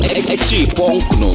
Echi Ponkno.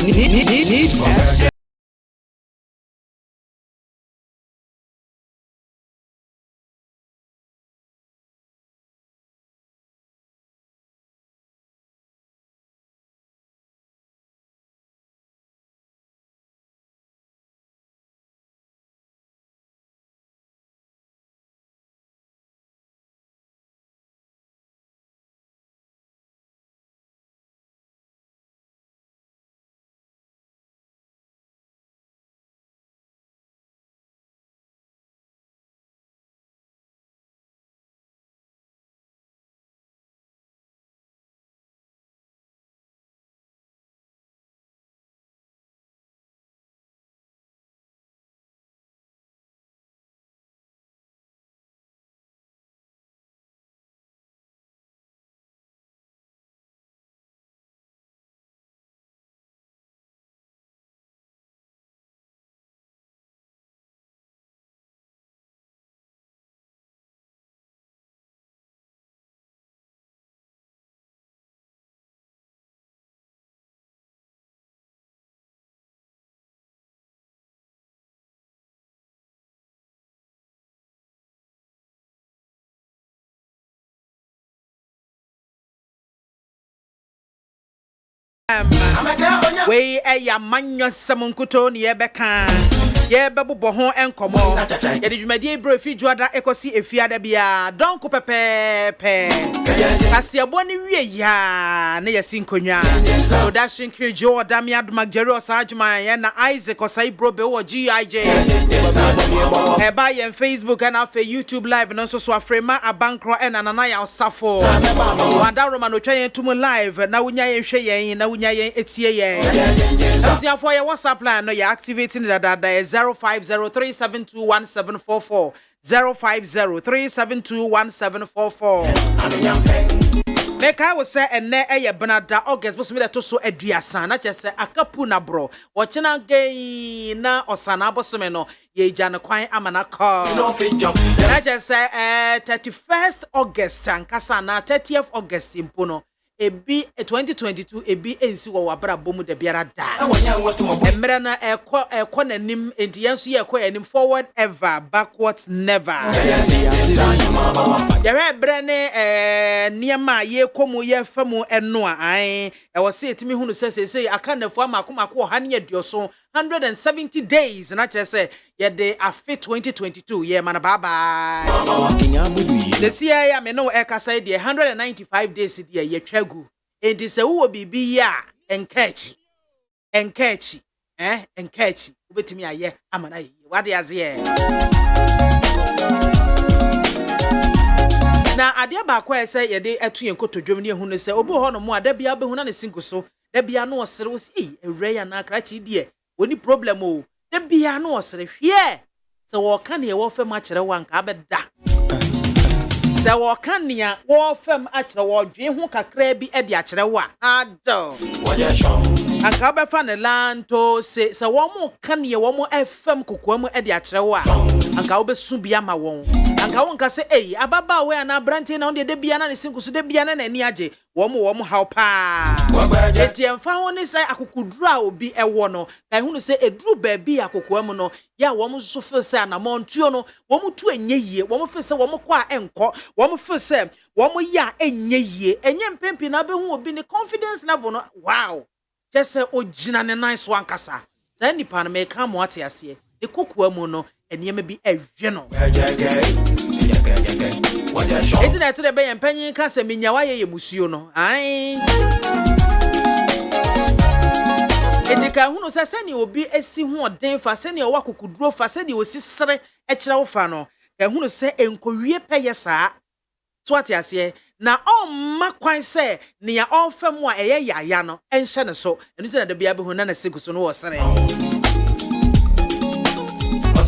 We a manyo samunkuto ni ebeka ye bebo ho enkomo ye de dwumade bro fi dwoada ekosi efiada bia donko pepepe asiabo ni wie ya na yesi nkonwa production crew Jordan mi aduma Jerry Osajuma ye na Isaac osai bro be wo GIJ e ba ye Facebook and afa YouTube live no so so afrema abankro e na nana ya osafo wanda roma no twa yen tumu live na wunya ye hwe yen na wunya yen etie yen so for your WhatsApp line no you activating that 0503721744 0503721744 make I was say enne eye benada August bo so me to so aduasa na che se akapu na bro wo chena gei na osana bo so me no ye gya ne kwan amana call na che se 31st August ankasa na 30th August impo no ebi 2022 ebi ensi wo wabra bomu de biara da emre na ekọ nanim enti yenso ye ekọ anim forward ever backwards never yare bre ne niema ye komu ye famu eno a an e wo se etimi hunu se aka nafo amakomako ha ne aduoso 170 days na che se ye de afi 2022 ye mana baba this year ya me no e kasa de 195 days de ye twagu enti se wo bibi ya enkachi enkachi obetimi aye amana ye wade aze na ade ba kwa ese ye de etu yen kotodwom ne ehunu se obi ho no mo ada bia behu na ne sinkuso da bia no osere wo si ewre ya na akrachi die oni problem o da bia no osere hwe se wo kan ye wo fam a kire wanka abeda se wo kan ne wo fam a kire wo dwe hu kakra bi e de a kire wa ado anka be fa ne lanto se wo mo kan ye wo mo fm kokoamu e de a kire wa anka wo be su bia ma won anka won ka se ababa we na branche na de bia na ne sinkuso de bia na ani age wo mo how pa eti emfa ho ni sai akokuduru a obi ewo no kai hunu se eduru ba bi akokoamu no ya wo mo so fe se anamontuo no wo mo tu enye yie wo mo fe se wo mo kwa enko wo mo fe se wo mo ya enye yie enye mpempi na be hu obi ni confidence level no wow just ogina ne nice one kasa sai nipa na me ka mo ate ase de kokoamu no eniyema bi ehwe no eti na eto de be yempanyin ka se menyawa ye musuo no ai eti ka hunu se sani obi esi hu oden fa sani owa kokuduro fa sani osisere ekire wo fa no ka hunu se enkowie peye saa to ate ase na omma kwan se ne ya onfam a eye yaya no enhye ne so enu se na de bia be hu na na seguso no wo sere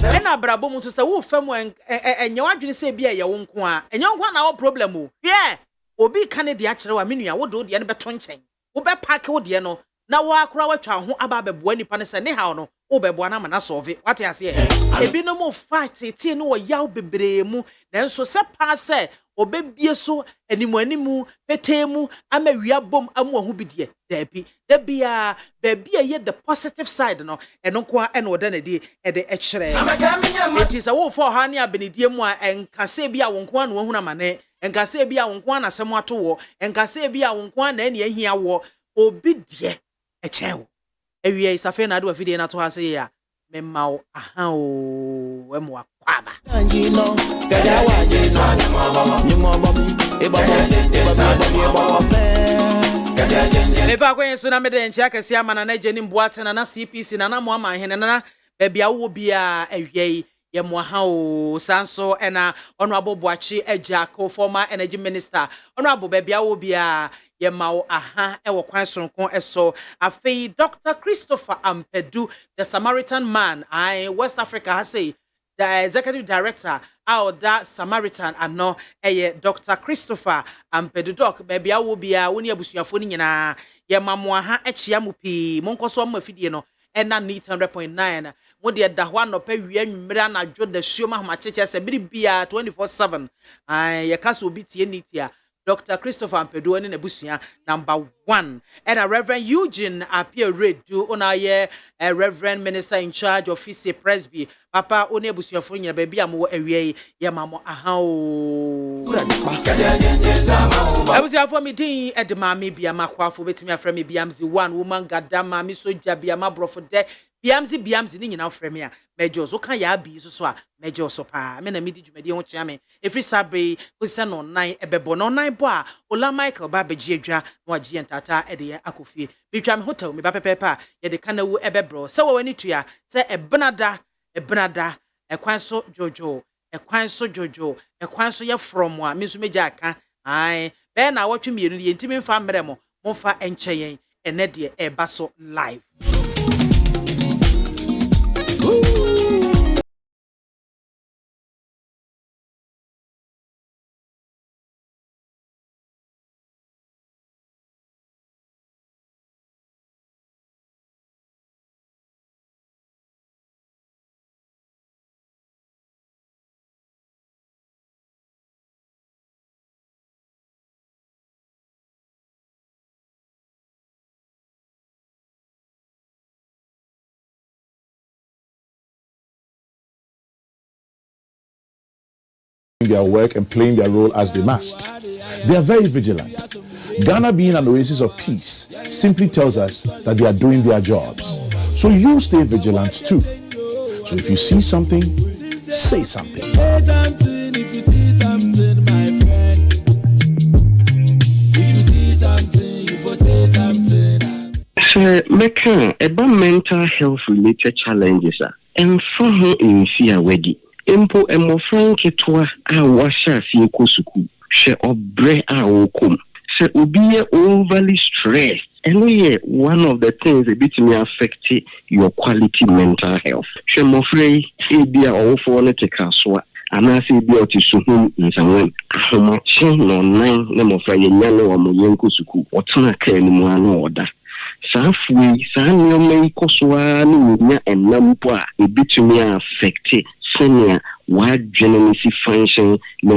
ena brabo mu to se wo fam enye wadwene se bia ye wo nko a enye nko na wo problem o hwe obi ka ne de a kire wa menua wo do de ne beto nchen wo be pack wo de no na wo akora watwa ho aba beboa nipa ne se ne ha no wo beboa na mana solve wate ase ebi no mo fight tie no wo yaw bebree mu nanso se pa se obebie so animu petemu ama wiabom amu ho bidie da bia ye the positive side no eno kwa eno da na di e de ekire it is a wo for ha ne abenidie mu a enkase bia wo nko na wo mane enkase bia wo nko na asem ato wo enkase bia wo nko na ene ahia wo obidie echewo ewie isafe na do afide na to ha se ya memao aha o emu akwaba Eba kwen so na mede nchi akese amana na jeni mboate na CPC na mo ama hene na bebia wo bia ewie ye mo ha o sanso ena ono aboboachi ejako former energy minister ono abo bebia wo bia ye mawo aha ewo kwan sonkon eso afei Dr. Christopher Ampedu the Samaritan man West Africa has say the executive director out that Samaritan ano Dr. Christopher Ampedu doc bebia wo bia woni abusuafo ni nyina ye mamo aha echia mu pi monkoso mo afidie no ena need 100.9 mo de da ho anopa wi anwumira na dwo da suoma ho macheche se bia 24/7 ye kaso obi tie nitia Dr. Christopher Ampedu and Nebusua number 1 and a Reverend Eugene appear redu ona ye a Reverend Minister in charge of Fise Presby Papa Onebusua fonya baby amu ewie ye mamo aha o Abusia for me din edma me BIAMAH AKWAFO betimi afra me BIAMZI 1 woman gadama mi soja BIAMAH brofo de BIAMZI ni nyina afra me a mejo so kan ya bi so a mejo so pa me na me di dwumadi ho kya me every sabre ko se no nan ebebo no nan bo a Ola Michael ba beji adwa no agye ntata e de akofie bitwa me hotel me ba pepepa ye de kanawu ebebro se wo wani tua se ebenada ekwan so jojo ekwan so ye from a me so meja aka be na wotwe mienu ye ntimi mfa mre mo fa encheyen ene de e ba so live their work and playing their role as they must. They are very vigilant. Ghana being an oasis of peace simply tells us that they are doing their jobs. So you stay vigilant too. So if you see something, say something. Say something if you see something, my friend. If you see something, you for say something. So, Meka, about mental health related challenges, and for her in fear wedi. Empo emofran ketwa a washa fi kosuku she obre a wokum se obi overly stressed and we one of the things a bit may affect your quality mental health she mofrey e bia ofo ne tekasoa anase bia otisuhum nsanwen ahomache no nan ne mofra yenya wa moyen kosuku otena ka ni mu ano oda safui sanyo mai kosoa ni nya enampo a e bit may affect senior wide genesis function no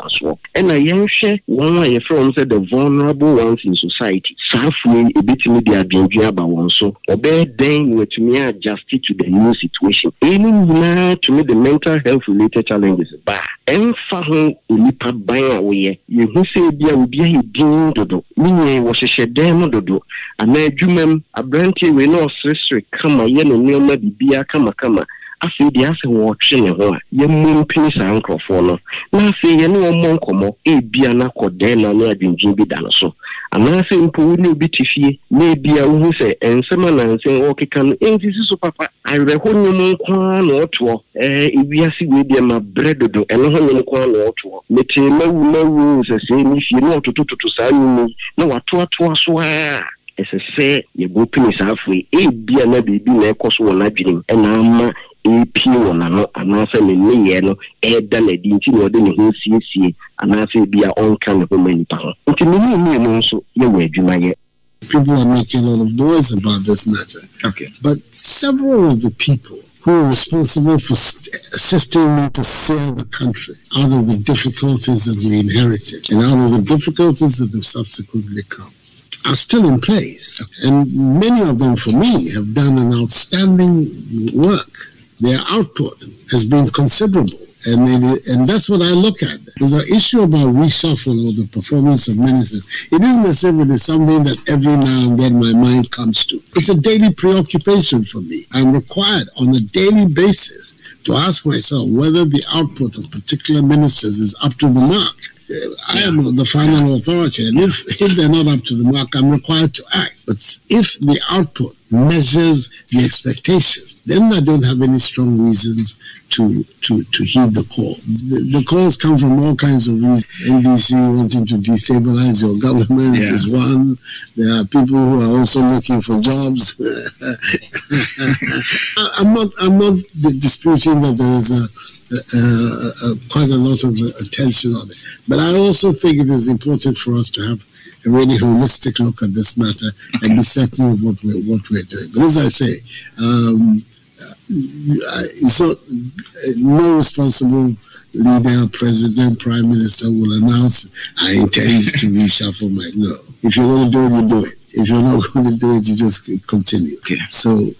so and I share one way from the vulnerable ones in society. Halfway a bit media being about one so obey then with me adjusted to the new situation. Any to me the mental health related challenges ba and fahu nipa ban away you who say bia obi a din dodo me was a shedem dodo and na adwumam abrantie we no sresre kama ye no nneoma bibia kama afi dia se wo twe ne ho a ye mumpini sa nkrofo no na afi ye ne wo monkomo e bia na kode na na adwinjin bi da no so ana se mpo ni obi tifie na bia wo se ensema na nsen wo keka no ensisi so papa areho nyum kwa na oto ewiase we bia ma bredodo eno ho nyum kwa na oto meti mawu se se ni fie no otototo sa nyum na wato so a ese ye go pini sa afi e bia na bibi na ekoso wona adwin ena ama EP wona no anase ne ne no eda na di nti no de ne ho siesie anase bia onka ne ho mani pa ho nti me no so ye wa adwuma ye. People are making a lot of noise about this matter. Okay. But several of the people who are responsible for assisting me to sail the country out of the difficulties that we inherited and out of the difficulties that have subsequently come, are still in place. And many of them, for me, have done an outstanding work. Their output has been considerable. And that's what I look at. There's an issue about reshuffle or the performance of ministers. It isn't as if it is something that every now and then my mind comes to. It's a daily preoccupation for me. I'm required on a daily basis to ask myself whether the output of particular ministers is up to the mark. I am the final authority, and if they're not up to the mark, I'm required to act. But if the output measures the expectation, then I don't have any strong reasons to heed the call. The calls come from all kinds of reasons. NDC wanting to destabilize your government is one. There are people who are also looking for jobs. I'm not disputing that there is quite a lot of attention on it. But I also think it is important for us to have a really holistic look at this matter and be certain of what we're doing. But as I say, so no responsible leader, president, prime minister will announce, I intend to reshuffle my... No. If you're going to do it, you do it. If you're not going to do it, you just continue. Okay. So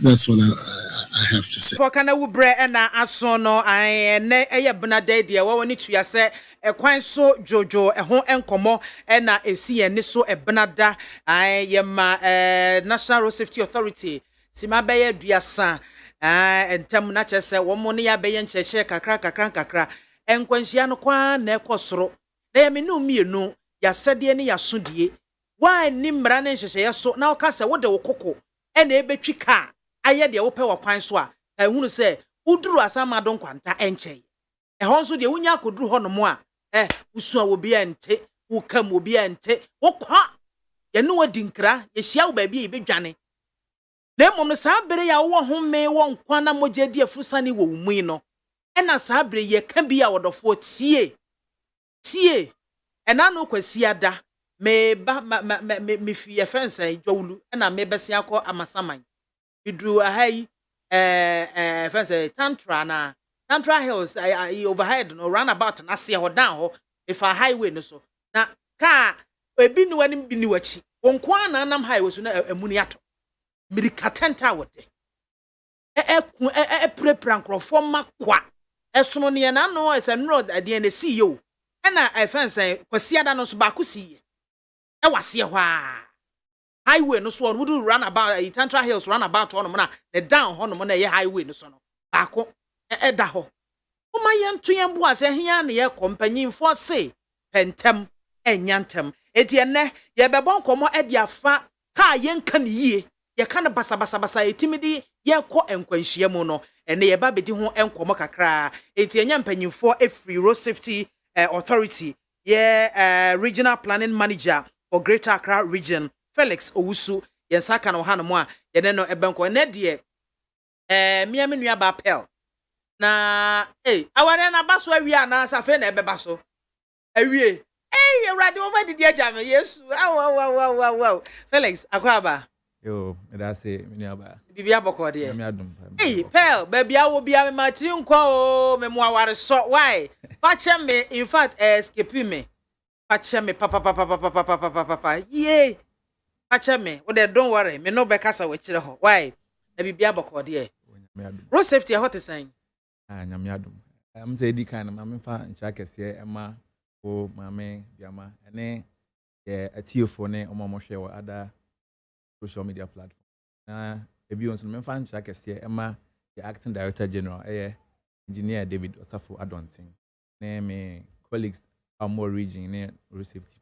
that's what I have to say. For kana wubre na asono I ne eye benade dia wo woni tuya se ekwan so jojo ho enkomo na esi eni so ebenada I yema National Road Safety Authority sima beye duasa entem na chese wo mo ne ya beye ncheche kakra enkwanhia no kwa na ekosoro na ye menu mienu ya sede ne ya sodie why ni mra na nhyehyɛ yɛ so na woka sɛ wode wo koko ɛna ebetwi ka ayɛ de wo pɛ wakwan so a ehunu sɛ uduru asama don kwanta enkyɛn ɛhɔ nso de wonya akoduru hɔ no mo a usu a wo bia nte wo kam wo bia nte wo kwa yɛ no wadi nkra yɛ hyia wo baabi e bedwane na mmom no saa bere ya wo ho me wo nkwa na mogye di afusane wo mui no ɛna saa bere yɛ ka bi a wɔdɔfo tie ɛna no kwasi ada me fi your friends jowulu na me besi akọ amasaman bidru ahai friends Tantra Hills overhead no roundabout na se ho down ho if a highway no so na car ebi ni wani bi ni wachi wonko na nam highway so na amuni ato mirika tenta wote prepran krofo makwa esono ne na no ese no ade na see you na friends kwasi ada no so ba ko see wase hwa highway no so no do run about Tantra Hills run about on na the down ho no na ye highway no so no baako da ho uma yento yembo ase hia na ye kompanyimfo se pentem enyantem etienne ye bebo nkomo e dia fa ka yenka ne yie ye ka ne basa etimidi ye ko enkwanhia mu no ene ye ba bedi ho enkomo kakra etienya mpanyimfo free road safety authority ye regional planning manager for Greater Accra region Felix Owusu yensaka no hanu a ye no ebenko ene de miame nua ba pel na aware na baso awia na safe na ebeba so awie Ewrade wo fadi dia jame Yesu wow Felix akwaba yo me da say me nua ba bibia boko de me adum pel baby awo bia me matiri nkwa o me mo aware so why pache me in fact escape me pache me papa yeah pache me wo de don't worry me no be kasa we kire ho why na bibia boko de road safety hot sign nyame adum am say di kan na me fa ncha kese ema o mame BIAMAH ene ye atiefo ne omomohwe wo ada social media platform na ebi onso me fa ncha kese ema the acting director general engineer David Osafo Adontin na me colleagues more region ne road safety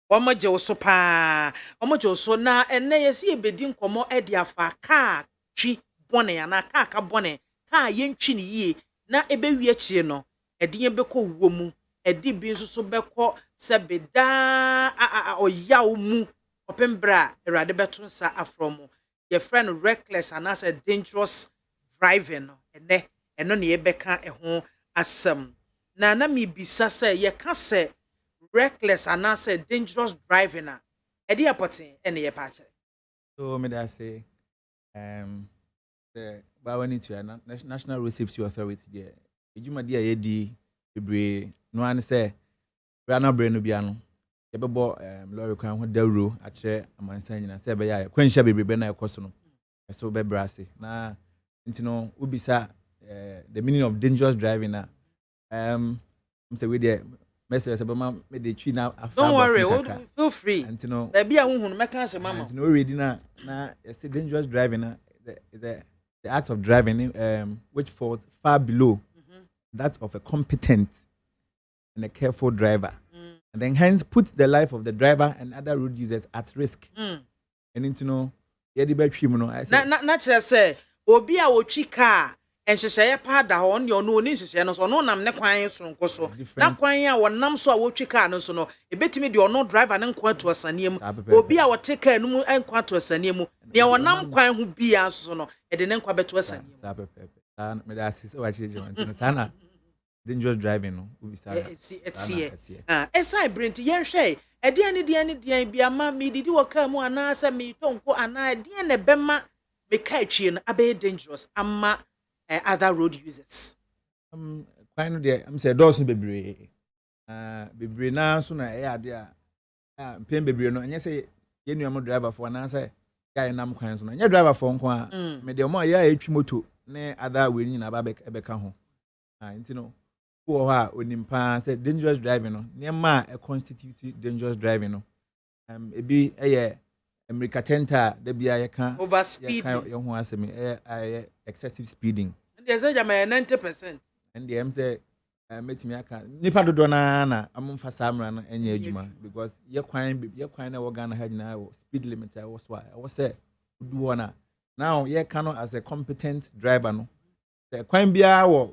omoje oso pa omoje oso na ene yesi ebedi nkomo edi afa ka twi bone ya na ka bone ka yentwi ne yie na ebewie kire no edi ye beko wo mu edi bi nso so beko sebeda oyaw mu opembra erade beto nsa afromo your friend reckless and as a dangerous driving eno ne ye beka eho asem na mi bisa say ye ka say reckless and as a dangerous driving edi apotin ene ye pa kire so me da say But when it's National Road Safety Authority there, ejuma dia ye di bebre no an say we na bre no bia no ye bebo lorry kwan ho dawro a kire amansan nyina say be ya kwanhia bebre na ekoso no so be brase na ntino ubisa the meaning of dangerous driving na say we there message say ma me dey twi na after. Don't worry, feel free. Ntino there be a hunhun meka se mama. Ntino we ready na say dangerous driving na is the act of driving which falls far below that of a competent and a careful driver, and then hence puts the life of the driver and other road users at risk. And into no, natural say, obi a wo twi car and hyehyɛ pa da ho on your no ni hyehyɛ no so no nam ne kwan so nko so na kwan a wonam so a wo twi car no so no ebetimi de ono driver ne nko ato asane mu obi a wo take car no mu enko ato asane mu de wonam kwan ho bia so no e de ne nko abeto asane mu me da assist wa chije wan sana dangerous driving no ubi sana esai brent yen hwe de bia ma me didi wo car mu ana asa me tonko ana de ne bema me car twie no abe dangerous amma other road users. Quite no there. I'm say doors no bebre. Bebre na so na e ade a pen bebre no. Anya say ye nuamo driver for na say guy nam kwan so na. Nya driver for nko a me de mo ya etwi moto na other we nyina ba be ka ho. Nti no wo ho a onimpa say dangerous driving no. Nema e constitute dangerous driving no. Ebi eye America Tenta de bia ye kan over speeding ye ho asemi excessive speeding and there's a 90% and the say metimi aka nipa dodo na amfa samra no enya adwuma because ye kwan na wo Ghana ha nyina speed limit was say do one now ye can as a competent driver no the kwan bia wo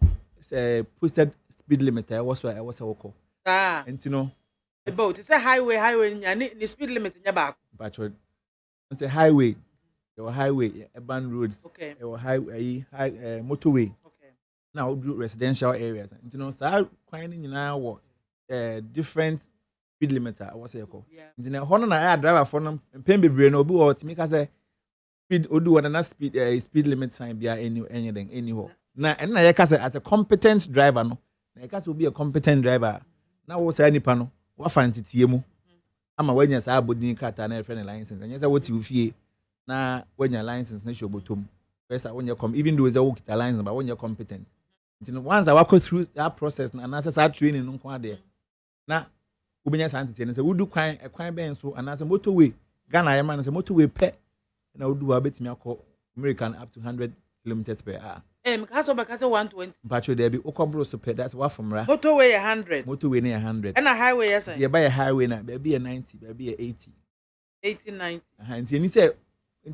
say posted speed limit was wo ko entino about it's a highway ni speed limit nya back but it's a highway. There were highway, urban roads. Okay. There were highway, motorway. Okay. Now do residential areas. You know, so finding now different speed limiter. I was say, you know, Honda na driver for them. Pembe brain obu or to make us say speed odu one na speed limit sign be anything anyhow. Now and na say as a competent driver no. Na yeka will be a competent driver. Now we say any panel. What find it yemu. Ama wanya sa abodin krata na friend license anya say what you fie na wanya license na shobotom first wanya come even though is a work license but wanya competent until once I walk through that process na say training nko ade na ubenya santete na say wudu kwan ben so and say motorway Ghana yema na say motorway pe na wudu wa betimi akọ American up to 100 kilometers per hour because of 120 but there be okobro so per that's what from ra motorway 100 motorway near 100 and a highway yes you buy a highway na be a 90 be a 80 90 and you say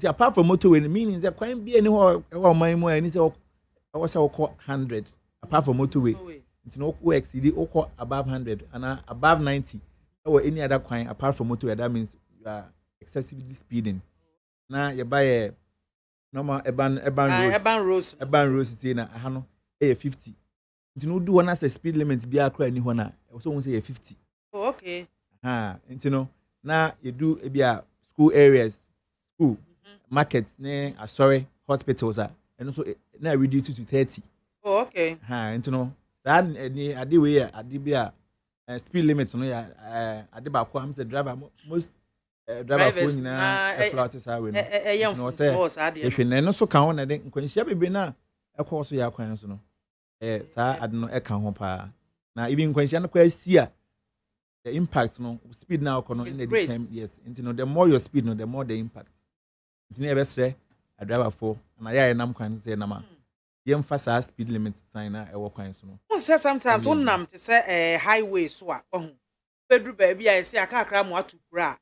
apart from motorway meaning that kwan be any man mo any say I was 100 apart from motorway it's no exceed above 100 and above 90 or any other kwan apart from motorway that means you are excessively speeding now you buy a normal urban roads say na aha no 50 nti no do one as a speed limit bi akra ni ho na so won say 50 oh okay nti no na you do e bia school areas markets ne sorry hospitals and so na reduce to 30 oh okay nti no that ni ade we ade bia speed limit no ya ade ba ko am say driver most driver phone na flat highway no if no so kan na de nkwanhia bebe na ekọ so ya kwan so no saa ade no e kan ho pa na even nkwanhia no kwa sia the impact no speed na okọ no in the time yes into no the more your speed no the more the impact into na be sre a driver for na ya nam kwan so na ma yem fa saa speed limit sign na e wo kwan so no say sometimes on nam te say highway so a ohun pedru ba bia e say akakra mo atukura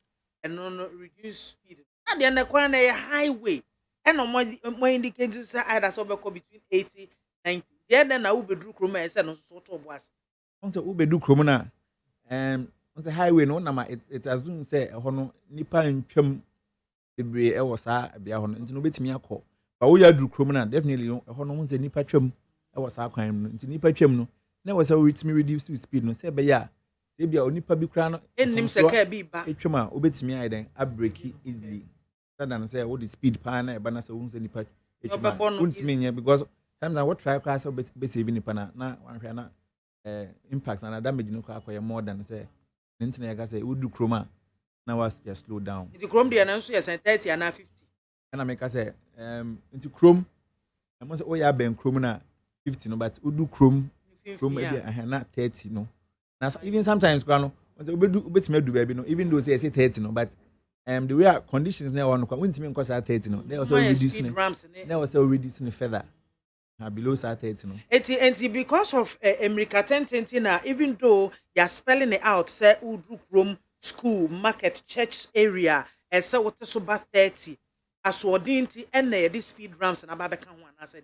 and no reduce speed. And then the kwan na highway and no more indicate say either so between 80 90. Then na ubedu kroma e say no so to boas. On say ubedu kroma na on say highway no na ma it assume say e ho no nipa ntwam bebre e wo sa bia ho no nti no betimi akọ. Ba wo ya du kroma na definitely e ho no say nipa twam e wo sa kwan no nti nipa twam no na wo say we reduce speed no say be ya ebia onipa bi kra no ennim se ka bi ba etwema obetimi ayi den a break easily rather than say what the speed pa na e ba na say won say nipa Wouldn't mean because sometimes I would try class be saving the pana na one impacts and damage no kwa more than say internet I say would do chroma now was just slow down. The chrome the announce yes 30 and 50. And I make us say into chrome I must say oh yeah ben chrome na 50 no but would do chrome not 30 no. Now even sometimes no do baby no even though say 30 no but the way our conditions now on wouldn't mean cause 30 no they also reducing they also reducing further below 30 no and because of America 10 na even though you are spelling it out say Udu Chrome school market church area say what so ba 30 as ordinty and the speed ramps na ba be kan ho na say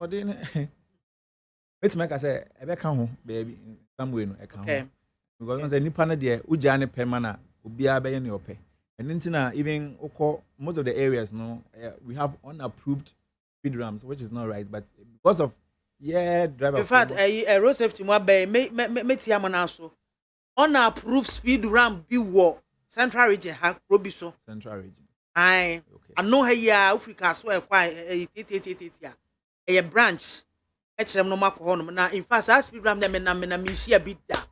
ordin it's make I say e be kan ho baby somewhere no e kan ho because once nipa na de ugya ne permanent obia be ye ne ope and then even most of the areas no we have unapproved speed ramps which is not right but because of driver in fact road safety mo be metia mo na so unapproved speed ramp bi wo central region ha probi so central region I know here Africa so e kwa a branch e kire no makọ no na in fact that speed ramp na me share bi da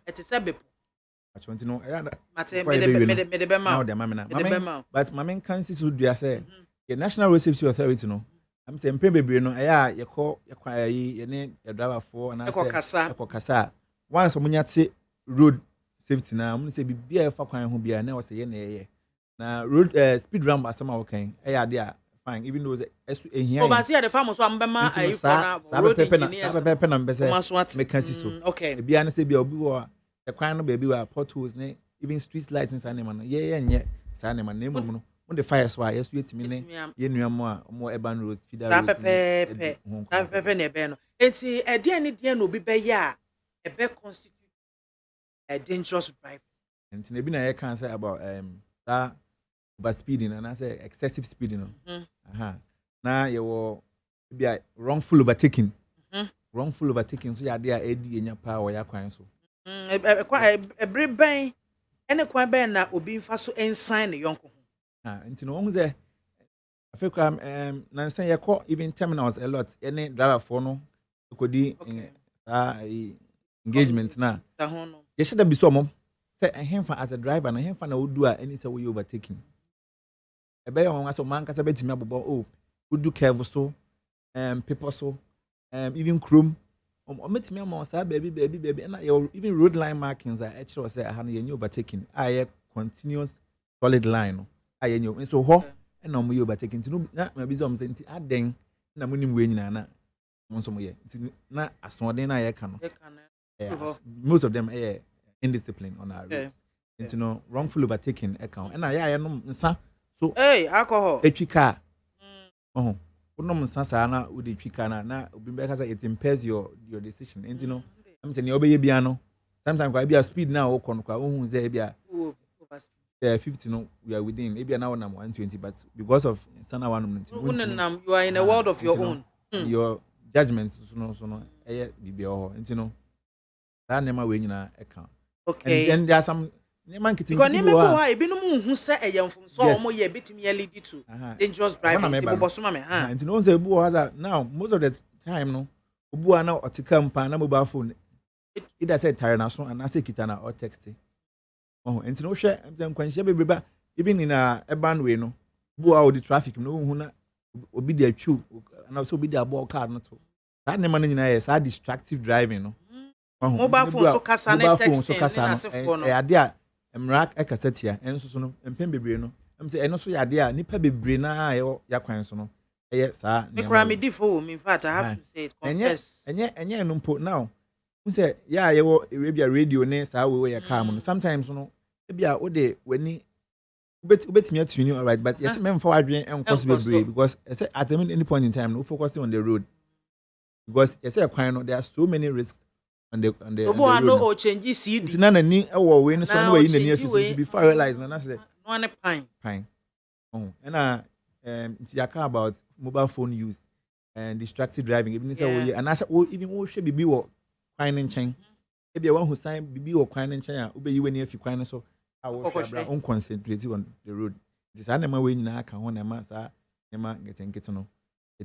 it is a bepo no but mama can see so do say the National Road Safety Authority no I'm saying bebre no ye kwa ye ne driver for and kasa once omunya te road safety na I'm say bibia fa kwan ho bia na o say ye na ye na road speed ramp asama wo kan there fine even though ehia o ba see the farm so am be ma ayi for na road engineers pepe na mbese me can see so okay bia na say bia obi wo the kwan no baby were potholes ne even street lights animal no nye sa animal na emu no on the fire so yes you etimi ne ye nuamo a mo urban roads feeder roads pepe na ebe no enti ede ne de na obi be ya ebe constitute a dangerous drive enti na bi na ye can say about that over speeding and I say excessive speeding no na ye wo bia wrongful overtaking so ya de a edi enya pa wo ya kwan so every ben ene kwa ben na obi mfa so ensign ne yonko nti no hu ze afekwa na nsan ye call even terminals a lot any driver for no kodi engagement na ye sheda bi so mom say ehemfa as a driver na ehemfa na odu a any say we overtaking ebe ye won aso man kasa betimi abobo odu curve so people so even chrome metimi am say baby na even road line markings are actually say aha na overtaking continuous solid line no so ho na mo overtaking tinu na bi zo say nti aden na munim we nyina na mo so mo ye nti na asodin na ye ka no most of them indiscipline on our roads nti no wrongful overtaking account and na no nsa so alcohol etwika unom nsa sa na udi twika na obi be ka say it impairs your decision nti no am say ne obeye bia no sometimes kwa bia speed na wo kon kwa ohun say bia 50 no we are within maybe now na 120 but because of sana one you are in a world of your own your judgment so no bibia ho nti no that nema we nyina account okay and there are some man kitin because name go ha ebi no mu hu se eyemfom so omo ye betimi ye lead to dangerous driving ti bo so ma me and no say ebu ha now most of the time no obu na otika mpa na mobile phone either say tire na so and na say kita na or text and no hwe am kwanhia bebreba even in a urban way no bu a the traffic no hu na obi dey atwu na so obi dey abo car no to that name no nyina yes distractive driving no mobile phone so kasa na texting na sefo no ade a emrak ekasetia enso so no empem bebre no am say eno so yade a nipa bebre na ya kwan so no sa me kra me difo in fact I have to say it confess enye no mpo now who say ye wo Arabia radio ne sa we ya calm no sometimes no bia wo de wani ubetimi atuni all right but yes me mfa wadwen enko so bebre because at any point in time no focusing on the road because yes kwan no there are so many risks on the obo no o change CD it's na nani e wo we no so no we na ni afi before realize na say no an pine and it's about mobile phone use and distracted driving even say we and even we should be wo kwan nchen e bia one who sign bibi wo kwan nchen a obeyi wani afi kwan so I will concentrate on the road This animal we na ka ho na ma sa nema ngetenkete no.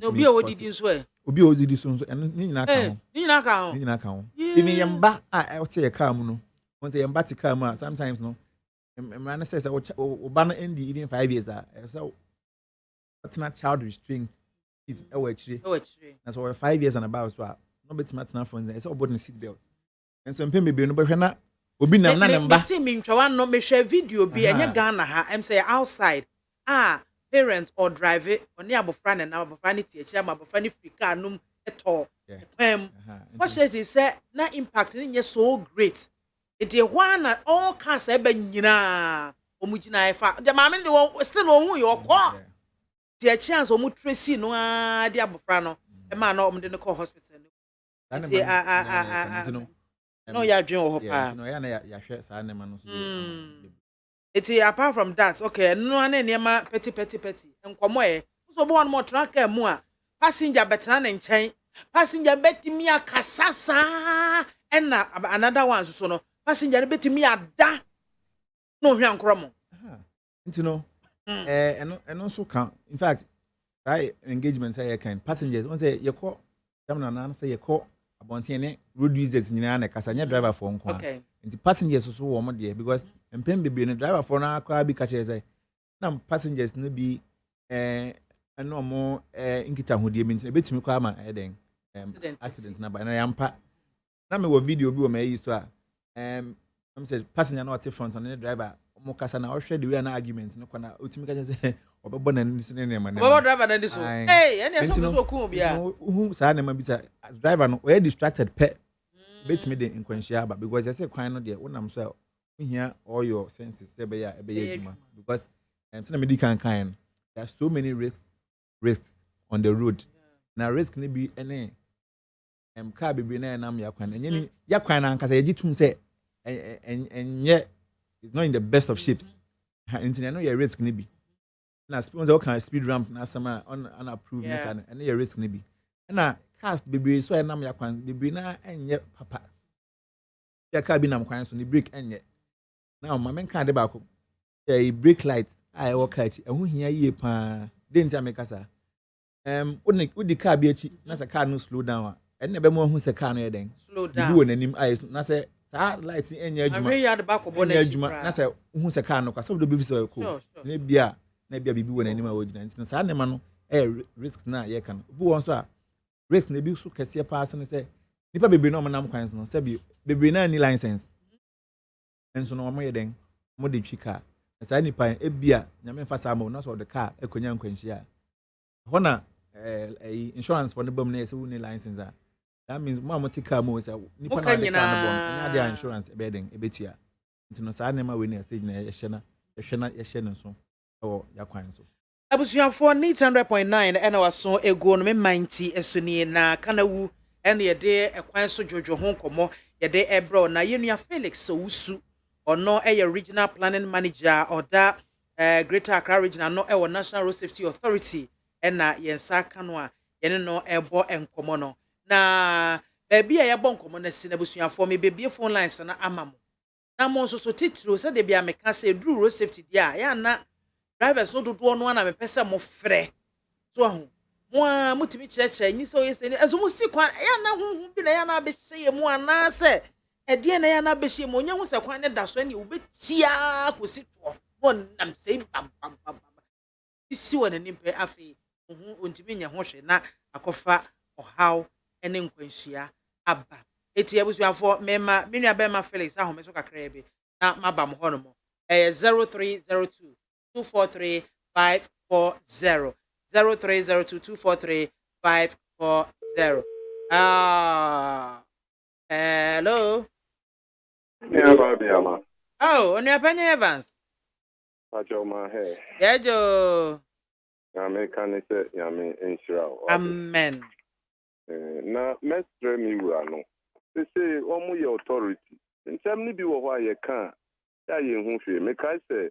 Obi a wodi din so e. Obi a wodi din so and ni na ka ho. Ni na ka ho. Ni na ka ho. Even yamba a o te ka mu no. Once yamba te ka mu sometimes no. Man says o ban end even 5 years so what's not child restraint it's actually that's over 5 years and about so no bet matna phones it's all about seat belt and so mpem be no be na obi nam na namba see me ntwa no me share video bi enye Ghana ha em say outside parent or drive it oni abofra na abofra ni tie kire abofra ni frika num eto what says he say na impact ni so great it is one all cars ebe nyina omugina efa de maame de still ohun yo ko the chance omu tracy no de abofra no e ma na omde no call hospital no ya dwen ho pa no ya na ya hwe sa ne ma no so it apart from that okay no na niema petty enkomo e so bo one more track mu a passenger betena ne nchen passenger betimi akasasa na another one so no passenger betimi ada no hwe ankromo no eno so kan in fact I engagement say kind passengers on say you call them na say you call abonten ne road users nyina na kasa nya driver for nko okay nti passengers so wo mo there because mpem bebe no driver for na akwa bi ka che say na passengers no bi eno mo nkita hodie mi nti betimi kwa ma den accident na ba na yampa na me wo video bi wo me yi so a I'm say passenger na at front and the driver mo kasa na ohwe the way na argument no kwana otimi ka say obebo na ni so ne ma na obebo driver na ndi so ene so ku bia hu sa na ma bi sa driver no we distracted pe betimi de nkwanhia ba because they say kwan no de wonam so hia all your senses say be ya ejuma because na me di kan there are so many risks on the road na risk ni bi ene car bebe na nam ya kwan enye ni ya kwan na nkasa ye gitum say and yet it's not in the best of shapes. Until I know your risk nibi. Na sponsor can speed ramp na sama unapproved and your risk nibi. Na cast baby so na ya kwan baby na enye papa. Ya ka bi na kwan so ni brake enye. Now my men kan de ba ko. A brake light I work at ehun hia yie pa. Den ti amekasa. Udi car bi echi na sa car no slow down. And na be mo hu se car no den. Slow down. Bi wo nanim na say light enya adwuma. Ahwe ya de ba ko bo na adwuma na say hu se car no kwa so do be so ko. Na bia bibi wo nanim a wo gina nti sa ne ma no risk na ye kan. Bu won so a risk na bi so kese pass no say nipa bebe no nam kwan no say bi bebe na ni license. Enso no mo ye den mo de twi car. Sa nipa bia nyame fa sa mo na so de car ekonya nkwanhia. Hona insurance for the bum na say wo ni license a that means mama take car mo say nipa na de car no bon na dia insurance ebeden ebetua nti no sa na ma we na stage na ye hye no so o ya kwan so abusuafo 100.9 ena waso ego no me manti esuni na kanawu ena ye de ekwan so jojo ho komo ye de ebro na yenua Felix Owusu ono regional planning manager oda Greater Accra regional no National Road Safety Authority ena yensa kanu a yene no ebo enkomo no na baby a yabon komo na sinabusuafo me bebie phone lines na amamo na mo so titiro se de bia meka se dru road safety dia ya na drivers no dodo no na me pese mo frɛ so ahu mo a mutimi kyerɛkyerɛ nyi so yese ni azu mo si kwan ya na hu bi na ya na be hye mu ana se ɛdeɛ na ya na be hye mu nya hu se kwan ne da so ne obetia kosi to won nam sei bam isi wona nimpe afi hu ontimi nya ho hwe na akɔfa ɔhaw ene nkwanhyia aba eti abusuafo mema menua bema Felix ahome so kakra bi na maba mo hono mo 0302 243 540 0302 243 540 hello Yeah, BIAMAH. oh onua panya Evans Pacho ma he. yejo Yame kan say yame inshira. amen Na mestre mi wura no. Say omu ye authority. Nsem ni bi wo hwa ye kan. Ya ye hu hwe. Me kai say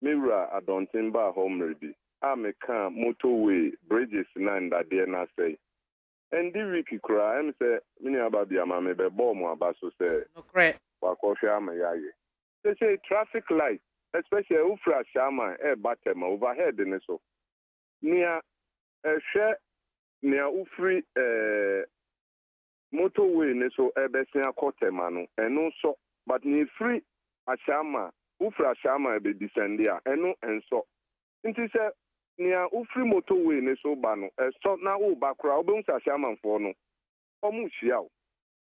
mi wura adontin ba home ready. A me kan motorway bridges na ndade na say. And the week kura em say mini aba BIAMAH me be bo mo aba so say. no correct Wa ko hwe ama ya ye. Say traffic light especially ufra shama batema overhead ne so nia hwe nia ufri motorway ne so besia akotema no eno so but ni free ashama ufra ashama be descendia eno enso nti se nia ufri motorway ne so ba no so na wo ba kra obun ashama mfo no omu hia o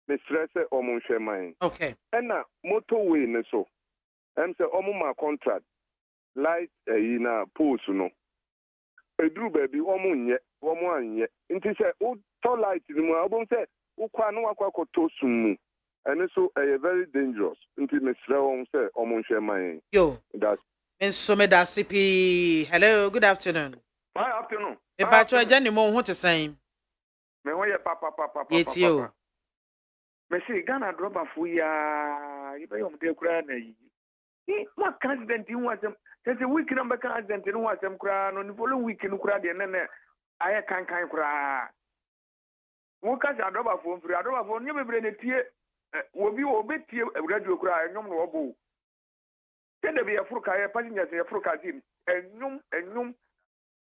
me stress omu hwe man okay ena motorway ne so say omu ma contract light na post no edru baby omu anye nti se o to light ni mu obun se ukwa no akwa to sumu and so very dangerous nti me sre won say omu hwe man yo that so me da CP hello good afternoon good afternoon e ba cho agya ni mo ho te san me ho ye papa yeti yo me see Ghana drop afu ya ibe yom de kura na yi ni ma president yi wasem say week number president ni wasem kura no ni following week ni kura de ne aye kan kura wo ka ja drop afu mfiri drop afu ni bebre ne tie obi obetie radio kura enyom no obo tende be Africa ya passengers ya Africa team enyum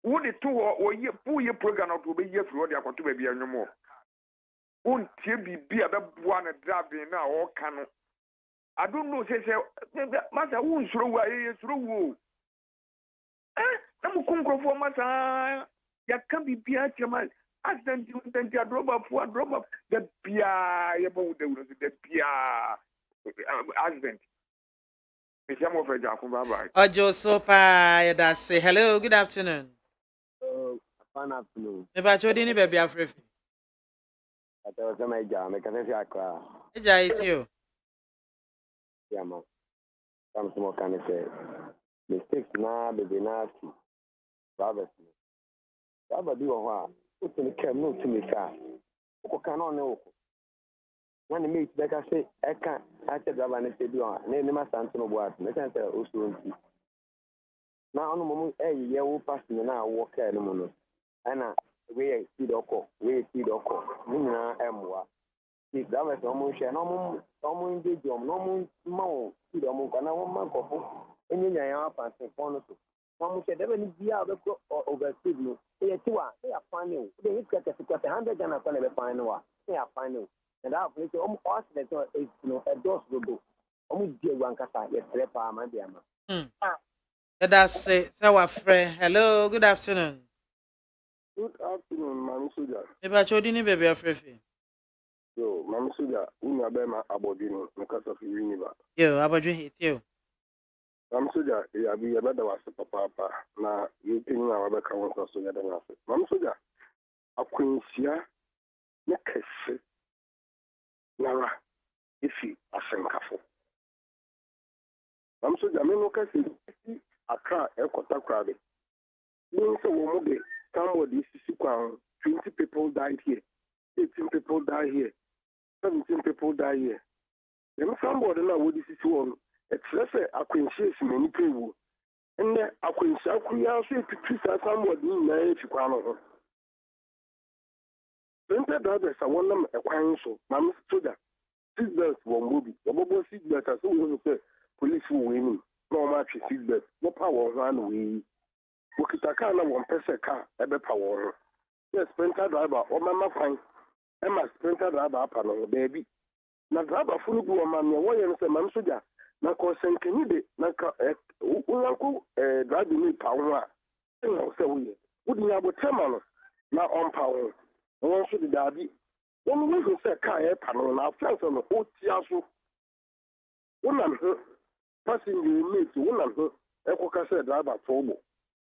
wo de to wo ye pu ye program no to be ye firi wo de akoto ba bia enyum wo untie bibi abeboa na driving na o ka no I don't know say masa wo nsuro wo aye suro wo na mu kunkrofo masa ya ka bibi a chema accident drop up the bia ye bo the bia accident me jam over Jacob bye ojo so pa ya da say hello good afternoon Fun afternoon. e ba cho di ni be bia frefi Ate o se me ja me ka se akra. e ja yeti yo BIAMAH. Some small can say mistakes na be na si. Brothers. Baba bi wo ho a o se ni kem no to me ka. O ka no ne o. Na ne me be ka say e ka ate baba ne se bi o na ni ma santo no bo at. Me kan say o so nti. Na onu mo ye wo pass me na wo ka no mo no. Ana we see the oko ni na emwa si dawe so mo hwe no mo engage no mo ma o si do mo kana mo ma kofo enyinya ya pass phone so mo hwe debe ni bia be ko overspeed no e tiwa e ya fine o de hit ka 100 Ghana kwa be fine wa e ya fine o and that place o accident is no a dos go o mo die wankasa ye trepa ma BIAMAH that's say wa friend hello good afternoon good afternoon Mami Soja e ba cho di ni be bia frefi yo Mami Soja unu abema abodini mkasa fi winiba yo abadwe hiti yo Mami Soja ya bi ya bada wase papa na yiti na wabeka wonsa so ya da wase Mami Soja akwensia ne kese nara ifi asenkafo Mami Soja me no kase akra ekota krabe ni so wo mo de somebody is 20 people died here, 18 people died here, 17 people died here. Then somebody now what this is one. It's less a coincidence many people. And then a coincidence we are saying to somebody in if you can. Then the others are one of a crime so. Mamma Soja, seatbelts won't move. The bubble seatbelt as we say police will win. No match seatbelt, no power run away. Wakitaka na one person car ebe power. Yes, sprinter driver o mama fine. Emma sprinter driver apa no baby. Na driver funu bu o mama wo ye no se Mami Soja na ko senkeni de na ka unanko driver ni pa ho a. No se wo ye. Wo di abotema no na on pa ho. Won so de dabi. Won wo se car e pa no na fence no o ti aso. Wonam ho passenger mate wonam ho e ko ka se driver fobo.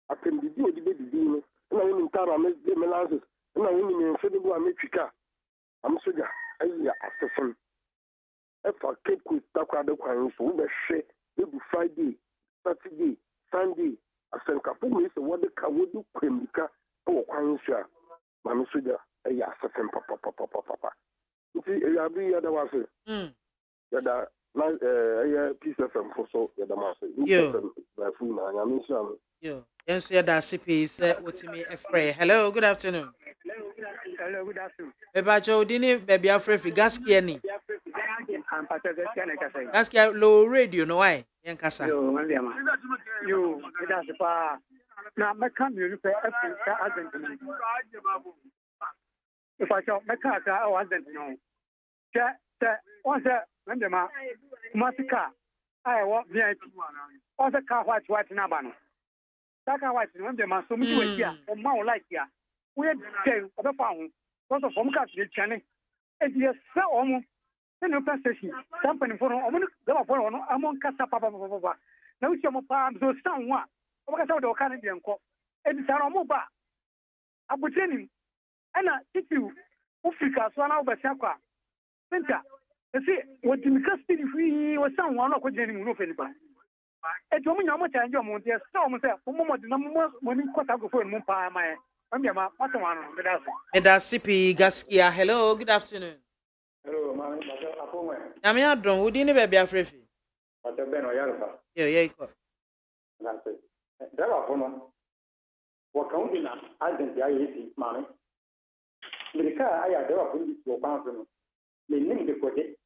Atem didi odi be didi no na woni ntara me de melances na woni me mfede bu ametwika Mami Soja ayi asefon e fa Cape Coast takwa de kwan so wo be hwe ebu Friday Saturday Sunday asenkapo me se wo de ka wo du kwemika e wo kwan so a Mami Soja ayi asefon papa nti e ya bi ya da wase ya da na peace FM for so ya da mase ba fu na nya mi sha yo yes ya da CP say wotimi efre hello good afternoon hello good afternoon e ba cho di ni be bia frefi gaskia ni gaskia low radio no why yen kasa Yo, Mandiama. Yo, that's the pa. Now, my country, you pay Africa, Argentina. If I shall make a car, I wasn't know. Once Mandiama, Matica, I walk VIP. Once a car white Nabano. Taka white, Mandiama, so much here, or more like here. We had to the pound. Because of home country channel. And yes, so almost. Then you pass station. Something for among Casa Papa. Now, some of so someone. Because of the Canadian court. And it's our mobile. I would tell him. And I you. Africa, so now, but Saka. Center. You see, what in custody free was someone of getting roof anybody. And to me, how much I enjoy Monte, so much for moment, the number when you cut out for Mumpa, my. What's the one? Edasipi Gaskia. Hello, good afternoon. Hello, man. Nyame adom wo di ne ba bia frefi. But Ben Oyalfa. Yo iko. That's it. There are one. What county now? I didn't see money. America, I had never put it to a council. They named the project.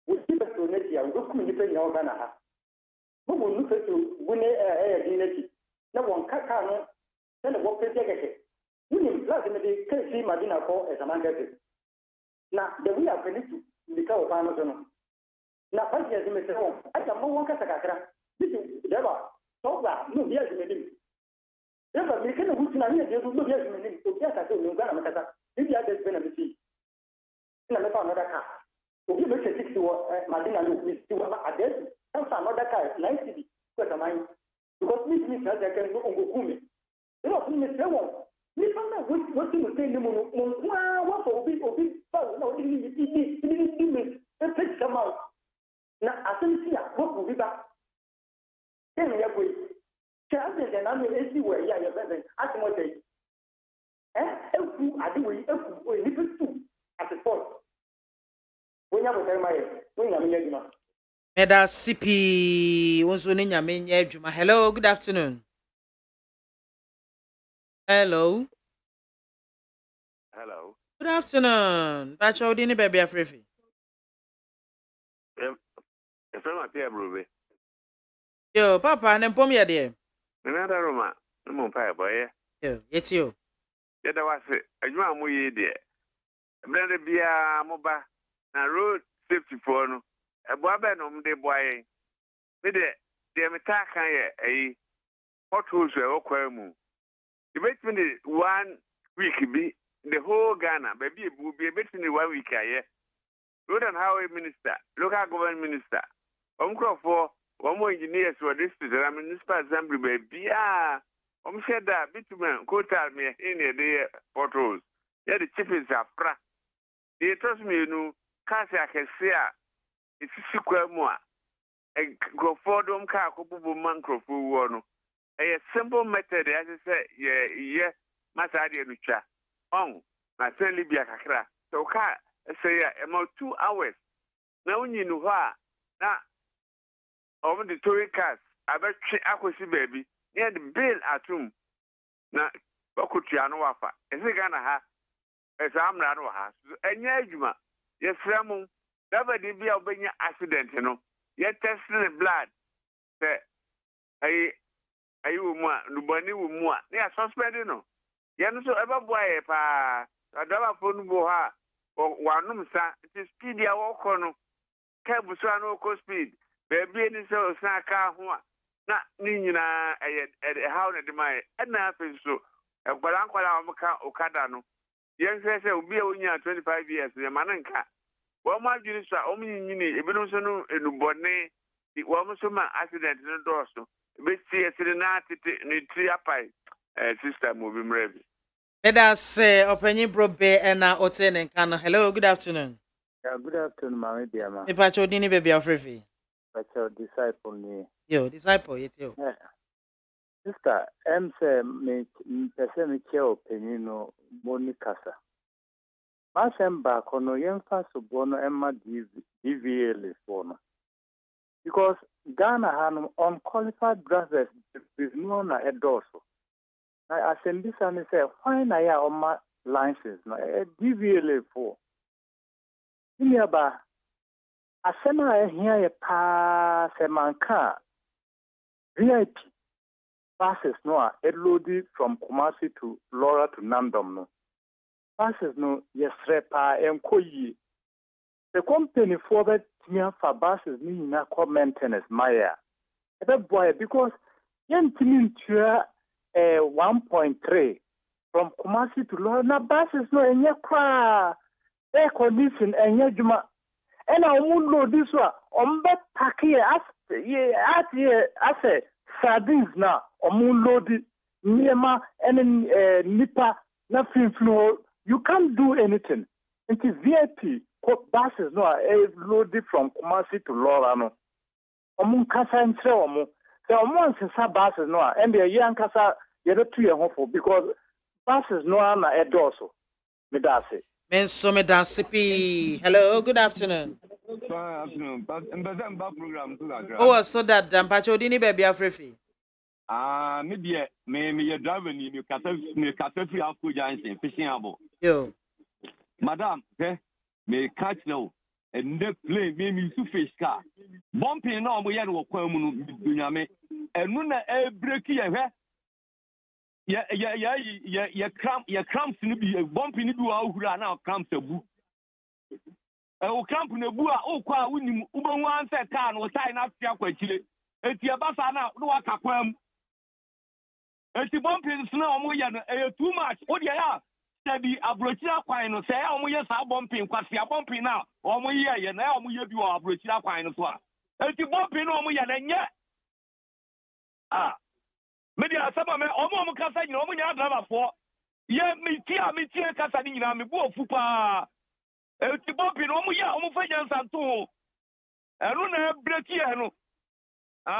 We keep it to Netia, we couldn't depend on Ghana. Who will look at you when a dignity? No one can then the work project. We need plasmid Casey Madina for as a man. Now, the way I finish the cow farmers. Now, 5 years in the home, I can no one Casacra. This is never. So that no years in the name. Never make any good idea. There will no years in the name. So, yes, I told you, Ghana, if you had this benefit. In another car. So, you make a 60 Madina look, Miss Address, and another car, 90 because of mine. Because this means that I can go on Gokumi. You know, Miss Ewan. We found out what you say, what will be, no, it takes some out. Now, I think, what will be back? Then we are going. Chances and I'm everywhere, yeah, you're better. I can what they. If you are doing, if you too, at the point. When you have my, when you are Edasipi wonso ne nyame nya adwuma. Hello, good afternoon. Hello. Hello. Good afternoon. Bacha odi ni baby afrefi. If I'm a Bruby. Yo, papa, ne pom ye de. Another Roma, no more pie boy. Yo, yeti yo. Yet I was a drum we dear. Blended beer moba, and road safety for no. A boy, de boy. With it, the Ametaka, a hot hose or quamu. The basement 1 week be the whole Ghana, baby, will be a bit in the 1 week, Road and Highway Minister, local government minister, for 1 more engineers for district and municipal assembly, baby. Said that bitumen, quota me in a day photos. Yeah, the chief is a fra. They trust me, you know, Cassia can see it's a sequel more. A go for them car, couple mangrove one. A simple method, as I say, yeah, Masadi Lucha. My friend Libya Kakra. So, car, say, about 2 hours. Now, you know, now, over the touring cars, I bet Aquasi baby, near the bill at home. Now, Bokutriano Wafa, is it gonna have as I'm not house? And Yajuma, yes, Ramon, never did be a accident, you know. Yet testing the blood. Ayu mwa nubani mwa ni suspended no ya no so eba boy pa adaba phone bo ha wanum sa ti speed ya woko no ka buso no ko speed baby ni so sa ka ho na ni nyina how na de mai na afi so kwala omka okada no yen se obi a onya 25 years ya mananka wo ma dwini so o mnyini ebinom so no enubone wo mo so ma accident no do so be see na tete ni triapai sister mo bi mrebi Eda say openyi brobe na otene nkan. Hello, good afternoon. Yeah, good afternoon, Mami BIAMAH. Me pacho di ni baby afrefi. Pacho disciple ni. Yo, disciple yeti yo. Yeah. Sister, say me pese me che opinion no boni kasa. Masemba kono yemfa so bono emma DVL for no. Because Ghana has unqualified drivers with no na endorso. I send this and say, why na ya on my license? Na DVLA for. Nearby, asema ehia ye pa semanka VIP passes no a loaded from Kumasi to Laura to Nandom no passes no yesre pa enkoyi the company for that tia for buses ni na maintenance maya ebe boy because yentimi ntua 1.3 from Kumasi to Laura na buses no enye kwa air condition enye juma and I won't know this one. Pack here as sardines now. Load Myanmar and Nipa nothing flow. You can't do anything. It is VIP buses no loaded from Kumasi to Lorano. Kasa and so once buses no and the young Kasa you're 2 years hopeful because buses no are a dorsal. Medase. Hello, good afternoon. Good afternoon. Program Oh, so that Pacho dini baby afrefi. Maybe me driver ni kata fi afko jansen fishing abo. Yo. Madam, me catch now and the plane me su fish car. Bumping no mo yan wo kwan mu no dunyame. Enu na e break ye cramps ni bi bumping ni bi wa hura na cramps abu. O camp na bu a o kwa unim ubanwu anse car no sai na afia kwa chile. Eti abasa na no waka kwam. Eti bumping no omo ye no too much. O dia ya steady abrochira kwan no say omo ye sa bumping kwasi bumping na omo ye na omo ye bi o abrochira kwan no so a. Eti bumping no omo ye na nye. Maybe asaba me omo kasa nyina omo nya driver for ye me tie kasa ni nyina me bu ofu pa eti bobi no omo ya omo fanya nsanto enu na breki enu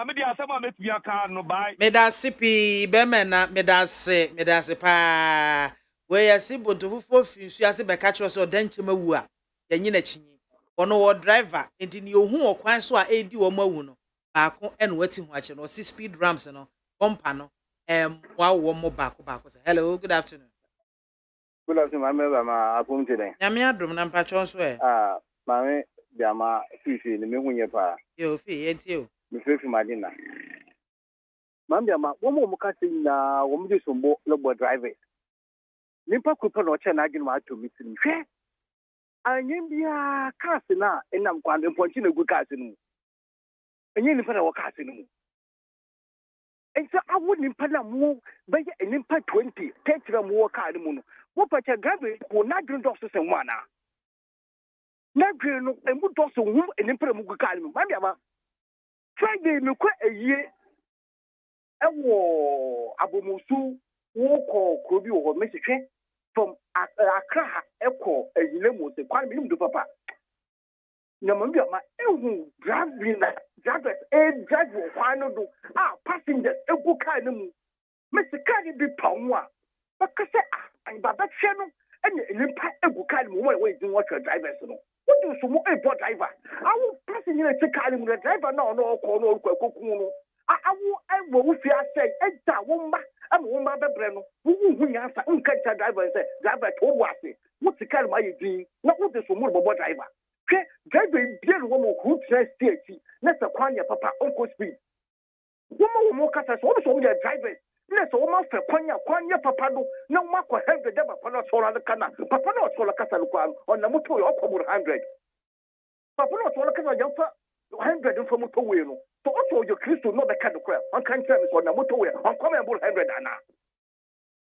me asaba me tibia ka no bai Me da sipi be me na me da se pa we ya si bonto fufo finsu ase be ka cho so danche mawu a ye nyina chinyi ono wo driver enti ni ohu okwan so a edi wo mawu no baako enu wati hu ache no 6 speed ramps no bumper no wow mo baako say hello good afternoon. Good afternoon, my apum today. Nyame adom na mpacho so Mame BIAMAH fifi ni me hunye pa. Yo fi enti o. Me fifi madina. Mame BIAMAH wo mo mukase na wo mo de sombo lobo driver. Nimpa kupa no che na adwene ma to mitin. Hwe. Anyem bia cars na enam kwande ponchi na gu cars no. Enye ni fa na wo cars no mu. Enso awu nimpa na mu be nimpa 20 30 mu wo car no mu no. Wo pacha gabe ko na dun do so se mu ana. Na gwe no emu do so hum nimpa mu gu car no mu. Mame BIAMAH Friday me kwa eyie ewo abomusu wo ko krobi wo me hwehwe from Accra eko eyile mo se kwa me nim do papa. Na Mame BIAMAH ehu drivers drive wo kwa no do passengers egu car no mu. Me se car ni bi pa ho a bakase baba hwe no ene nimpa egu car no mu we din wo drivers no. What do so mo driver? Awu passenger che car no driver na no ko no ko kokun no. Awu wo fi ase eda wo mma bebre no. Wo hu nya asa nka cha driver say driver to wo ase. Wo ti car ma ye din na wo de so mo bobo driver. Ke driver bia no mo hu tra state na se kwanya papa onko speed. Wo mo kasa so wo driver. Na so wo ma fe kwanya papa do na wo ma ko 100 de papa no so la kana. Papa no so la kasa lo kwa on na moto yo ko 100. Papa no so la kasa ya fa 100 for moto we no. So also your Christo no be kind of crap. On can tell me on na moto we on come about 100 ana.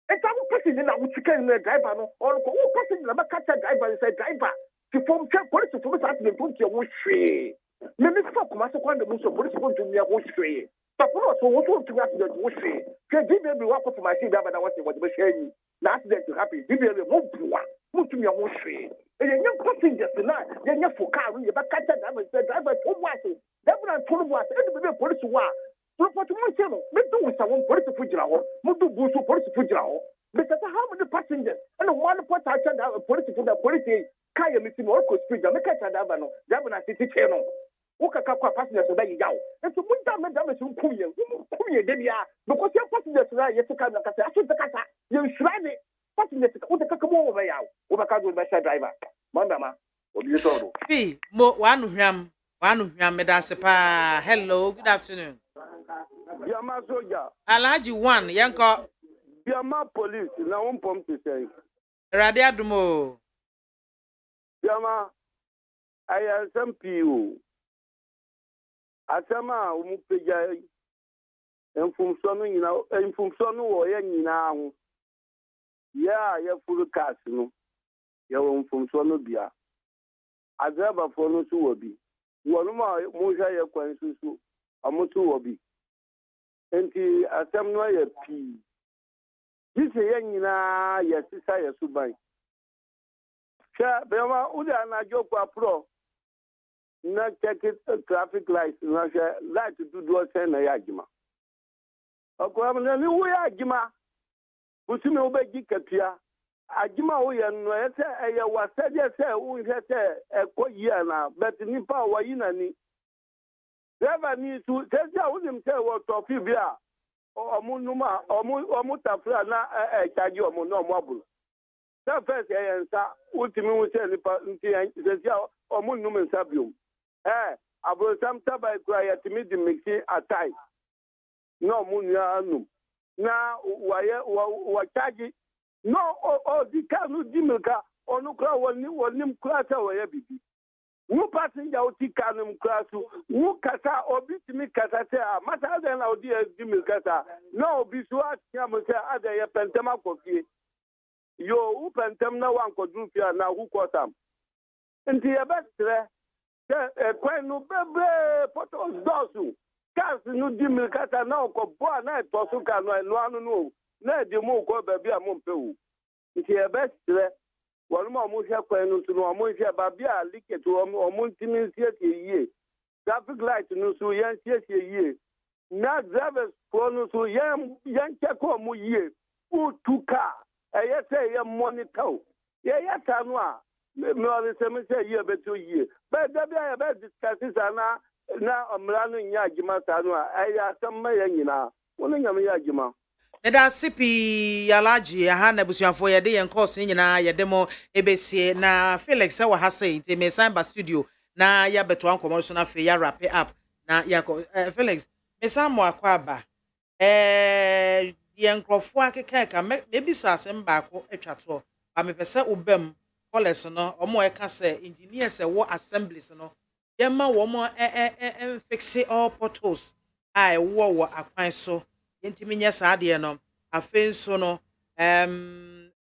And that person na wo tika na driver no on ko wo person na ba catch driver say driver to form check police to be at the point you wo hwe. Me fa kuma so kwanda mu so police go to me wo hwe. Papa no so wo to me at the wo hwe. Ke di baby wa ko for my see that na what be share na accident happen. Di baby mo bua. Mo to me wo hwe. And young passengers na ye for car we ba catch driver to what. Devra tolu was e be police wa so for to mention me do with some police fugira ho mo do bu so police fugira ho because how many passengers and one part I check police for the police kai me see more ko speed me catch driver no driver na city chair no wo kaka kwa passengers da yi yawo e so mun da me so kumye de bia because your passengers na ye tika na kasa aso kasa you shrine passengers wo de kaka mo wo ba yawo wo ba ka do be driver Mame BIAMAH obi so do fi mo wanu hwam Wanu Yameda Sepa. Hello, good afternoon. BIAMAH soldier. Alaji one, yanko. BIAMAH police, na pom to say. Radia Dumo. BIAMAH, I am some PU. Asama, Umupeja, and from Sonu, and from Sonu or any now. Yeah, you're full cast, no. You're from Sonu Bia. As ever for no to be. One more, Moja, your Quansu, a motu obi. Enti asem no ya pi dise ye nyina ya sisa ya suban sha bema uda na jokwa pro na check traffic lights na sha light do say na ya jima akwa na ni wo ya jima busime wo be gikatua ajima wo ye no ye se eye wasade se wo ye se ekoyi na but nipa wo yi na ni Never need to tell you say what of you bia omunuma omutafra na chaji omuno mobile. That first answer ultimi we say nipa nti say omunum nsabium. Abo sam tabai kwaya timi di mixi atai. No munya anum. Na wa chaji no o di kanu dimika onukra wonim klasa wa ya bibi. Who passenger oti kanum krasu who kasa obitimi kasa say mata den na odi edimi kasa no obi so atia mo say ada ye pentema kofie yo u pentem na wan kodru fia na hu kotam nti ye betre kwen no bebre photos dosu kas no dimi kasa na ko bo na tosu ka no anu no na di mo ko ba bia mo mpewu nti ye betre wọ́n mọ̀ ọmú ṣe pẹ́ inú tunu ọmú ṣe bàbí àlíkètò ọmú ntìmí ṣíṣe yíyẹ traffic light nùsù yẹn ṣíṣe yíyẹ náà drivers kọ́ nùsù yẹn ṣẹ́kọ̀ ọmú yíyẹ kúùtù ká ẹ̀yẹ sẹ́ ẹ̀yẹ mọ́nítọ̀ yẹ̀yẹ tanu à mi ọ̀rẹ́ sẹ́mi sẹ́ yíyẹ bẹ́ẹ̀ tó yíyẹ bẹ́ẹ̀ dẹ́bi ẹ̀yẹ bẹ́ẹ̀ discussion sànà na ọ̀mìnira nù nyẹ àjùmọ̀ sànù à ẹ̀yẹ asẹ́mọ̀ yẹn nyinaa wọ́n ní nyàmú yẹ àjùmọ̀. Eda sipi yalaji aha na busuafo ye de yen course nyina ye de mo ebesie na Felix wa ha say nti me sign ba studio na ya beto ankomo so na fe ya wrap it up na ya Felix me sign mo akwa aba ye nkrofo akeka ka maybe sasem ba ko etwato ba me pese obam college no omo e ka say engineers e wo assemblies no ye ma wo mo fix all portals ai wo akwan so Intimi nya saade no afenso no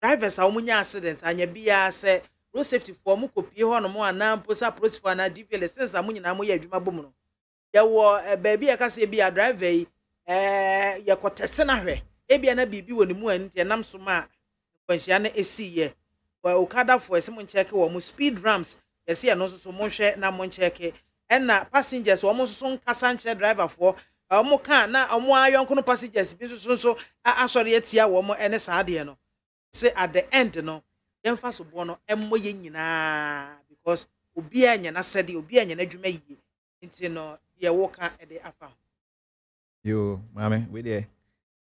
drivers a omunya accident anya bia se road safety for mu kopie ho no mo ana posa police for na DP license amunyina mo ya adwuma bom no ye wo baabi e ka se bia driver yi ye kotese na hwe e bia na bibi woni mu anti nam so ma kwanhia na esiye wa okada for ese mo check wo mo speed ramps ye se no so mo hwe na mo check na passengers wo mo so nkasa nche driver for omo kan na omo ayonko no passengers bi so asori atia wo mo ene saade no say at the end no yemfa so bo no emmo ye nyina because obi anya na sede obi anya na adwuma yie nti no ye wo kan e de afa yo mame we there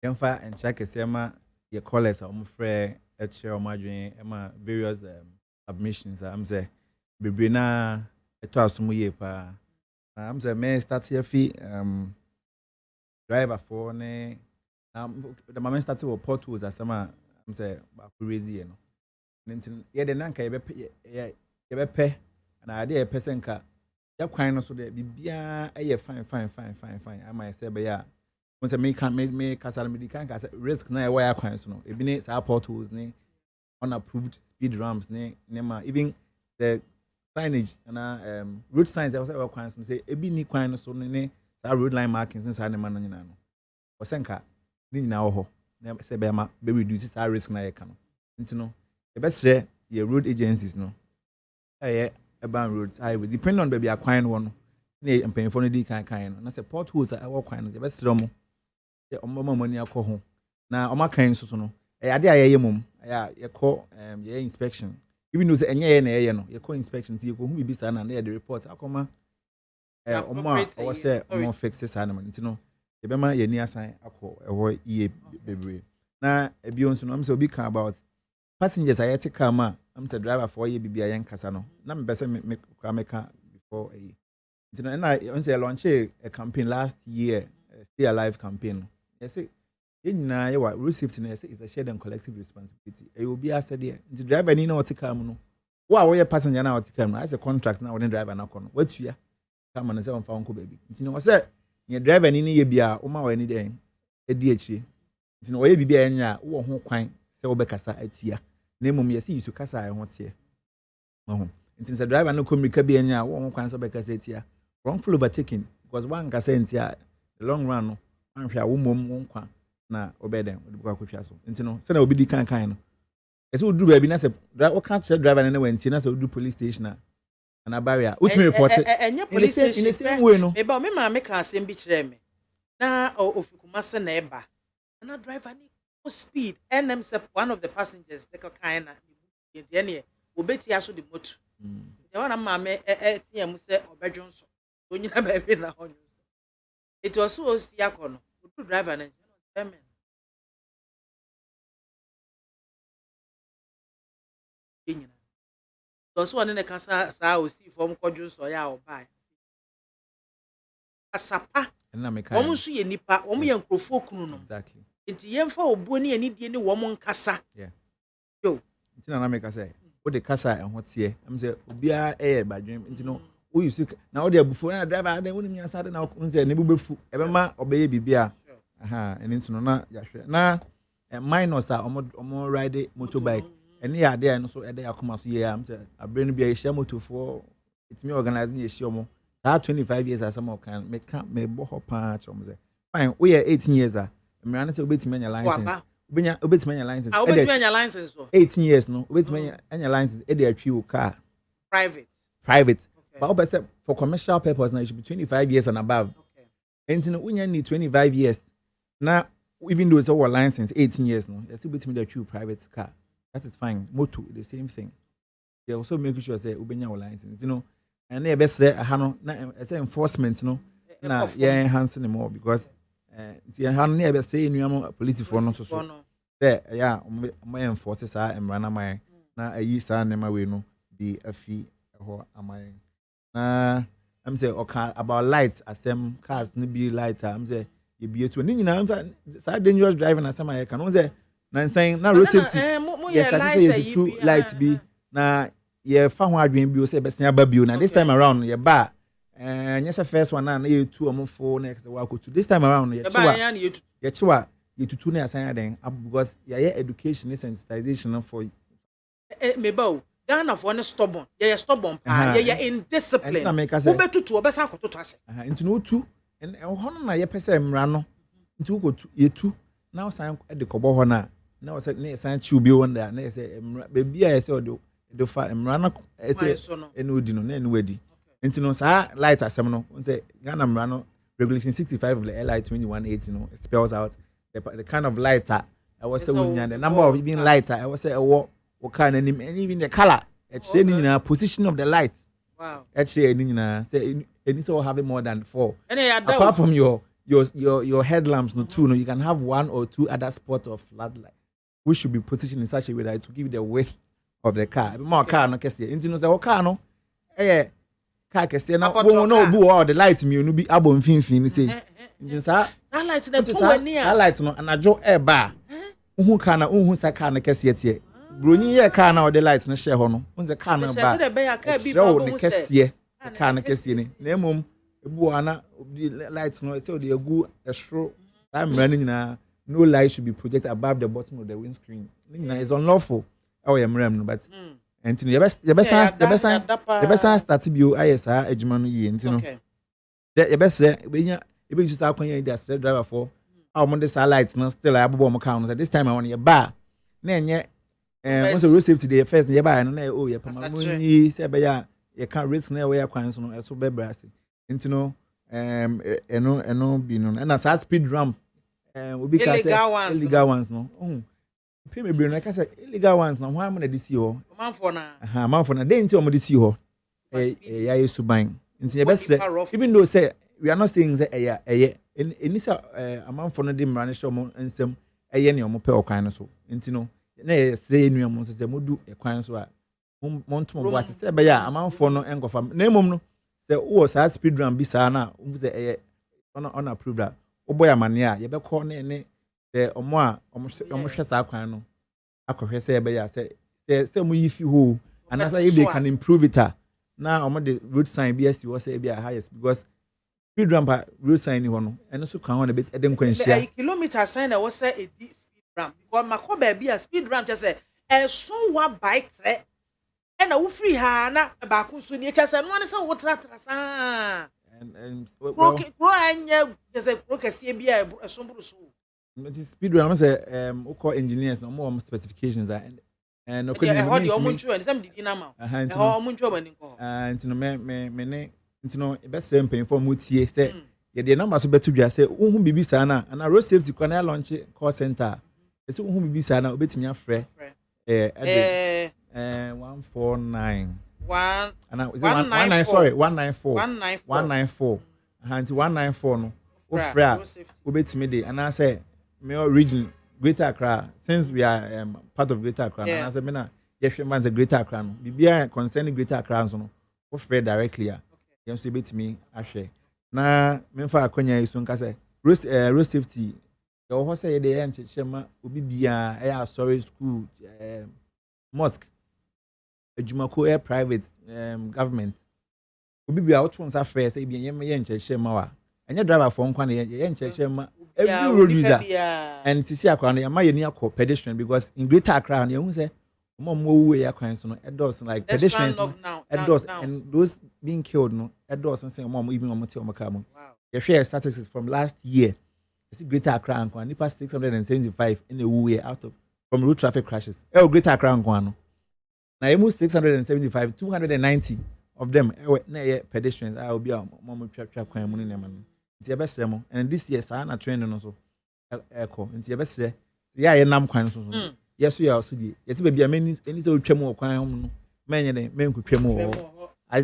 yemfa and check esema ye callers omo frɛ e share omo adwen ema various submissions am say bebre na eto asomo ye pa am say me start here fi driver for ne the moment started with portals as I'm say ba crazy no ntin ye de nanka ye be pe na ade ye person ka ya kwan no so de bibia eye fine am I say be ya mo say me can me kasa me di kan kasa risk na ye ya kwan so no ebi ne sa portals ne unapproved speed ramps ne ma even the signage na road signs I say we kwan so say ebi ni kwan no so ne that road line markings inside the man nyina no osenka ni nyina wo ho na se be ma be reduce that risk na ye ka no nti no e be sre ye road agencies no urban roads highway depending on baby akwan no na empanyfo no di kan no na se potholes a wo kwan no e be sre mo ye omama mani akọ ho na omakan so no ade a ye mum ye call ye inspection even though say enye ye na ye no ye call inspection ti ye ko hu bibi sa na the report akoma or say more fixes animal nti no e be ma ye ni asan akọ ewo iye bebre na ebi onso no am say obi kan about passengers ayete car ma am say driver for ye bibia yen kasa no na me be say me ka before You know, and I launched a campaign last year, Stay Alive campaign. I say, in road safety is a shared and collective responsibility. It will be asked there. The driver any know what to come. Why we passenger now to come? As a contract now, when driver now come. What's here? Come and say on phone baby. You know, I said, your driver any ye be a or any day. A DH. You know, where be any who quine, say Obekasa at here. Name me, see you to Casa, I want here. Oh, since the driver no come be any one quine so Obekasa here. Wrongful overtaking because one can say the long run, one shall won quan. Na obedem we buka kwafia so nti no se na obi di kan no ese wodu ba bi na se o ka che driver na wenti na se wodu police station na barrier utumi report enya police station in the same way no me ba me ma me ka asem bi kire me na ofikuma se na eba na driver ni go speed nm se one of the passengers the kind na ye ne obeti aso the motor the one ma me tie mu se obedwon so onyina ba bi na honyo it was so siakono odu driver na amen. So one in the casa sa see from kodwo so ya obai. Asapa. Na me kan. Omo so ye nipa, omo ye nkrofo kunu no. Exactly. Nti yemfa obuo ne ani die ne wo mo nkasa. Yeah. Yo. Nti na me ka say, o de kasa ehho tie. Am say obia badwem. Nti no o use na o de abufu na driver na woni nya sade na o nze ne bubefu. Ebema obeye bibia. Aha, and into na yahwe na minors are omo ride motorbike and ya there no so e dey akoma so ye am say abre no bia ye share motor for it me organizing ye share mo that 25 years as some can me bo ho pa chom say fine we are 18 years a me ran say obetime anya license obetime anya license obetime anya license so 18 years no obetime anya license e dey atwi o car private okay. But obese for commercial purpose now it should be 25 years and above okay and you know need 25 years. Now, even though it's our license 18 years now, you're still between the two private car. That is fine. Motor, the same thing. They also make sure say ubenya our license, you know. And they best say hano na say enforcement, you know. Na yeah enhancing more because the hano na best say new police for no so. There, yeah, my enforces are and run my na ayi sa nema we no be a fee ho amay. Na I'm say okay about light asem cars no be light I'm say you be to ni nyina say dangerous driving asem I can say na saying na road safety yes light be na ye fa ho adwen bi o say besan aba bi o na this time around ye ba nyesa first one na ye two omfo next wa ko to this time around ye chiwa ye tutu na asan den because ye education sensitization for me ba Ghana for one stubborn. Yeah, stubborn. Yeah, indiscipline. Who better to obey Sanko to us? Into no two, and Honor, ye pesa mrano. Into go to ye two. Now, sign at the Cobo Hona. Now, said near San Chubio one there. Nay, say, baby, I saw the fire mrano. I say, and would no, and weddy. Into no, sir, light as some say Ghana mrano. Regulation 65 of the LI 2180 spells out the kind of lighter. I was saying the number of even lighter. I was say a walk. And even the color, position of the lights. Wow. Actually, say it needs to have more than 4. Apart from your headlamps, no two, no, you can have 1 or 2 other spots of floodlight, which should be positioned in such a way that it will give the width of the car. More car, no, kasi. Into the car, no, car kasi. Now, no, boo, all the lights, me, no be abo fin. Say, that light, that light, no, and I draw a bar. Who can, who sa car, no, kasi. Bruni ye car na the lights na share ho no unze car na ba show the kesiye car na kesiye ni na emom ebu ana lights no say dey gu esro time running na no light should be projected above the bottom of the windscreen na is unlawful how you mrem no but enti you best start bio ayesa adwuma no ye enti no you best be just akwan ya the driver for how mo this lights no still abobo mo car no this time I want your bar na enye once road safety day first ye buy no na ye pamani say be ya ye can risk na we kwan so no so be brase nti no eno bi no na sa speed ramp obi ka say illegal ones no pay me bi no ka say illegal ones no why am na disi ho manfo na dey nti o mo disi ho ya yesu ban nti ye be say even though say we are not saying say eni say amanfo no dey mrane show mo nsem ne o mo pe okwan no so nti no na say enu am so say modu ekwan so a monto mo boase say be ya amanfo no enkofa na emom no say oh say speed run bi saa na say on approved that oboy amane a ye be call ne the omo hwe saa kwan no akohwe say be ya say mu yi fi ho and as if they can improve it now omo the road sign BSC was say be highest because speed ramp road sign ni ho no eno so kan ho na be eden kwanhia the kilometer sign na was say a speed ramp because makoba be a speed ramp just say e so wa bike tre e na wo free ha na ba ko so ni che say no ne say wo tratra sa and well anya just say pro kase bi e so buru so the speed ramp say we call engineers no more specifications and no can hold your own true and some did na ma e ho own true mani ko and no me ne ntino e be say pen for mutie say ye de number so betu dwa say unhu bibi sa na na road safety kwana launch call center say unhu bibi sa na obetimi afre 149 1 and is it 194 sorry 194 and 194 no ofra obetimi de and I say me region Greater Accra since we are part of Greater Accra and I say me na yehwe man the Greater Accra no bibia concerning Greater Accra so no ofra directly yam so betimi ahwe na me fa akonya iso nka say road safety yo ho say dey enchechema obi bia sorry school mosque ejumako air private government obi bia wotun sa frɛ say bia yem ye enchechema wa anya driver for nkwa na ye enchechema every road user and sisi akwa na yama ye ni akọ pedestrian because in Greater Accra na you say mo we akwan so no edos like pedestrians edos and those being killed no edos say mo even mo te mo ka mo ye share statistics from last year. See Greater Accra and Kwan, nipa 675 in a way out of from road traffic crashes. Greater Accra and Kwan. Now almost 675, 290 of them pedestrians. I will be a mom trap Kwan money man. It's your best demo. And this year, I na training also. Echo. It's your best. Yeah, nam Kwan so. Yes, we are also the. Yes, baby, I mean, any so tremo Kwan. Men could tremo.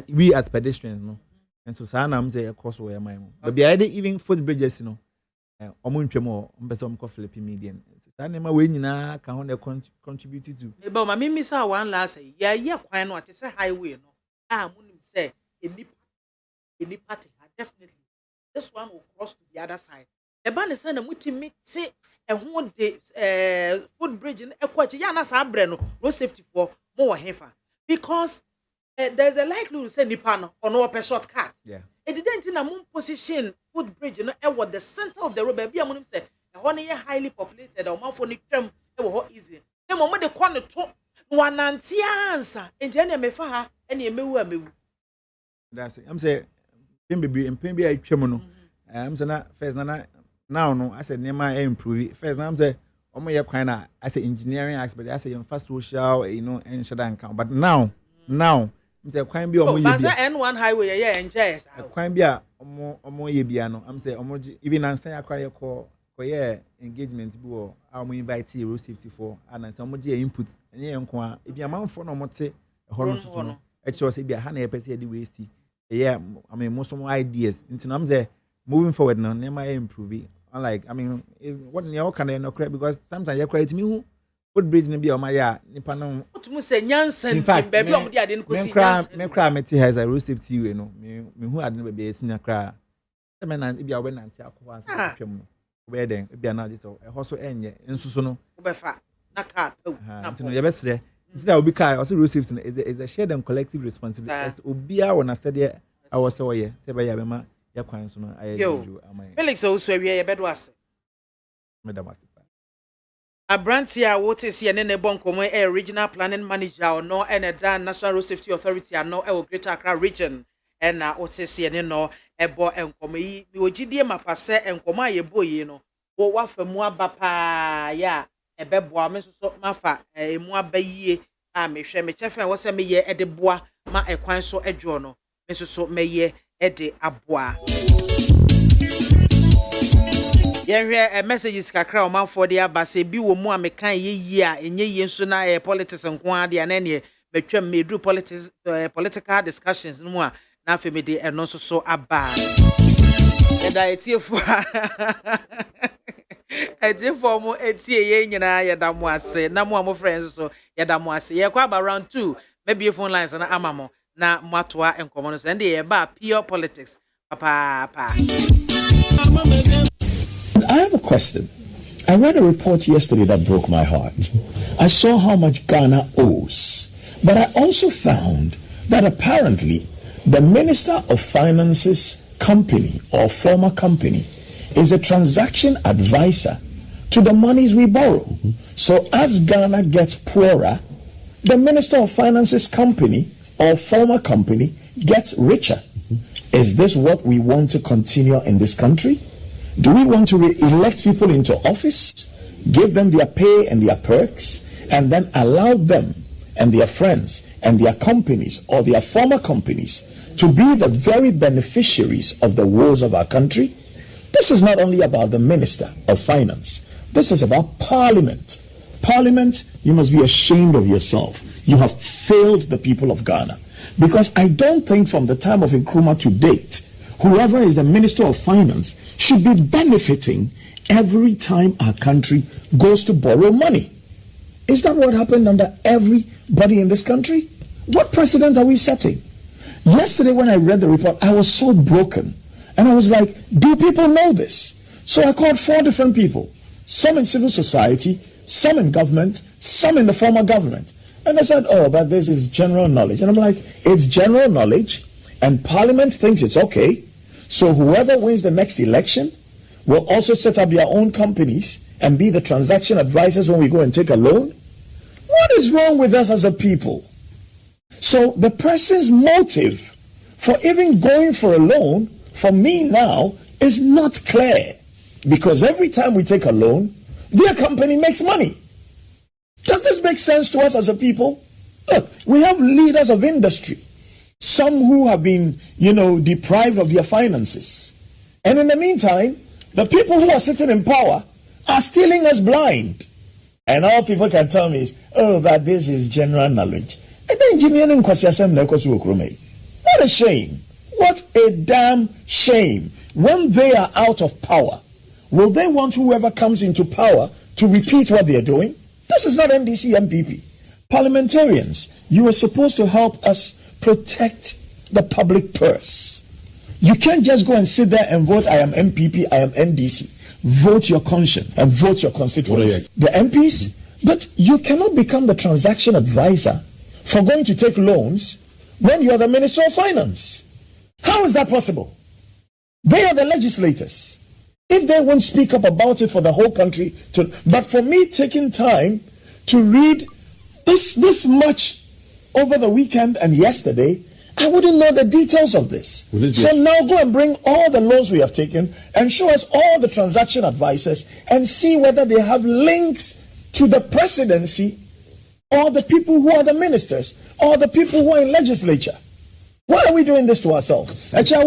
We as pedestrians, no. And so Sanam say a course where my mom. But the idea even footbridges, you know. Omuntwemo mbeso mko Philippine median sana ma we nyina ka ho na contribute to e ba ma mimi sa one last ye kwan no ate say highway no munim say any party definitely this one will cross to the other side e ba ne say na mutimi te e ho de footbridge no ekwachi ya na sa abre no road safety for mo wo hefa because there's a likelihood say nipa no ono ope shortcut it didn't in a moon position footbridge no e was the center of the road baby amunim say e ho na highly populated o man for ni twam e wo ho easy na mo de kwa no to wanante ansa enti na me fa ha e na emewu amewu that's it I'm say mpem bi atwam no I'm say na first na now no I said nema improve first na I'm say omo ye kwan na I say engineering aspect I say first social and shada account but now I'm say kwan bi omo ye bia N1 highway ye enjoy kwan bi a omo ye bia no I'm say omo even ansan akwa ye ko ye engagement bi wo omo invite road safety for and say omo je input enye nko a e bia manfo no mote ho no e che say bia ha na ye pese de we see I mean most of my ideas into I'm say moving forward now never improve unlike I mean is what you can no correct because sometimes you create me who foot bridge no be o my ya nipa no what mu say nyansan baby o de ade no kosi nyansan me kra me has a road safety we no me who ade no be be senior kra e me na e bia we nanti akwa so twem no we den e bia na just e ho so enye nsuso no wo be fa na car na no ye be sre nti obi kai also road safety no is a shared and collective responsibility as obia wona study I was so ye se be ya be ma ya kwan so no ayeju amai Felix o so awie ye bedo ase madam ase Abrantia what is here ne bonkomo regional planning manager no and the National Road Safety Authority no e Greater Accra region and na what is here no ebo enkomo yi mi ogidie mapase enkomo ayebo yi no wo wafamu aba pa ya ebeboa me so mafa emu abayie a mehwe me chefe wo se me ye edeboa ma ekwan so edwo no me so meye ede aboa yenhwe messages kakra o manfo de abase bi wo mu a mekan yeyi a enye ye nso na politics nko ade na ne betwam medru political discussions no mu a na afi me de eno so aba eda etiefo etiefo mo etie ye nyina yeda mo ase na mo friends so yeda mo ase ye kwa ba round 2 maybe phone lines na amamo na mwatoa enkomo no so ende ye ba pure politics papa. I have a question. I read a report yesterday that broke my heart. I saw how much Ghana owes, but I also found that apparently the Minister of Finance's company or former company is a transaction advisor to the monies we borrow. So as Ghana gets poorer, the Minister of Finance's company or former company gets richer. Is this what we want to continue in this country? Do we want to elect people into office, give them their pay and their perks, and then allow them and their friends and their companies or their former companies to be the very beneficiaries of the woes of our country? This is not only about the Minister of Finance. This is about Parliament. Parliament, you must be ashamed of yourself. You have failed the people of Ghana. Because I don't think from the time of Nkrumah to date, whoever is the Minister of Finance should be benefiting every time our country goes to borrow money. Is that what happened under everybody in this country? What precedent are we setting? Yesterday when I read the report, I was so broken. And I was like, do people know this? So I called 4 different people. Some in civil society, some in government, some in the former government. And I said, oh, but this is general knowledge. And I'm like, it's general knowledge, and Parliament thinks it's okay. So whoever wins the next election will also set up their own companies and be the transaction advisors when we go and take a loan. What is wrong with us as a people? So the person's motive for even going for a loan for me now is not clear. Because every time we take a loan, their company makes money. Does this make sense to us as a people? Look, we have leaders of industry, some who have been, deprived of their finances. And in the meantime, the people who are sitting in power are stealing us blind. And all people can tell me is, oh, that this is general knowledge. What a shame. What a damn shame. When they are out of power, will they want whoever comes into power to repeat what they are doing? This is not NDC MPP. Parliamentarians, you are supposed to help us protect the public purse. You can't just go and sit there and vote, I am MPP, I am NDC. Vote your conscience and vote your constituency. The MPs, but you cannot become the transaction advisor for going to take loans when you are the Minister of Finance. How is that possible? They are the legislators. If they won't speak up about it for the whole country, but for me taking time to read this much over the weekend and yesterday, I wouldn't know the details of this. So now go and bring all the loans we have taken and show us all the transaction advisors and see whether they have links to the presidency or the people who are the ministers or the people who are in legislature. Why are we doing this to ourselves? What kind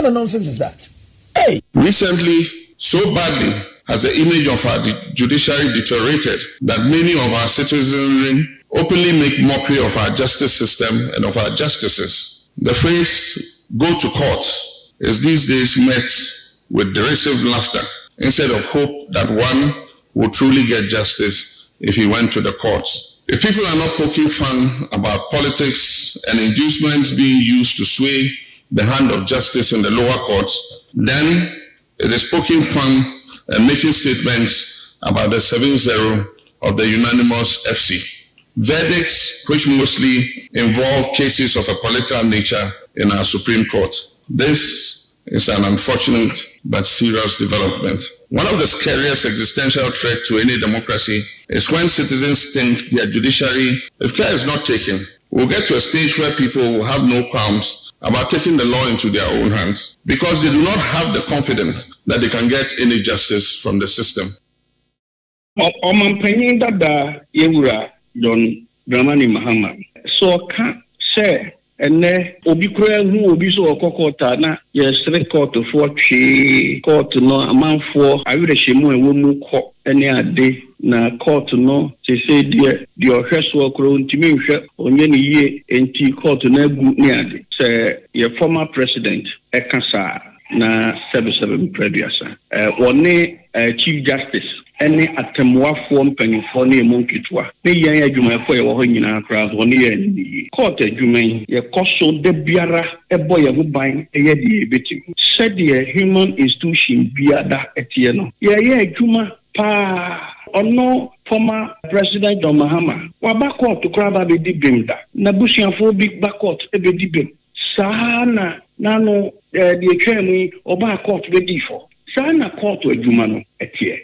of nonsense is that? Hey! Recently, so badly has the image of our judiciary deteriorated that many of our citizenry openly make mockery of our justice system and of our justices. The phrase, go to court, is these days met with derisive laughter instead of hope that one will truly get justice if he went to the courts. If people are not poking fun about politics and inducements being used to sway the hand of justice in the lower courts, then it is poking fun and making statements about the 7-0 of the unanimous FC. Verdicts which mostly involve cases of a political nature in our Supreme Court. This is an unfortunate but serious development. One of the scariest existential threats to any democracy is when citizens think their judiciary, if care is not taken, will get to a stage where people will have no qualms about taking the law into their own hands because they do not have the confidence that they can get any justice from the system. Omanpanyin dada yewura John Dramani Mahama. So can say ene obi kura hu obi so okokota na yesre court for twi court no amanfo awerehemu enwo mu ko ene ade na court no se die ohweso okro ntimi nhwe onye ne yie enti court na agu ne ade se ye former president ekasa na 77 previous chief justice ɛne atemmuafoɔ mpanyinfoɔ ne emu nketewa ne yɛn adwumayɛfoɔ yɛwɔ hɔ nyinaa koraa so ne yɛn ni court adwuma yi yɛkɔ so da biara ɛbɔ yɛn ho ban ɛyɛ deɛ yɛbɛtim sɛdeɛ human institution biara ɛteɛ no yɛyɛ adwuma paa ɔno former president John Mahama waba court koraa ba bɛdi bem da na busuafoɔ bi ba court ɛbɛdi bem saa na nano deɛ twɛn mu yi ɔba court bɛdi fɔ saa na court adwuma no ɛteɛ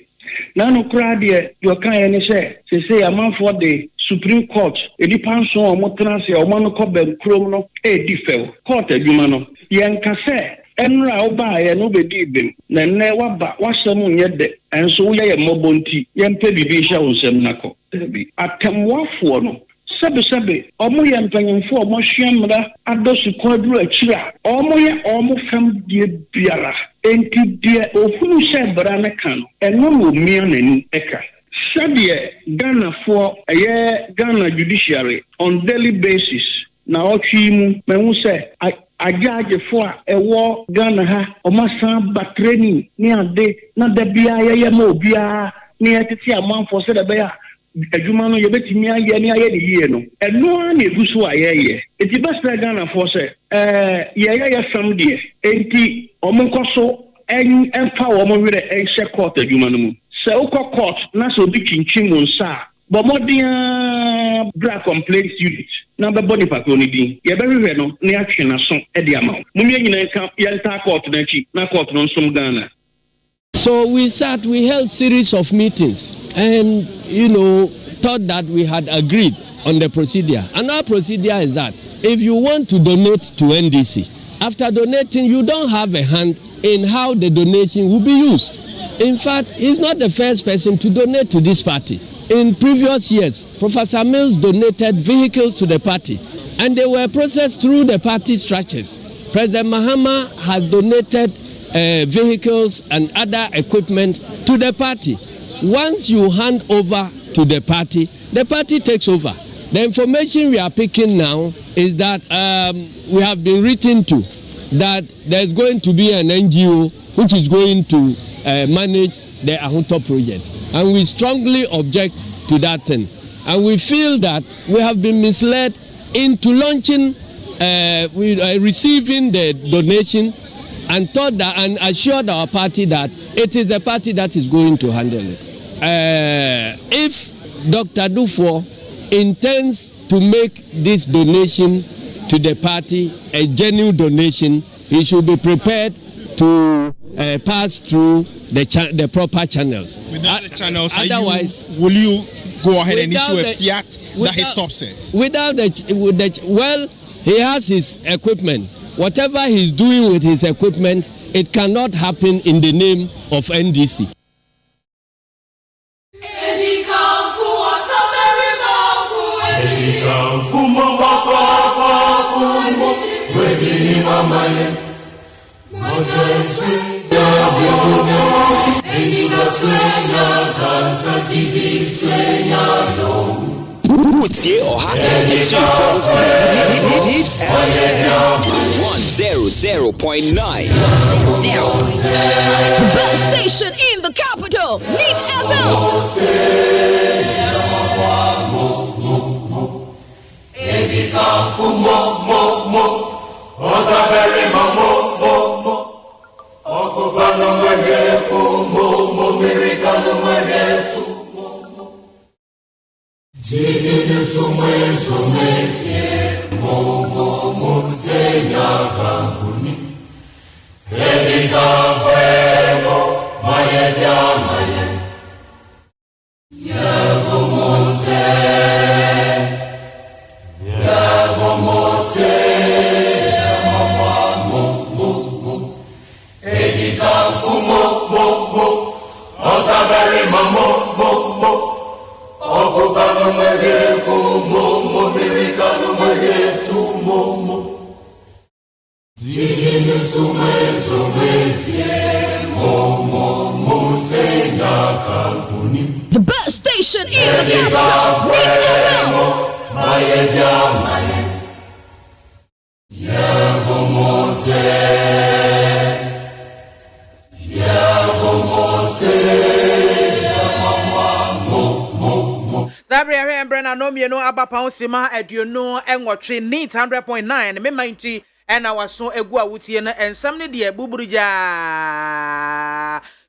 nano koraa deɛ yɛka yɛ ne sɛ amanfoɔ de Supreme Court edipa nso ɔmo tena se ɔmo no kɔ bɛn kurom no edi fɛw court adwuma no yɛnka sɛ ɛnura ɔba yɛ no bɛdi bem na nnɛ waba wasɛm nyɛ de ɛnso woyɛ yɛ mmɔbɔ nti yɛmpɛ bibi hyɛ wo nsɛm nakɔ atemmuafoɔ no sɛbesɛbe ɔmo yɛ mpanyinfoɔ ɔmo hwɛ mmara adɔ sukɔ aduru akyiri a ɔmo yɛ ɔmo fam deɛ biara enti deɛ ofunu hyɛ bra ne ka no ɛno na omia n'ani ɛka sɛdeɛ Ghanafoɔ ɛyɛ Ghana judiciary on daily basis na ɔtwi mu mehu sɛ agyaagyefoɔ a ɛwɔ Ghana ha ɔmasan ba training ne ade na da biara yɛyɛ ma obiara ne yɛtete amanfoɔ sɛ da bɛyɛ adwuma no yɛbɛtumi ayɛ ne ayɛ ne yie no ɛno a na egu so a yɛyɛ eti bɛsɛ Ghanafoɔ sɛ yɛyɛ fam deɛ enti ɔmo nkɔ so ɛmfa wɔn werɛ ɛhyɛ court adwuma no mu sɛ wokɔ court na sɛ obi kyinkyin mu nsa a bɔ mmɔden bra complaint unit na bɛbɔ nipa koro no din yɛbɛhwehwɛ no ne atwe n'aso de ama wo mumie nyina nka yɛnta court n'akyi na court no nsom Ghana. So we held series of meetings and thought that we had agreed on the procedure. And our procedure is that if you want to donate to NDC, after donating you don't have a hand in how the donation will be used. In fact, he's not the first person to donate to this party. In previous years, Professor Mills donated vehicles to the party, and they were processed through the party structures. President Mahama has donated vehicles and other equipment to the party. Once you hand over to the party takes over. The information we are picking now is that we have been written to that there's going to be an NGO which is going to manage the Ahunto project. And we strongly object to that thing. And we feel that we have been misled into launching, receiving the donation and thought that and assured our party that it is the party that is going to handle it. If Dr. Dufo intends to make this donation to the party a genuine donation, he should be prepared to pass through the proper channels. Without the channels, otherwise, will you go ahead and issue a fiat that he stops it? Well, he has his equipment. Whatever he's doing with his equipment, it cannot happen in the name of NDC. Hits FM 100.9. The best station in the capital. Hit the best station in the capital. Hit Abre Brena no me no aba pound sima aduonu enwotwe neat 100.9 me minty and our so egu awutie na ensam ne de buburuja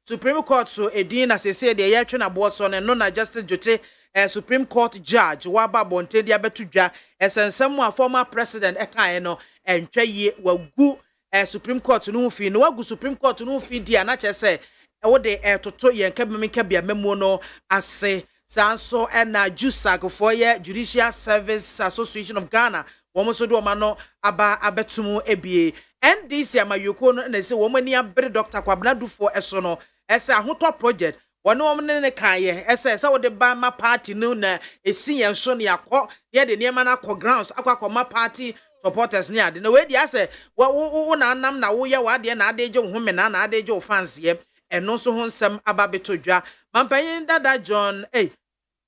Supreme Court so edin na sese de yetwe na bo so no na Justice Jote Supreme Court judge waba bonte de abetudwa esensam a former president ekan no entwa ye wagu Supreme Court no fi no wagu Supreme Court no fi dia na chese wo de toto yen kabemeka bia memo no ase Sanso na Jusak for ye Judicial Service Association of Ghana. Woman so do mano aba abetumu ebie. NDC amayoko no na se woman ni abere Dr. Kwabena do for eso no. Ese ahoto project. Wono woman ne kan ye. Ese wo de ba ma party no na esi yen so ne akọ. Ye de niema na akọ grounds akọ ma party supporters ni ade. Na we di ase wo na nam na wo ye wa de na ade je wo home na ade je wo fans ye. Eno so ho nsem aba betodwa. Mampanyin dada John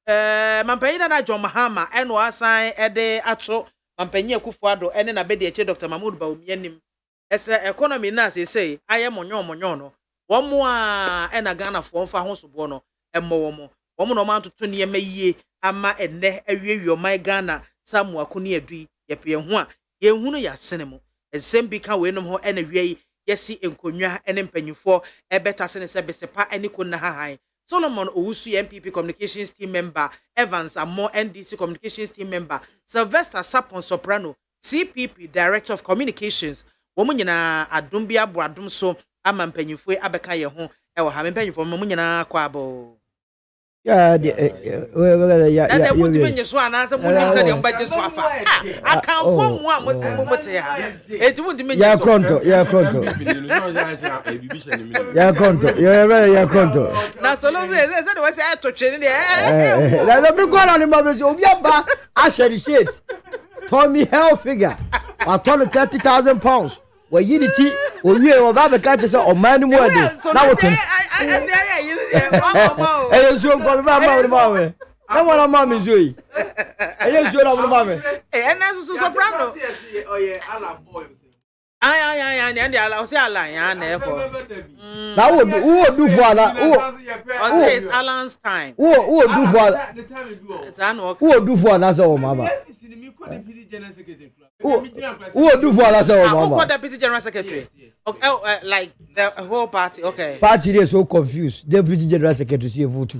Mampanyin dada John Mahama eno asan ede ato Mampanyin Akufo-Addo ene na bedi eche Dr. Mahmoud Bawumia nim ese economy na say aye monyo no womo a ena Ghana fo mfa ho sobo no emmo womo no man toto ne yie ama enne awiewie oman Ghana samu akoni adui yepe ho a yenhunu ya senemu ensem bi ka we nom ho ena wiei yesi enkonwa ene mpanyufo ebeta sene se besepa ene ko na hahan Solomon Owusu MPP Communications Team Member, Evans Amo NDC Communications Team Member, Sylvester Sapon Soprano, CPP Director of Communications, Womunyina Adumbia Bradum so ama mpanyufo abeka ye ho ewo ha mpanyufo munyina kwabo. Yeah, you so anasa munyim se de mbaje so afa. Akan fo mu a momote ya. Eti mu ndime ya konto. Ya konto. Na solo se de we say to twene de. Na no go na ma be obi aba a share shit. Tommy health figure. I told 30,000 pounds. Well, you did it. Well, you have a cat is a man more. Now, I so called Mamma. I want a mammy, Zoe. I just want a mammy. And that's so soprano. And I'll say a line. That would do for that. Oh, it's Alan's time. Who do for that? Who do for that, oh, Mamma? Who do for us, Mama? Deputy General Secretary. Okay, like the whole party. Okay. Party is so confused. Deputy General Secretary see vote.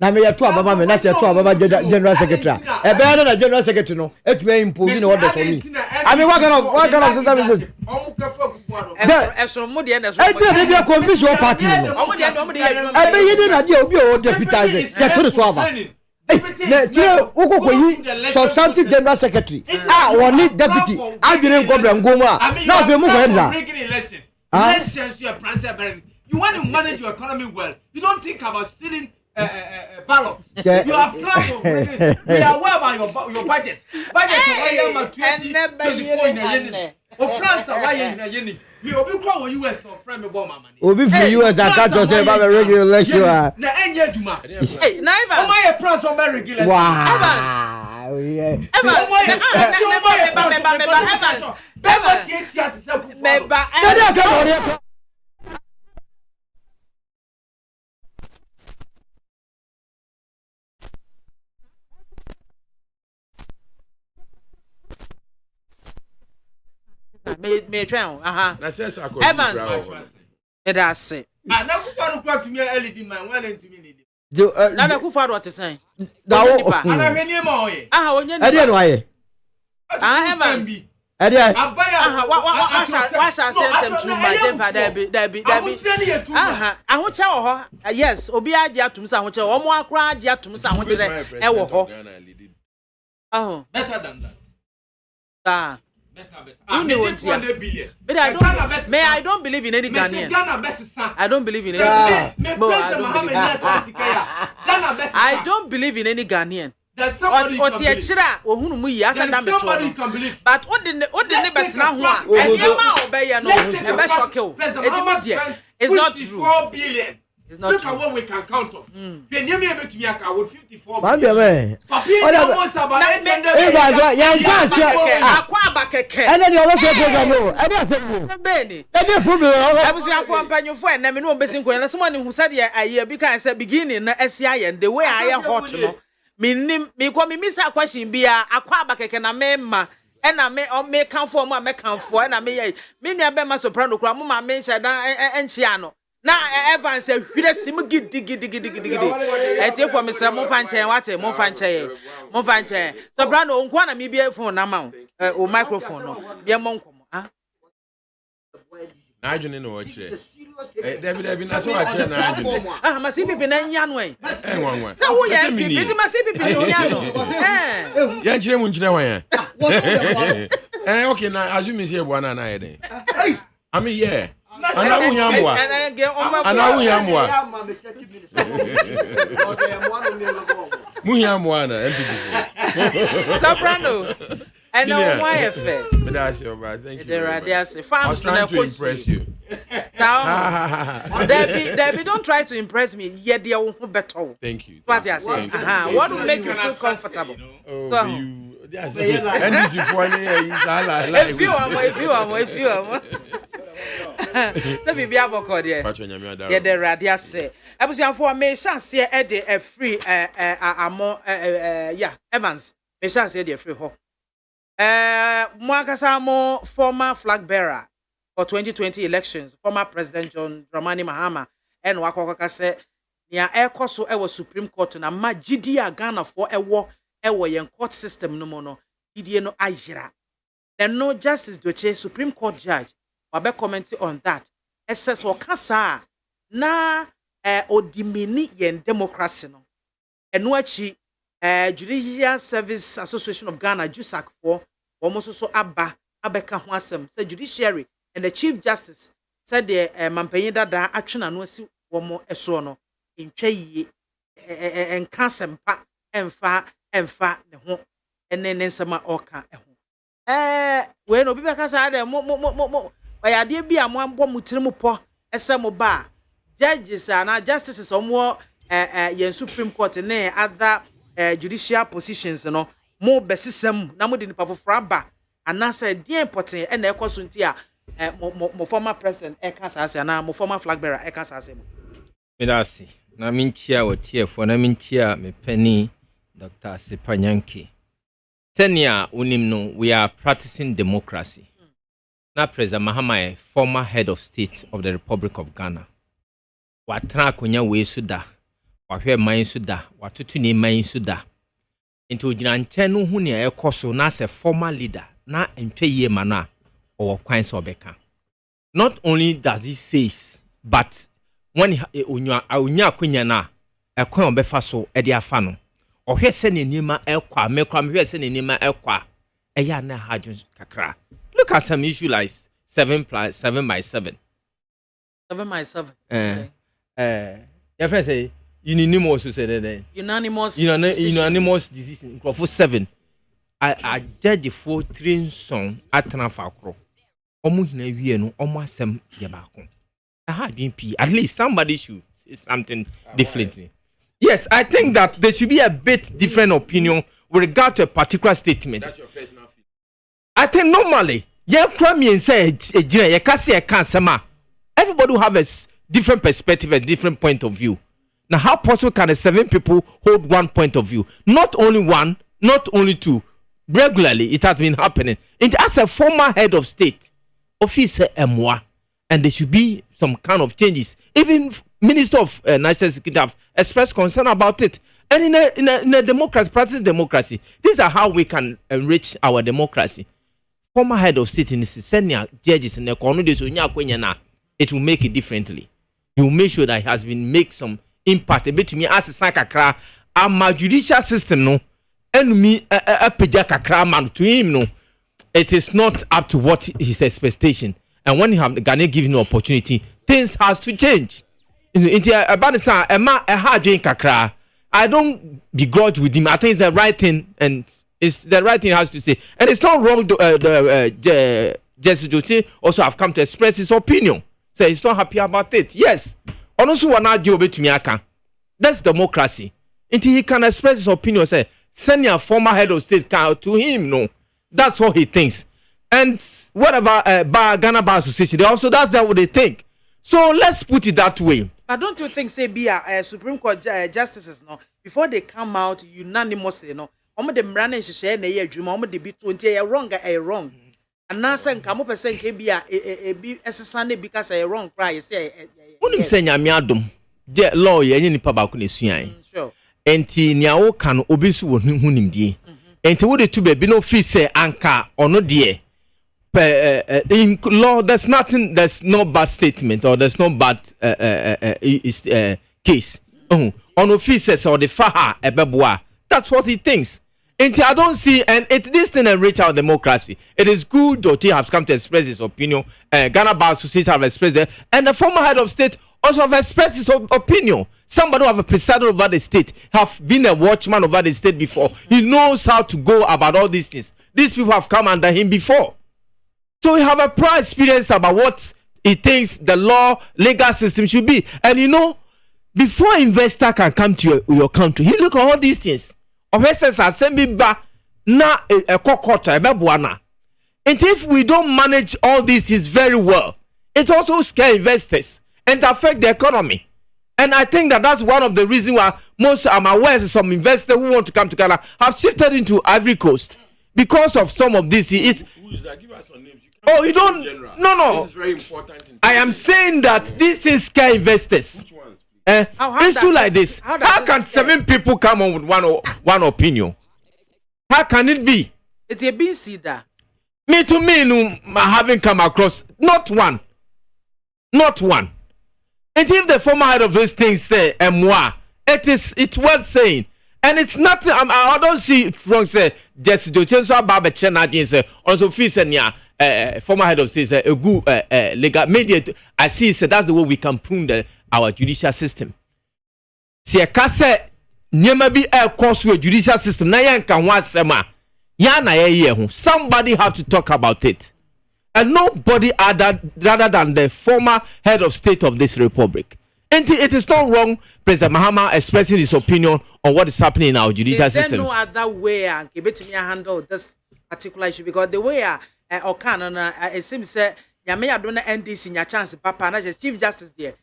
Now me ya two Baba me na say two Baba General Secretary. E be na General Secretary no. It may impose no order for me. I mean what kind of system is this? Esomo de na so. E dey be confusion party no. Omo de e be yidi na dey obi o deputize. Ya to so aba. Substantive General Secretary. One need deputy. I didn't go and go. Now, if you move you want to manage your economy well. You don't think about stealing ballots. You are planning. We are aware about your budget. Budget is 2024 in a year. Plans are in a year. We will be called US for friend of Obama. Obi for US, I can't say about a regular lecture. Na enye duma. Hey, na Evans. Oh my plans on my regular. Wow. Evans. Me try Evans. That's it. Na Akufo-Addo kwa to me early di man when to me need. Na Akufo-Addo what say? Na hwenie ma oye. Onye ni. E dey no aye. Evans. E dey. Wa sha sentence through my demfa that be. Ahoche wo ho. Yes, obi age atum sa ahoche. Omo akra age atum sa ahoche e wo ho. Better than that. I don't believe in any Ghanaian. I don't believe in any Ghanaian. I don't believe in any Ghanaian. But it's not true. It's not true. What we can count of. me kwa me misa question bia akwa abakeke na memma ena me kan for ma me kan for ena me ye me nua be ma soprano kura mo ma me nche dan enchia no na Evans hwire sim gidi eti for me sra mo fa nchen wate mo fa nchen soprano nko na me bia phone na ma o microphone no bia mo nko ah na adwene no ochire David na so achire na adwene ah ma si pipi na nya no nwanwa se wo ye pipi ma si pipi no nya no ya nchire mu nchire wan ya okay na azumi se bua na ye den ami ye ana wunyamwa muhiamwa na MPG soprano and no why fe me da sure ba thank you the radius fans na to impress you David don't try to impress me ye dey wo better thank you what you say what will make you feel comfortable so and this is funny if you are so bibi aboko de ye the radius say abusianfo me chance e dey a free amo yeah Evans me chance e dey free ho Mwakasa mo former flag bearer for 2020 elections, former President John Dramani Mahama, and Wakaka said, near air coso ever Supreme Court na Majidia Ghana for a war, yen court system no mono, Didier no Ajira. Then no Justice Doche, Supreme Court judge, Wabe commenting on that. SS Wakasa na odimini yen democracy no. And wachi Judicial Service Association of Ghana, JUSAC for almost so abeka ho asem say judiciary and the Chief Justice said the mampanyin dada atwena no asi womo eso no ntwa yie enka sempa emfa ne ho ene nsema oka ho we no bibe ka sa de mo bayade bi am ambo mutirim po esem ba judges and justices omo yen Supreme Court ne other judicial positions no mo besisem na mo de nipa fofora ba anasa dey important e na ekoso nti a mo former president e ka sase na mo former flag bearer e ka sase mo medasi na minchia wotiefo na minchia me pani Dr. Sipanyanke tenia unim no we are practicing democracy na President Mahama former head of state of the Republic of Ghana watra konya we suda wahwe man suda watutu ni man suda into gyina nkyɛn no hu ne ɛkɔso na as a former leader na ntwe yie ma na ɔwɔ kwan sɛ ɔbɛka not only does he says but when onya akonya na ɛkwan ɔbɛfa so ɛde afa no ɔhwɛ sɛ ne nima ɛkwa mekwa mehwɛ sɛ ne nima ɛkwa ɛyɛ na hadwo kakra look at some issue like 7 by 7 your friend say unanimous to say that unanimous decision for 7 I judge for 3 song atena fa kro omo hina wie no omo asem ye ba ko had been p at least somebody should say something differently. Yes, I think that there should be a bit different opinion with regard to a particular statement. That's your personal feeling. I think normally everybody will have a different perspective, a different point of view. Now, how possible can 7 people hold one point of view? Not only one, not only 2. Regularly, it has been happening. And as a former head of state, officer MWA, and there should be some kind of changes. Even Minister of National Security have expressed concern about it. And in a democracy, practice democracy, these are how we can enrich our democracy. Former head of state in the senior judges in the economy, it will make it differently. He will make sure that it has been make some impact a bit to me as a sakakra and my judicial system no enemy a kakra man to him no it is not up to what his expectation, and when you have the Ghana given the opportunity things has to change. About the same a hard drink kakra I don't begrudge with him. I think it's the right thing, and it's the right thing has to say, and it's not wrong. Justice Jote also have come to express his opinion. Say he's not happy about it. Yes. Also, that's democracy. Until he can express his opinion, say, send your former head of state to him. No, that's what he thinks. And whatever Ghana Bar Association, they also that's what they think. So let's put it that way. But don't you think, say, be a Supreme Court justices, no, before they come out unanimously, no, them running share na ye adwuma, they be 20 a wrong. And now saying come up and saying be a Sunday because a wrong cry, you say, Unim say nyamiadum, de law ye nipa ba ko nesuan. Sure. Enti nia wo kan obi so hunim die. Enti wo de tu be no fi say anka ono de. In law, there's no bad statement or there's no bad case. On officers or the faha ebeboa. That's what he thinks. And I don't see, and this thing enrich our democracy. It is good that he has come to express his opinion. Ghana Bar Association have expressed it, and the former head of state also have expressed his opinion. Somebody who have a presided over the state, have been a watchman over the state before. He knows how to go about all these things. These people have come under him before. So we have a prior experience about what he thinks the legal system should be. And before investor can come to your country, he look at all these things. And if we don't manage all these things very well, it also scares investors and affect the economy. And I think that's one of the reasons why most I'm aware some investors who want to come to Ghana have shifted into Ivory Coast because of some of this. Who is that? Give us some names. Oh, you don't? No. This is very important. I am saying that this is scare investors. Which ones? Issue like this. How can 7 people come on with one opinion? How can it be? It's a big cedar. Me to me, I haven't come across not one. And if the former head of this thing say, moi, it's worth saying. And it's not. I don't see it wrong. Say Jesse Jochenso Baba Chen say also feel say former head of state a good legal mediator. I see say that's the way we can prune our judicial system. See a case nyema bi course with judicial system na yan kan wasema ya na ye somebody have to talk about it, and nobody other rather than the former head of state of this republic. And it is not wrong President Mahama expressing his opinion on what is happening in our judicial system. There's no other way and give me handle this particular issue, because the way it seems that Yamea don't NDC your chance, Papa, and as Chief Justice there.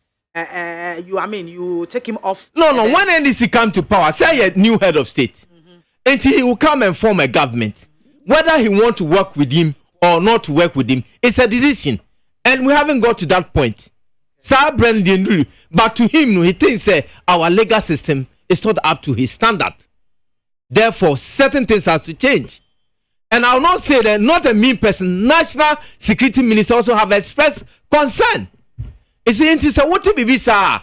You take him off. No. When NDC come to power, say a new head of state, and he will come and form a government. Whether he want to work with him or not to work with him, it's a decision, and we haven't got to that point. But to him, he thinks our legal system is not up to his standard. Therefore, certain things has to change. And I will not say that not a mean person. National Security Minister also have expressed concern. It's what to be sir.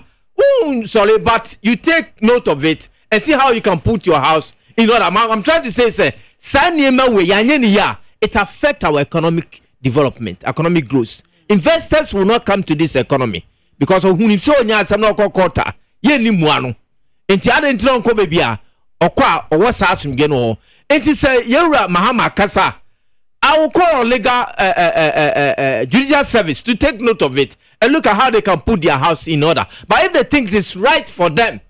Sorry, but you take note of it and see how you can put your house in order. I'm trying to say, it affects our economic development, economic growth. Investors will not come to this economy because of who you saw some no quarter. Ye ni muano. Enti ade ntino nko bebia okwa owo saasum ge no. Enti say Yewura Mahama Kasa, I will call legal judicial service to take note of it and look at how they can put their house in order. But if they think this right for them,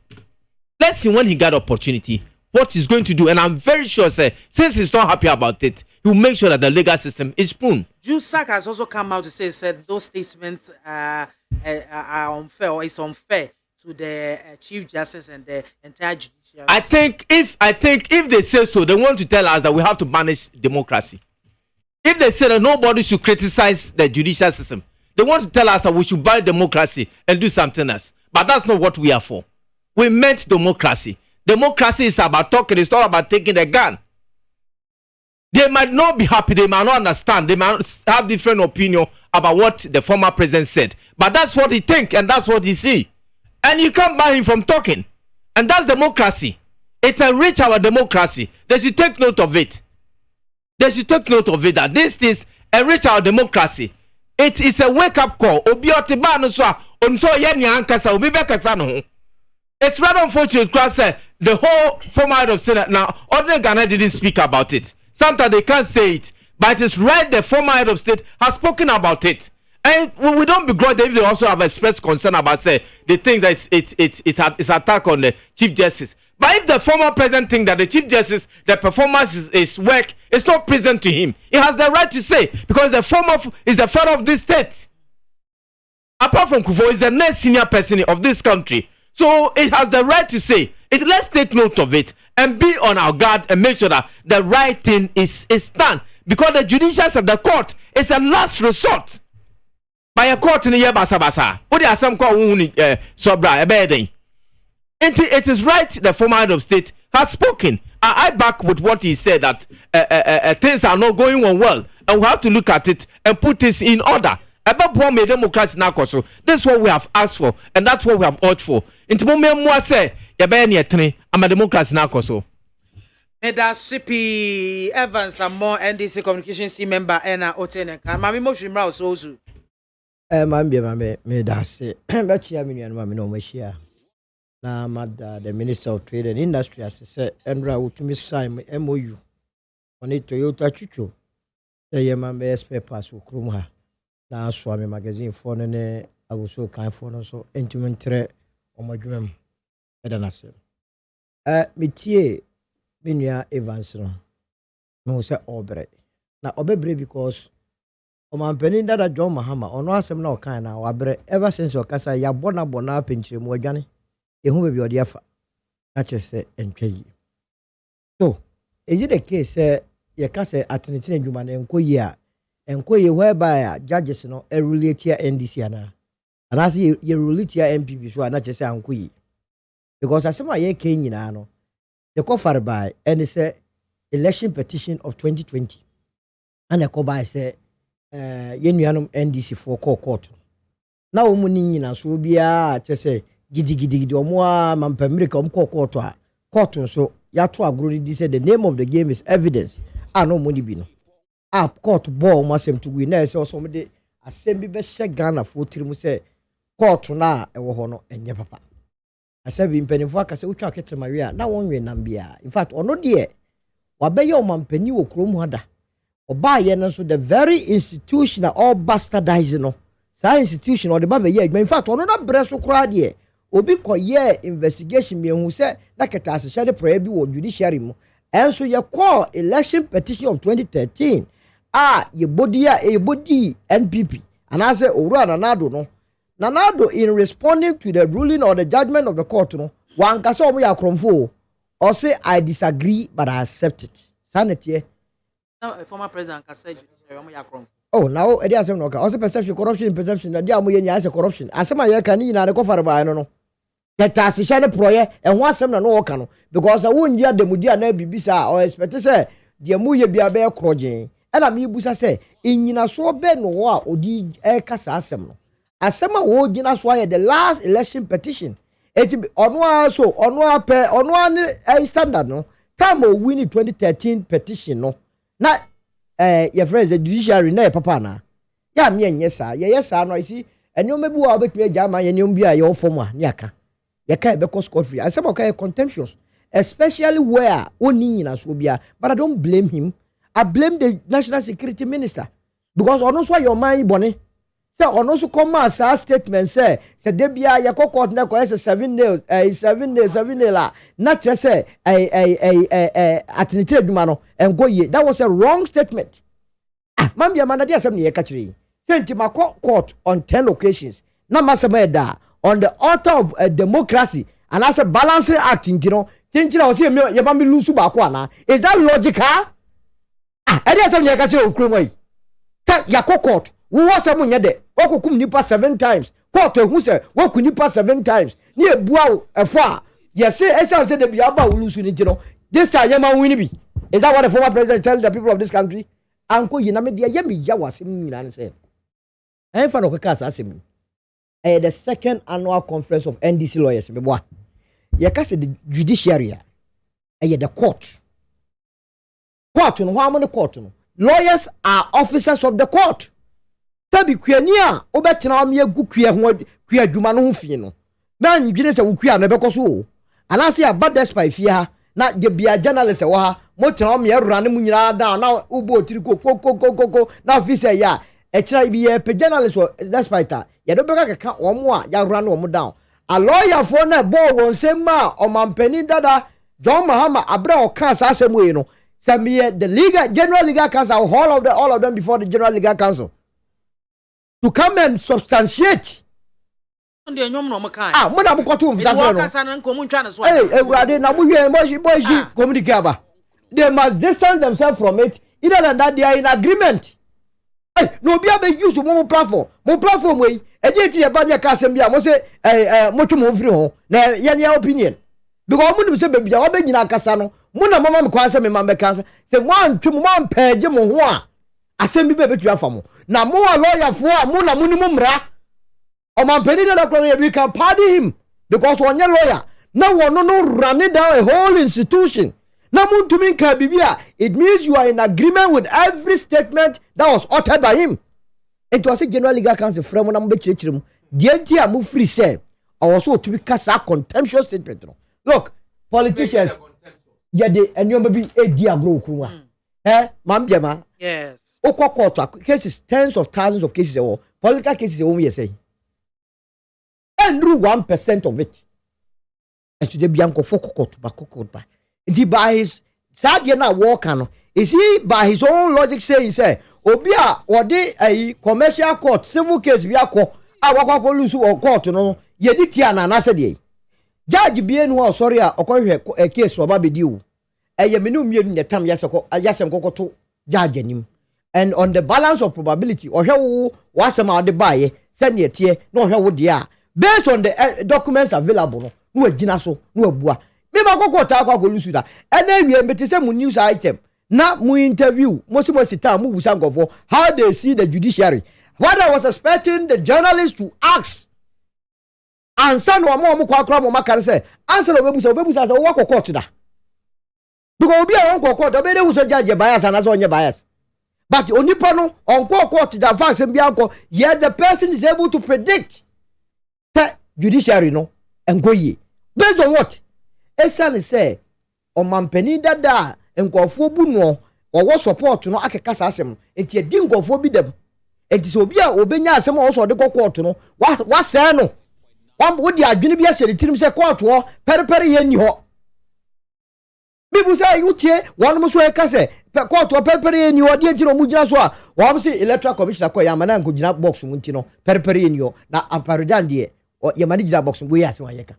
let's see when he got opportunity what he's going to do. And I'm very sure, since he's not happy about it, he will make sure that the legal system is pruned. JUSAC has also come out to say those statements are unfair, or it's unfair to the Chief Justice and the entire judiciary. I think if they say so, they want to tell us that we have to manage democracy. If they say that nobody should criticize the judicial system, they want to tell us that we should buy democracy and do something else. But that's not what we are for. We meant democracy. Democracy is about talking. It's not about taking a gun. They might not be happy. They might not understand. They might have different opinion about what the former president said. But that's what he think and that's what he see. And you can't buy him from talking. And that's democracy. It enrich our democracy. They should take note of it. They should take note of it that this is enrich our democracy. It is a wake-up call. It's rather unfortunate because the whole former head of state now, ordinary Ghana didn't speak about it. Sometimes they can't say it, but it is right the former head of state has spoken about it. And we don't begrudge if they also have expressed concern about the things that it's attack on the Chief Justice. But if the former president thinks that the Chief Justice, the performance is work, it's not present to him. He has the right to say, because the former is the father of this state. apart from Kufo, is the next senior person of this country. So it has the right to say it. Let's take note of it and be on our guard and make sure that the right thing is done. Because the judicials of the court is a last resort. By a court in the year basa. What are some called sobra a bedding? It is right the former head of state has spoken. I back with what he said that things are not going on well, and we have to look at it and put this in order. About one democracy now, so that's what we have asked for, and that's what we have urged for. Into moment more say, I'm a democracy now, so. Meda CP Evans and more NDC communications team member Ena Otene kan mami mo hwimra osozu mami me da se ba chia me nuanu mami no machia na mada the Minister of Trade and Industry as say Endra utumi sign MOU on Toyota Chucho say yema be spare parts okrum ha na so me magazine for ne aguso kan for no so entimentre omadwam eda na se metie Minya Evans no say obre na obebre because omampeni dada John Mahama ono asem na okan na wabre ever since okasa ya bona penchire mu adwane ehu be odi afa na chese entwayi so is it the case ye kase atenetene dwuma na enkoyi whereby judges no relate here NDC ana say ye relate here MPP so na chese ankoyi because asema ye ken nyina no the cover by and it's a election petition of 2020 and the cover say yenuanum NDC for court na wo muni nyina so bia che gidi omo a mampamrika court a court so ya to agro di say the name of the game is evidence no money bi no court ball masem to we na say so me de asem bi be she Ghana for tirim say court na e wo ho no enye papa I said, Pennyfo akase utwa ketre Maria na wonwe nambia. In fact, ono de wabeye omampani wo krom hada. Oba ye no so the very institution all bastardizing no. Sa institution or the baba ye. In fact, ono na breso kra de. Obi koye investigation me hu se na keta asehye de prayer bi wo judiciary mu. Enso ye call election petition of 2013. Ye body NPP. And I say owura nanado no. Nanado in responding to the ruling or the judgment of the court no wan kasa omo ya kromfo or say I disagree but I accept it sanity now former president kasa judiciary omo ya kromfo oh now e dey asem no ka also perception perception na dey amoye nya say corruption asema ye ka ni na de kofar ba no get asisha ne proye e ho asem na no ka no because wonji ademudi na bibisa or expect say de mu ye bia be krogen e na me busa say enyina so be no ho a odi e kasa asem no asema wo gina so aye the last election petition eti ono standard no time o win 2013 petition no na your friends the judiciary na papa na ya me enye sa ye yes no isi enyo mebi wa obetwe jama ye nyom bia ye ofom a ne aka ye ka be cost free asema ka contemptuous especially where oni nyina so bia but I don't blame him. I blame the national security minister because ono so your mind bone. So on also come as a statement say debia ya court na ko 7 days 7 days la na tre say atenitire dwuma no engo ye that was a wrong statement man bia man na dia asem ne ye ka kire senti makọ court on 10 occasions na masema da on the altar of democracy and as a balancing act you tinjira o say ye ba me lose ba ko ana is that logical e dia asem ne ye ka kire okromoi ta ya court we was a munyade okokum nipa 7 times court ehu se woku nipa 7 times ni ebua efo yes say the biaba will lose ni no this time yema win bi is that what the former president tell the people of this country anko yina me dia yemi ya wasem nyina ne say en fa no kaka asem the second annual conference of NDC lawyers be boa ye ka say the judiciary the court no how many court no lawyers are officers of the court. Tabi kuani a obetena am ye gu kua ho kua adwuma no ho fie no na ndwene se wo kua no bekoso anase aba despite fie ha na de bia journalist wo ha mo tena am ye rane mu nyina da na ubo otiri ko na fi se ya e kira bi ye pe journalist despite ye do beka kaka omo a ya rane omo down a lawyer for na bo won sema o mampani dada John Mahama abra o kan sa asemu yi no se me the legal general legal council all of them before the general legal council to come and substantiate Ndi enyom no makan. Ah, mo na mo koto mfisa fe no. Kasa na nko mu ntwa ne so. Ewurade na mo hwe mo communicate aba. They must distance themselves from it. Either than that they are in agreement. No be able use mo platform. Mo platform we e dey ti e ba nya ka asem bia mo say mo twa mo firi ho. Na ye opinion. Because mo nim say be bia wo be nyina kasa no. Mo na mama me kwa asem me mama ka say mo antwe mo am page mo ho a asem bi be betu afa mo. Na mo a lawyer fo a mo na mo ni mo mra. O man penny that we can pardon him because one lawyer. Now one no running down a whole institution. Now Muntumin Kabibia, it means you are in agreement with every statement that was uttered by him. It was a general legal counsel from one number children. The entire move free say, or also to be cast a contemptuous statement. Look, politicians, yeah, they and you may be a dear grow. Ma'am Jama, yes. Oko court cases, tens of thousands of cases or political cases, we say. And do 1% of it. And today, Bianco Foko by. He by his Sadiana Walker, is he by his own logic saying, say, Obia or de a commercial court, civil case, Biaco, our lose or court, no, Yeditiana, and Asadi. Judge Bien was sorry, a case for Baby Dew. A Yaminu in the time Yasako, a Yasam Coco judge him. And on the balance of probability, or how was some out the buy, send ye tear, no, how would ya. Based on the documents available, no jinaso, no bua. Me ma go ta kwa lose that. And then we mete say mu news item. Na mu interview, most time mu busa ngofo how they see the judiciary. What I was expecting the journalists to ask. Answer no mo kwa mo maka say, answer obebusa say wo court da. Because obi a won court, obi dey who so judge bias and as onye bias. But onipa no on court da fa sem bia nko, yet the person is able to predict the judiciary no engoye. Based on what? Esan say o mampani dada nkofo bu no wo support no akekasa asem enti edi nkofo bi dem enti se obi a obenya asem o so de court no wa say no wo di adwene bi asere tirim se court wo periperi ye ni ho bibu say yutie won mo so e ka se court wo periperi ye ni ho de enti no mu gina so a wo say electoral commission ko ya mana nko gina box mu enti no periperi ye ni ho na aparidan de ye mani gina box mu ye asem ayeka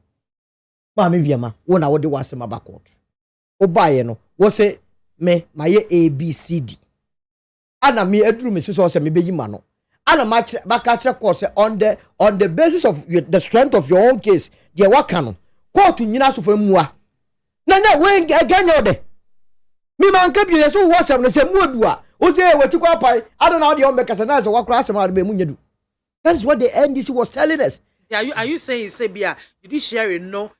MAAME BIAMAH wona wo de wase ma court obaye no wo se me maye ABCD ana me aduru me so se me beyima no ana ma ka kire court say on the basis of the strength of your own case the waka no court nyina so fa mua na we ganya ode mi man ka bi so wo se no se mu adu a o se we ti kwa pai ada na ode o me kasa na se wa kra asem ade be mu nyedu. That is what the NDC was telling us. Are you saying say bia judiciary no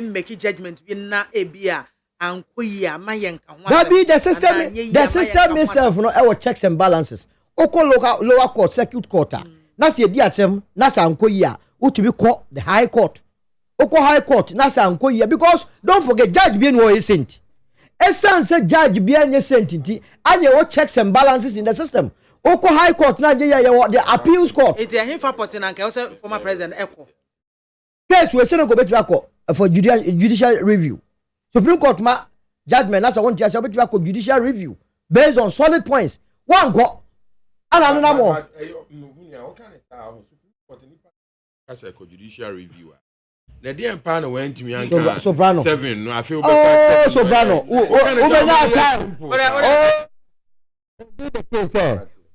make judgment bi na ebia ankoyia mayenka ho that be the system itself no our checks and balances oko lower court circuit court na se di atem na sa ankoyia utubi call the high court oko high court na sa ankoyia because don't forget judge bi no innocent essence judge bi innocent nti anye wo checks and balances in the system oko high court na je the appeals court it here for porting and former president Eko case we say no go betu akọ for judicial review. Supreme Court ma judgment as I want to say betu akọ judicial review based on solid points. One go ana na mo. As a judicial review. Na dey empower went me anka soprano 7 no I feel better. Soprano.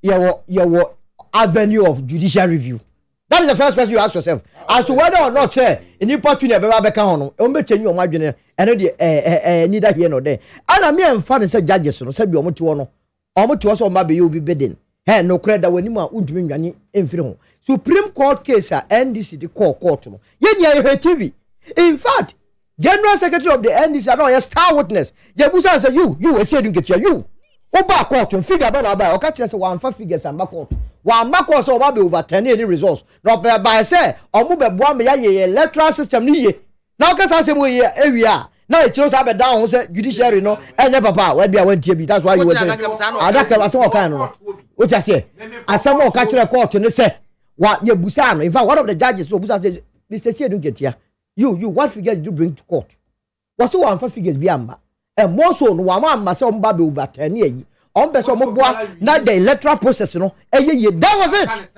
Your avenue of judicial review. That is the first question you ask yourself. As to whether or not say any opportunity be ka hono o me change o madwene eno de neither here nor there. Ana me am fan say judges no say bi o mo ti wo no o mo ti wo so o ma be you be beden he no credit that wani ma untumi nwane emfiri ho. Supreme Court case a NDC the court no ye nya TV. In fact, General Secretary of the NDC no a star witness. Ye busa say you say you get you oba court figure ba na ba o ka kire say 1 figures and back court one mark so oba be overturn any results no by say omo be boa me ye electoral system ni ye na o ka say mo ye ewia na e chiro say be down say judiciary no enye papa we bia wantie bi that's why you were saying adaka aso o kan no o just say asamo o ka kire court ni say wa ye busa no in fact one of the judges no busa say Mr. Siedu Nketia you what figures did you bring to court was so 1 figures bi amba and more so no wa ma say omo ba be overturn ye on be so mo boa na the electoral process no that was it.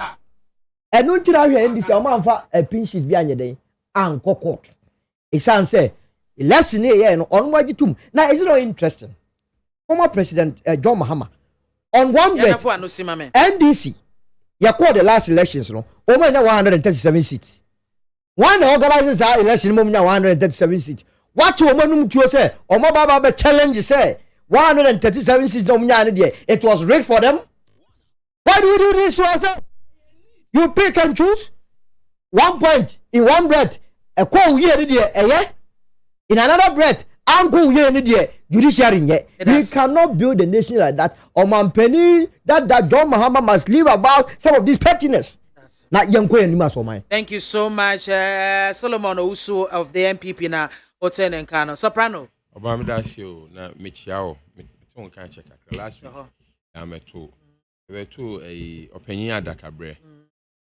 enu ntira hwe ndi se o ma mfa a pin sheet bi anyeden anko court isan say election here no on wajitum now is it not interesting former president John Mahama on one bet NDC you called the last elections no o ma 137 seats one organizes our election mo 137 seats what o manum tuo say o ma baba challenge say 137 seats no nya ne it was rigged for them. Why do we do this to ourselves? You pick and choose 1 point in one breath a call here in another breath uncle here judiciary we cannot build a nation like that or man penny that John Mahama must leave about some of this pettiness. Thank you so much Solomon Owusu of the MPP na Hotel and Kano soprano Obama Dasio na Michiao me can check last week I'm we to a opinion Dakabre.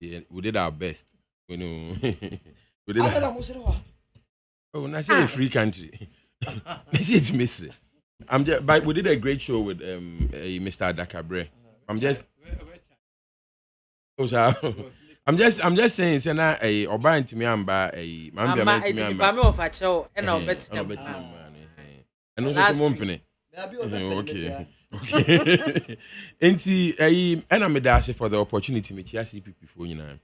We did our best. We did oh, now say a free country. It's missing. But we did a great show with Mr. Dakabre. I'm just saying, say na oba ntimi amba mambia ntimi amba. Of a show and I'll bet them. And also company. Okay. Enti and I'm dash for the opportunity me chia CPP for you now.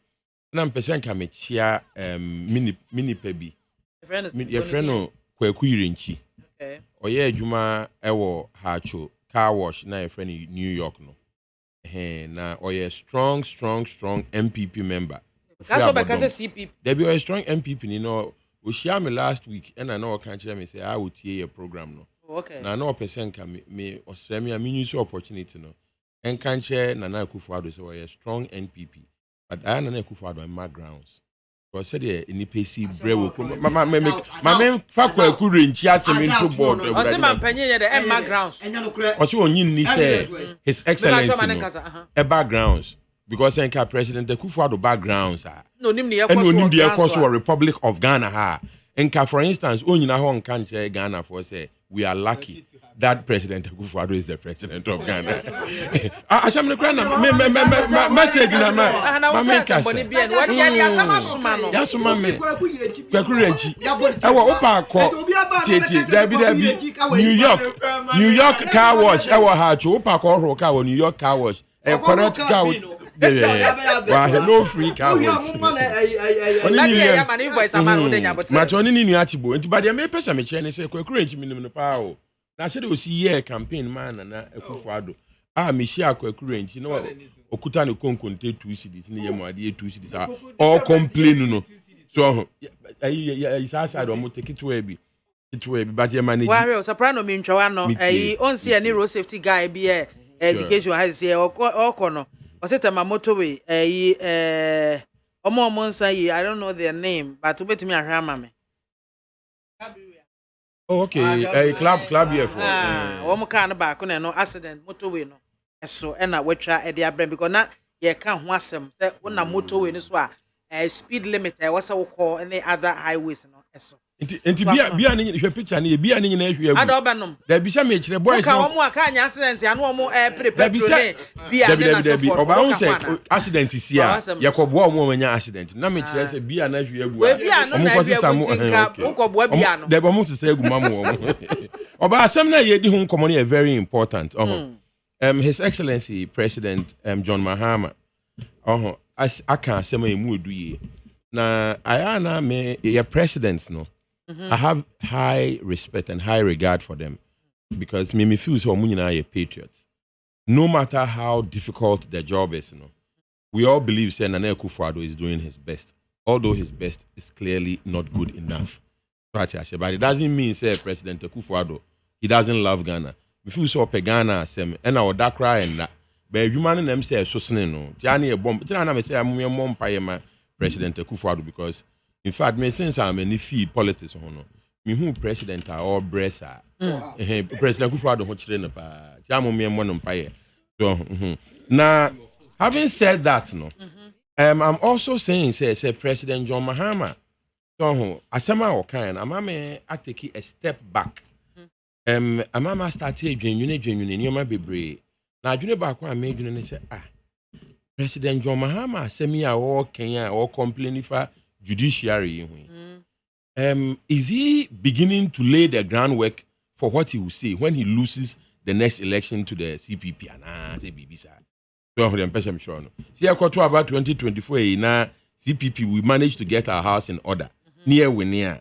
And I'm person can me chia mini pebi. Your friend no Kwaku Irenchi. Okay. Oye adwuma ewo Hacho car wash na your friend New York no. Na oye strong MPP member. That's what because CPP. There be a strong MPP you know. We share me last week and I know can't tell me say I will hear a program no. Okay. Na no person can me Australia me use opportunity no. And can't share Nana Akufo-Addo so a strong NPP. But I Nana Akufo-Addo my grounds. Because said in the PC brew. My men fuck couldn't chat him into board. I say my penny the my grounds. Also on you say His Excellency a backgrounds. Because I President Akufo-Addo backgrounds are no the course of Republic of Ghana ha. And for instance, only na hon can't share Ghana for say we are lucky that President Akufo-Addo is the president of Ghana. I shall not message na my yes, mammy. New York car wash. Our heart, Opa Coro car, New York car wash. A correct car. No free car wash. Much only in Yachibo, but I may pass a machine and say, Quack minimum power. I said, we see a campaign man and Akufo-Addo. Michelle Quack, you know, Okutani Konkon take 2 cities, near my dear 2 cities are all complaining. So, it's outside or take it to a it will be, but your money. Warrior soprano mean Choano, on see any road safety guy be a education has here or corner. Was it a motorway? Omo Monsai, I don't know their name, but to bet me a ramame. Oh, okay, a club here for one kind of back on no accident, motorway no. So, and I will try at the brain because not ye can't want some when a motorway is what a speed limit, I was so call any other highways no. So, and to be a picture, and be an English. I don't know. There be some boys. Can accidents and no more prepare. Be a accident is here. Yakob woman accident. Na me say be an issue. They were to say Mamu. Oba some na ye di home common very important. His Excellency President John Mahama. I can't say my mood do na I me your presidents no. I have high respect and high regard for them because me feel so many patriots. No matter how difficult their job is, we all believe Nana Akufo-Addo is doing his best, although his best is clearly not good enough. But it doesn't mean say President Akufo-Addo he doesn't love Ghana. Me feel so pe Ghana sem and I would cry and that. But you man them say so no. Tiani a bomb. Tiana me say I'm your mom my President Akufo-Addo because. In fact, me since I'm in the field politics, me who president are all breasts are. President Akufo-Addo ho chire na pa. Jamu me mo no mpaye. So, now having said that, I'm also saying say President John Mahama. So, asema o kan, amame ateki a step back. Amama started dwenwune nyoma bebre. Na adwune ba kwa me dwune ne say President John Mahama semi or Kenya or complaining for judiciary. Is he beginning to lay the groundwork for what he will say when he loses the next election to the CPP? So I'm sure. See, I got to about 2024 na CPP we managed to get our house in order. Near we near.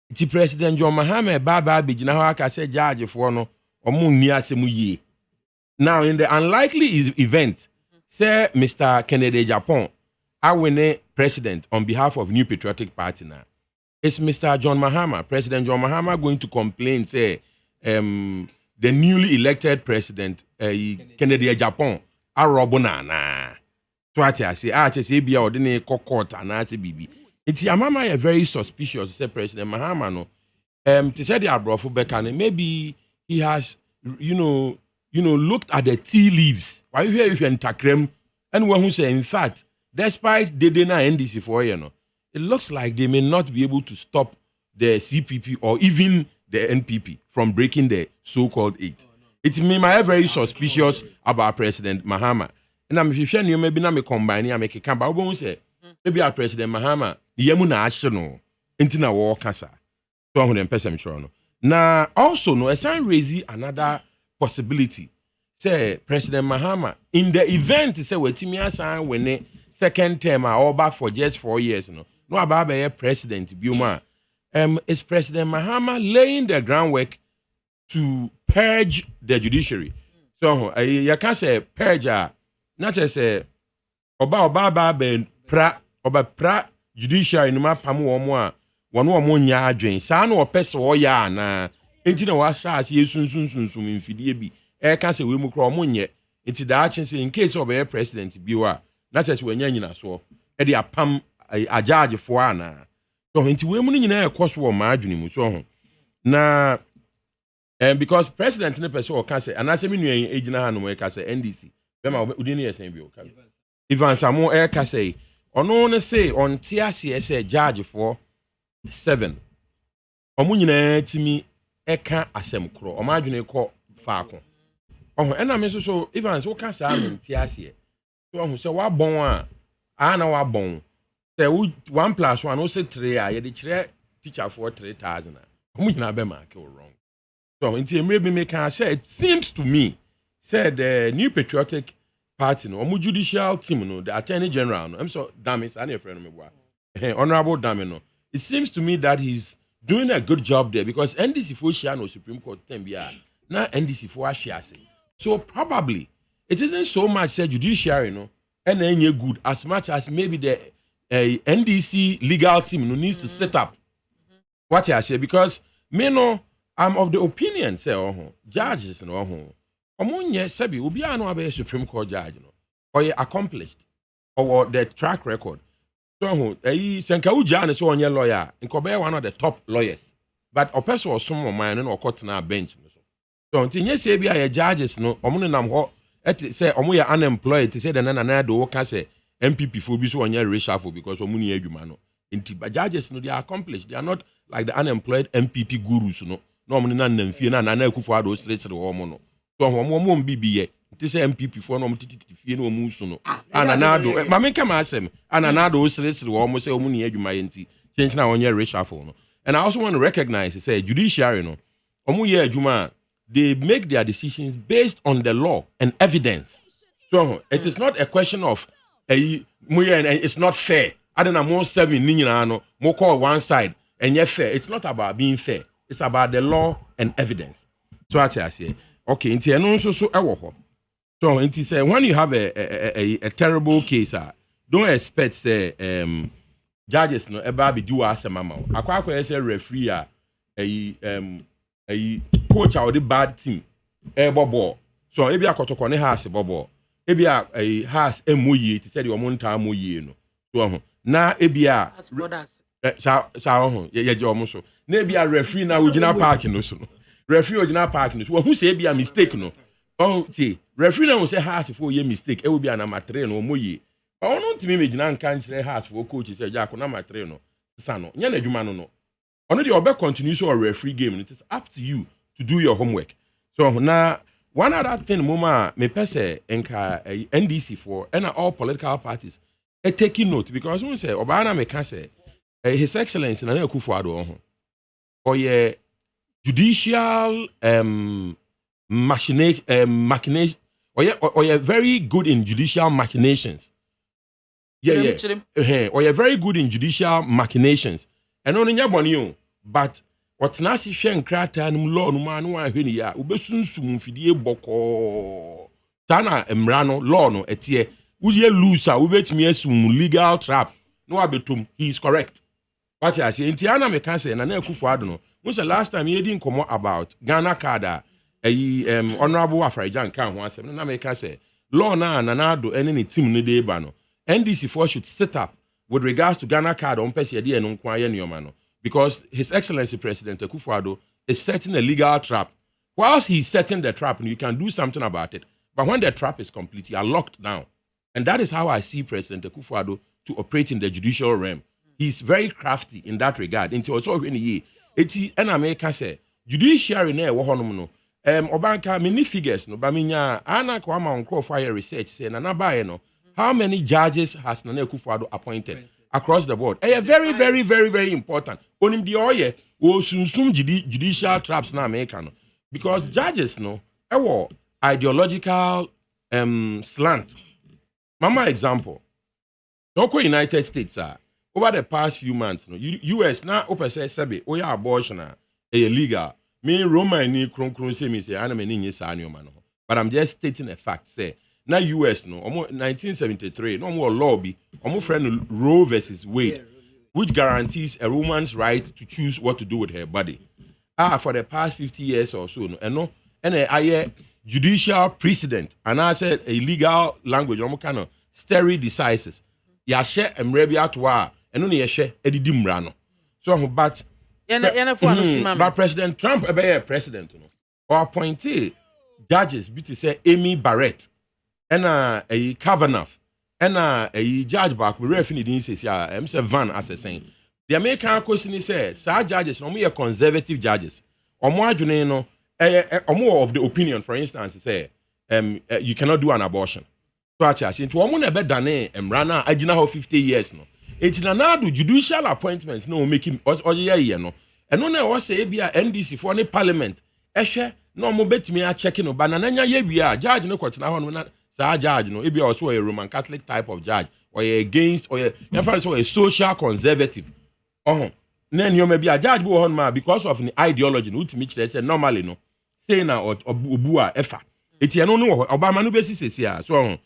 It's President John Mahama Baba Bijina Haka said judge for no omu near semuye. Now in the unlikely event, say Mr. Kennedy Japan, I win president on behalf of New Patriotic Party now. It's Mr. John Mahama, President John Mahama, going to complain, say, the newly elected president, Kennedy Japan, a robona. So I say, I just say, be out in a court and I say, BB. It's Yamama very suspicious, say President Mahama, no. To say the Abrofo Bekane, maybe he has, looked at the tea leaves. Why you hear if you entakrem, and one who say, in fact, despite they deny NDC for it looks like they may not be able to stop the CPP or even the NPP from breaking the so-called 8. It's me, my very suspicious about President Mahama. And I'm sure you maybe not me combine, I make a camp. I won't say, maybe our President Mahama, the Yamuna Ashano, Intina War Casa. So I'm person sure. Now, also, no, I can raise another possibility. Say, President Mahama, in the event, say, what Timia San when second term or back for just 4 years, no about a president, BIAMAH. Is President Mahama laying the groundwork to purge the judiciary? So, you can say purge, not just say, Oba ben pra judiciary no ma pamu omo one nya adwen sa na opese o ya na enti na wa sha ase yesunsunsunsun mfidie bi can say we mu kro omo nye enti da achen say in case of a president biwa not just we nya nyina so e de apam a judge for ana so enti we mu nyina e koso wo ma adwene mu so na because president ne person o can say anase me nua ejina ha no e ka say NDC be ma udi ne yesen bi o ka Ivan Samo e ka say ono ne say on tiase say judge for 7 omu nyina timi eka asem kro o ma adwene ko faako ena me so Ivan so ka sa me tiase so ohu say wa bon a na wa bon say 1+1 o say 3 a ye de kire teacher for 3,000 omu nyina be ma ke wrong so nti emre bi me can say it seems to me said the New Patriotic Party no omu judicial team no the Attorney General no I'm so damn it any friend me boy honorable damn no it seems to me that he's doing a good job there because NDC for share no Supreme Court tembia na NDC for share say so probably it isn't so much say judiciary no and any good as much as maybe the NDC legal team no needs to set up what I say because me no I'm of the opinion say judges no omonye sabi obi anu abe Supreme Court judge no or accomplished or the track record so senka uja ne so onye lawyer nkobe one of the top lawyers but a person or some man no court na bench so ntinye say bia ya judges no omo nam ho say omo ya unemployed to say the na do ka say MPP fo bi so onye reshuffle because omo ni adwuma no nti but judges no they are accomplished they are not like the unemployed MPP gurus no omo na namfie na akufo ado sire omo no so omo mbibiye nti say MPP fo no omo tititi fie no omo su no ananado ma me kama asem ananado sire omo say omo ni adwuma nti change na onye reshuffle no and I also want to recognize say judiciary no omo ye adwuma they make their decisions based on the law and evidence so it is not a question of it's not fair I don't know more 7 ni nyina no mo call one side and yet fair it's not about being fair it's about the law and evidence so I say okay nti eno so ewo ho so nti say when you have a terrible case don't expect say judges no eba be do asema ma akwa say referee coach or the bad team bobo so ebi akotoko ne house bobo ebi house emoye to say the omonta amoye no so na ebi ye je omo so na ebi referee na original park no so no referee original park no so who say ebi mistake no ti referee na say house for ye mistake e will be an amateur no omoye but ono ntimi megina nka nkyere house for coach say jako na amateur no sa no nya na adwuma no ono the obe continue so referee game it is up to you to do your homework so now one other thing, Mama, me pese enka NDC for and all political parties. Taking note because we say Obama me can say His Excellency Nana Akufo-Addo or ye judicial machination or ye very good in judicial machinations. Yeah. Or you're very good in judicial machinations. And only you, but what's nasi shen krata and law no man one ya ubesun sum fidie boko tana emrano law no etie uye loser ubet me sum legal trap no abetum. He is correct. What I say Intiana me can say Nana Akufo-Addo no. When's the last time you didn't come about Ghana Kada honorable Afrajan can once na me can say law na nanado any team ne dey bano. NDC4 should set up with regards to Ghana card on Pesiadi and Unquaya Nyomano because His Excellency President Akufo-Addo is setting a legal trap. Whilst he's setting the trap, and you can do something about it, but when the trap is complete, you are locked down. And that is how I see President Akufo-Addo to operate in the judicial realm. He's very crafty in that regard. Until also when he and America say judiciary ne no. Obanka many figures no baminya ana kwama onko fire research say na nabaye no. How many judges has Nana Akufo-Addo appointed across the board? Very, very, very, very important. Onim di oye o sunsum judicial traps na America no. Because judges no ideological slant. Mama example. Toko United States over the past few months no US na opese sebe oya abortion illegal. Me Roma ni kron say me say ana me ni sa anyoma no. But I'm just stating a fact say na US no 1973 no more law be friend Roe versus Wade which guarantees a woman's right to choose what to do with her body. For the past 50 years or so no and a judicial precedent and I said a legal language kind of stare decisis ya share emrebia to and only share edidim rano so but President Trump a president or appointee judges be say Amy Barrett and a Kavanaugh and a judge back we referee didn't say Mr. Van as a saying the American question is said sir judges no more conservative judges or more of the opinion for instance say you cannot do an abortion so actually into one better than Emrana ajina 50 years no it's na do judicial appointments no making or year no and no na was say be a NDC for any parliament no mo betimi a check no banana ye bia judge no kwetena ho no sir judge no e be also a Roman Catholic type of judge or against or a social conservative na nyoma bia judge bo hon ma because of the ideology no ultimate say normally no say na obu a efa eti no no obama no be sisi a so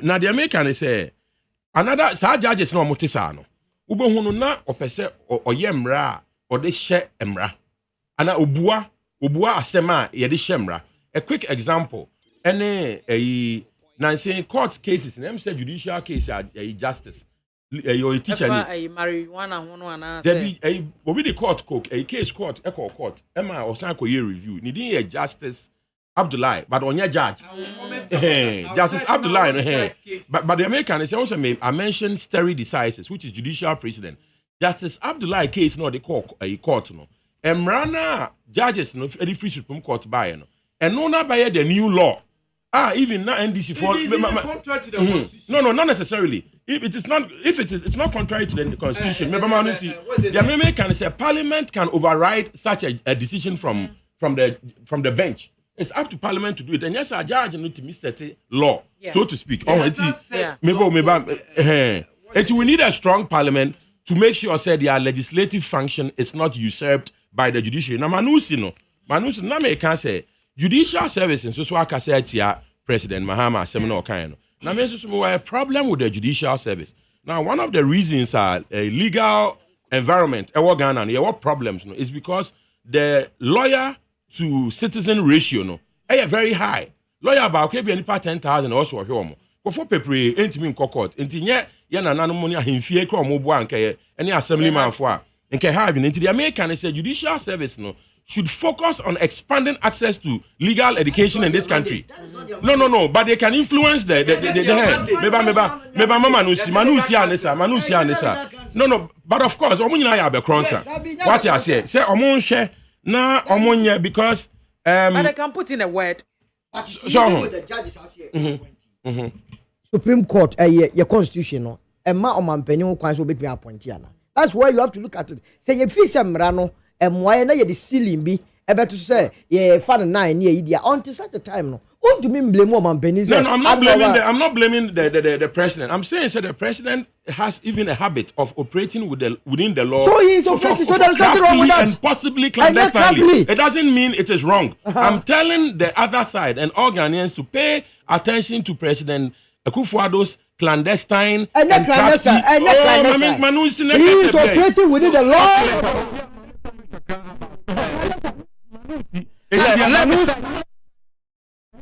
na the American say another sir judges no motisa no ubohu no na opese oyemra or de hye emra ana obua asema ye de hye a quick example any Nancy court cases in say judicial case a justice your teacher marijuana hono ana say obi the court a case court court Emma or san koye review ni din justice Abdullahi but onye judge Justice Abdullahi but the American is also I mentioned stare decisis which is judicial precedent. Justice Abdullahi case no the court no Emrana judges no the free Supreme Court by no and no na by the new law even now NDC for contrary to the Constitution. No, not necessarily. It's not contrary to the Constitution. The American say Parliament can override such a decision from the bench. It's up to Parliament to do it. And yes, a judge need to set law, so to speak. We need a strong Parliament to make sure that their legislative function is not usurped by the judiciary. Now, Manusi can say judicial services. So I can say President Mahama Seminole Kano. Now, we have a problem with the judicial service. Now, one of the reasons a legal environment, what problems is because the lawyer to citizen ratio is very high. Lawyer about 10,000 also here. Before paper ain't mean court. Until na money himfie kro mo bo anke any assemblyman for nke have into the American say judicial service should focus on expanding access to legal education in this country. No, but they can influence the No, but of course omunyina ya be cronsa. What I say omun hwe na omunye because but they can put in a word So, with the judges as here. Supreme Court, your constitution, no, and ma omanpenyo kwan so betumi appoint ya na. That's why you have to look at it. Say you feel some rano, and why na ye the ceiling be able to say ye fan 9 year idia until such a time no. What do you mean blame omanpenyo? No, I'm not blaming the president. I'm saying the president has even a habit of operating within the law. So he's operating, so there's nothing wrong with that. And possibly clandestinely. It doesn't mean it is wrong. I'm telling the other side and all Ghanaians to pay attention to President Akufo-Addo's clandestine and crafty. He is operating within the law.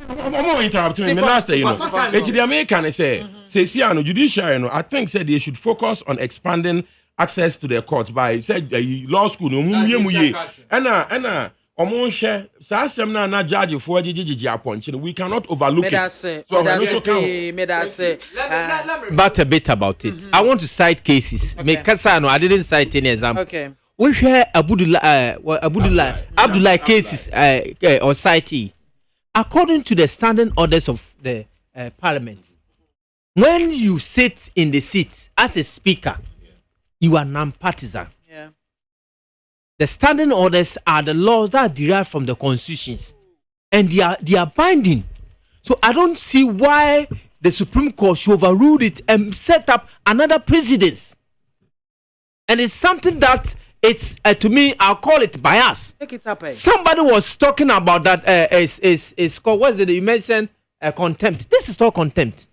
I'm not interrupting me. Last day, it's the American say judiciary. I think said they should focus on expanding access to the courts by said law school. Judge for we cannot overlook it. But a bit about it. I want to cite cases. I didn't cite any example. Okay. We share Abdullah cases or cite. According to the standing orders of the parliament, when you sit in the seat as a speaker, you are non-partisan. Yeah. The standing orders are the laws that are derived from the constitutions, and they are binding. So I don't see why the Supreme Court should overrule it and set up another precedence. And it's something that it's to me, I'll call it bias. Take it up. Somebody was talking about that. Is called, what's it? You mentioned contempt. This is not contempt.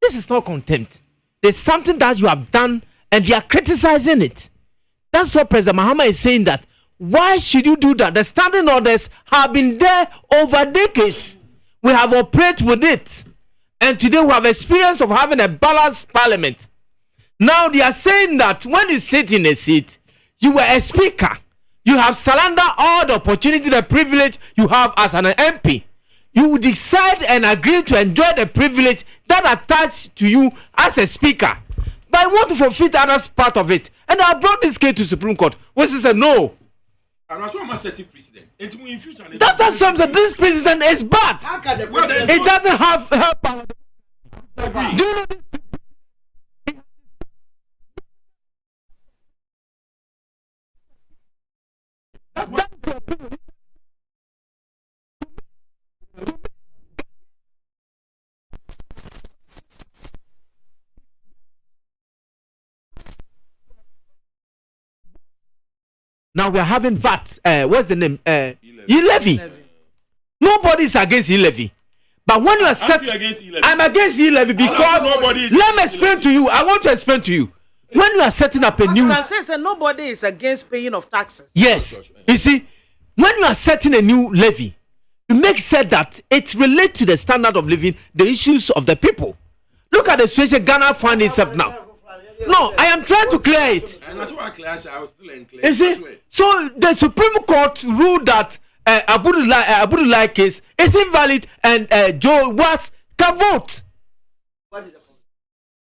This is not contempt. There's something that you have done, and you are criticizing it. That's what President Mahama is saying. That why should you do that? The standing orders have been there over decades. We have operated with it, and today we have experience of having a balanced parliament. Now they are saying that when you sit in a seat, you were a speaker. You have surrendered all the opportunity, the privilege you have as an MP. You decide and agree to enjoy the privilege that attached to you as a speaker. But I want to forfeit others part of it. And I brought this case to Supreme Court, which is a no. That's something. This president is bad. It doesn't have help. Do you know this? Now we are having VAT. What's the name? E-levy. Nobody's against E-levy. But when you are I'm against E-levy because let me explain to you. I want to explain to you. When you are setting up a new, you can say nobody is against paying of taxes. Yes, you see, when you are setting a new levy, you make said that it relates to the standard of living, the issues of the people. Look at the situation Ghana finds itself now. No, I am trying to clear it. You see, so the Supreme Court ruled that Abdullah case is invalid and Joe was can vote.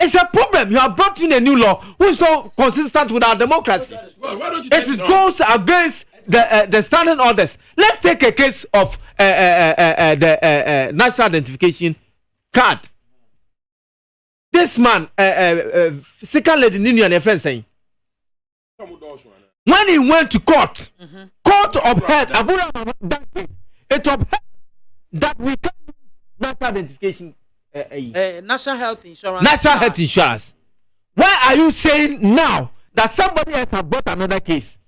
It's a problem. You have brought in a new law who is not consistent with our democracy. It goes against the standing orders. Let's take a case of the national identification card. This man, second lady Ninian, a friend saying, when he went to court, court upheld it upheld that we can use national identification. National health insurance. National health insurance. Why are you saying now that somebody else has brought another case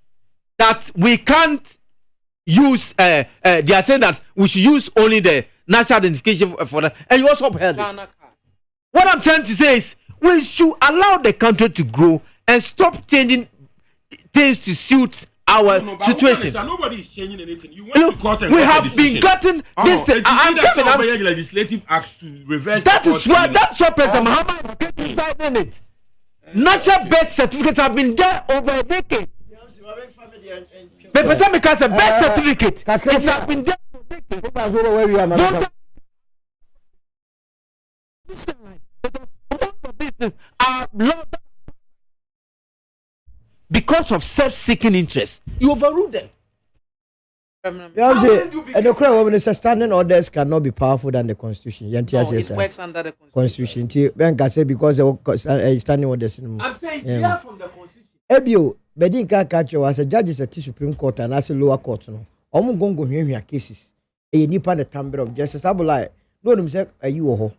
that we can't use? They are saying that we should use only the national identification for that, and you also upheld it. What I'm trying to say is we should allow the country to grow and stop changing things to suit our situation. Nobody is changing anything. You went to court and we have been getting this thing. I'm legislative act to reverse. That's what President Mahama is deciding it. National birth certificates have been there over a decade. The person because a birth certificate it has been there for decades. Because of self-seeking interest, you overrule them. And the crowd when it's standing orders cannot be powerful than the constitution. No, it works under the constitution. Ben can say because standing orders. I'm saying clear from the constitution. Ebio, Bedin catch was a judge at the Supreme Court and as a lower court. No, Omo gongo here cases. A nipa the timbre of justice. I like no them say you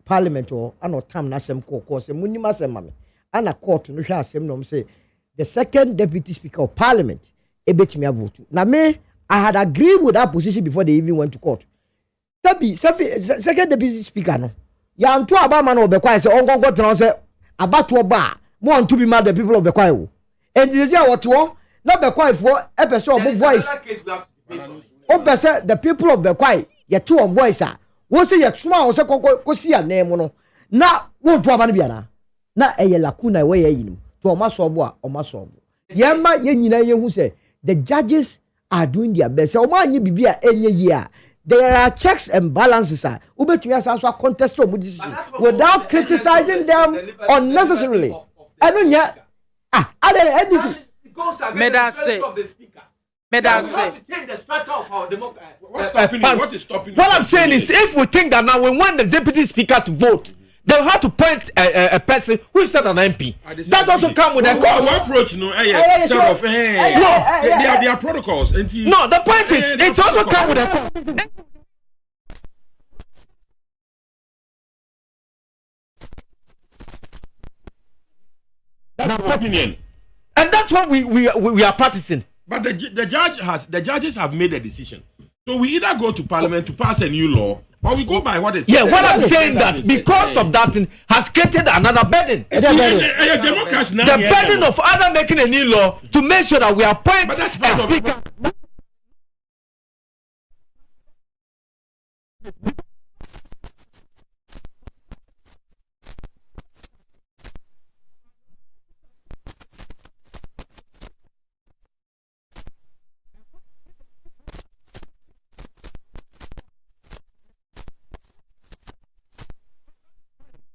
parliament or ano tam nasem court. Se munima se mame. And a court no shall asem no say the second deputy speaker of parliament. Ebetimi vote. Na me. I had agreed with that position before they even went to court. Second deputy speaker no. Ya nto abama no obekwa say ongongo tena say abatu oba mo on to be mad the people of Bekwa wo. And this is what wo na Bekwa for e person obo voice. O person the people of Bekwa ye to on voice a wo say ye tuma wo say kosi anem no. Na wo nto aba no bia na eye lacuna we ye yinim. To o ma solve a o ma solve. Ye ma ye nyina ye hu say the judges are doing their best. So man, bibia enye year. There are checks and balances. Ubetumi asanso contest without criticizing them unnecessarily. I don't yet. Meda say. Change the structure of our democracy. What is stopping? What I'm saying is, if we think that now we want the deputy speaker to vote, they will have to point a person who is not an MP. That also come with a cost. One approach, no, there are protocols. No, the point is, it also come with a cost. That's my opinion, and that's what we are practicing. But the judges have made a decision. So we either go to parliament to pass a new law, or we go by what is. Yeah, what I'm saying that because of that thing has created another burden. Democrats now. The burden of other making a new law to make sure that we appoint a speaker.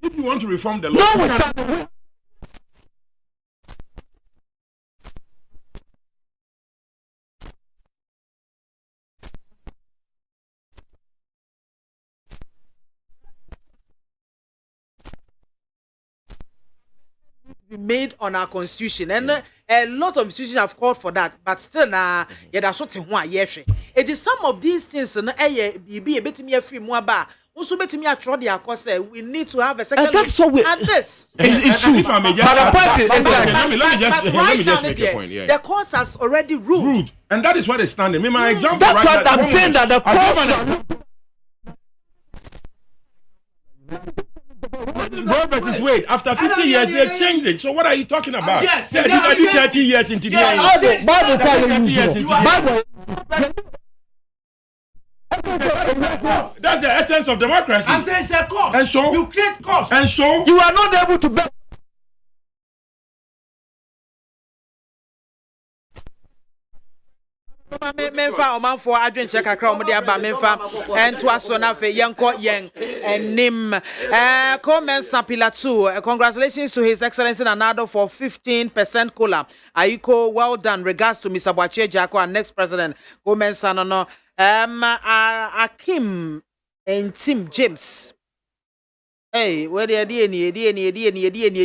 If you want to reform the law, made on our constitution, and a lot of institutions have called for that, but still that's something it is some of these things be a bit me free more ba also bet me at the course we need to have a second that's what we at this. If I may just, let me just make a point. The court has already ruled, and that is what is standing. My example. That's right what I'm saying, that the court. Wait, after 50 years they changed it. So what are you talking about? Yes, I did 30 years into the That's the essence of democracy. I'm saying it's a cost. And so you create cost. And so you are not able to bear. Memfa omanfo adwen check akra omde aba memfa ento aso na fe yenko yen enim comments Pillar 2. Congratulations to His Excellency Nanado for 15% cola. Ayiko, well done. Regards to Mr. Boachie Jako, our next president. Comments no Akim and Tim James. Hey, where they are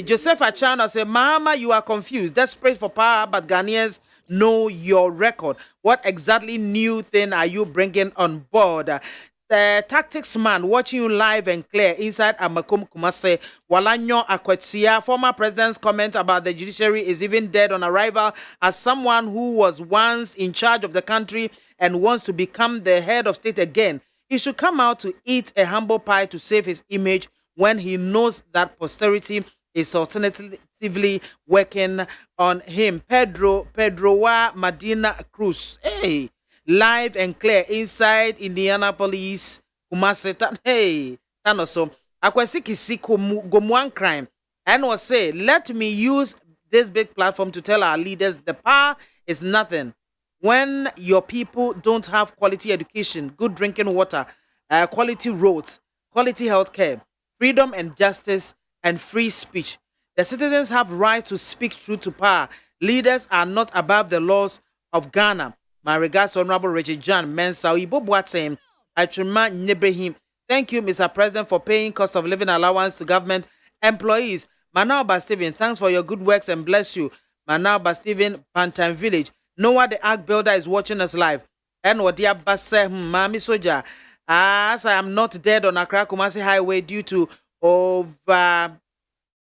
Joseph Achano say, Mama, you are confused. Desperate for power, but Ghanaians know your record. What exactly new thing are you bringing on board? The tactics man watching you live and clear inside Amakum Kumase. Walanyo Akwetia, former president's comment about the judiciary is even dead on arrival as someone who was once in charge of the country and wants to become the head of state again. He should come out to eat a humble pie to save his image when he knows that posterity is alternatively working on him. Pedroa Medina Cruz. Hey, live and clear inside Indianapolis. Kumasi. Hey, Tanoso. Akwesi Kisiko Gomuan crime. And was say, let me use this big platform to tell our leaders the power is nothing. When your people don't have quality education, good drinking water, quality roads, quality healthcare, freedom and justice, and free speech. The citizens have right to speak truth to power. Leaders are not above the laws of Ghana. My regards, Honorable Richard John Mensah, Ibo Boateng, Atrima Nebrehim. Thank you, Mr. President, for paying cost of living allowance to government employees. Manauba Stephen, thanks for your good works and bless you. Manauba Stephen, Pantan Village. Noah the Ark Builder is watching us live. And Wadia Basse, Mami Soja. As I am not dead on Accra Kumasi Highway due to over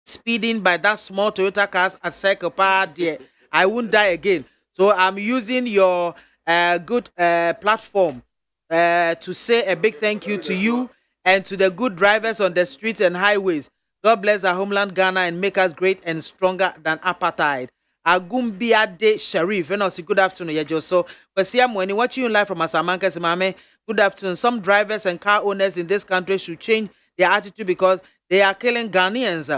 speeding by that small Toyota cars at Circle Park, dear, I won't die again. So I'm using your good platform to say a big thank you to you and to the good drivers on the streets and highways. God bless our homeland Ghana and make us great and stronger than apartheid. Agumbiade Sharif, and also good afternoon, Yajo. So, when you watching you live from Asamanka, Simame, good afternoon. Some drivers and car owners in this country should change their attitude because they are killing Ghanaians.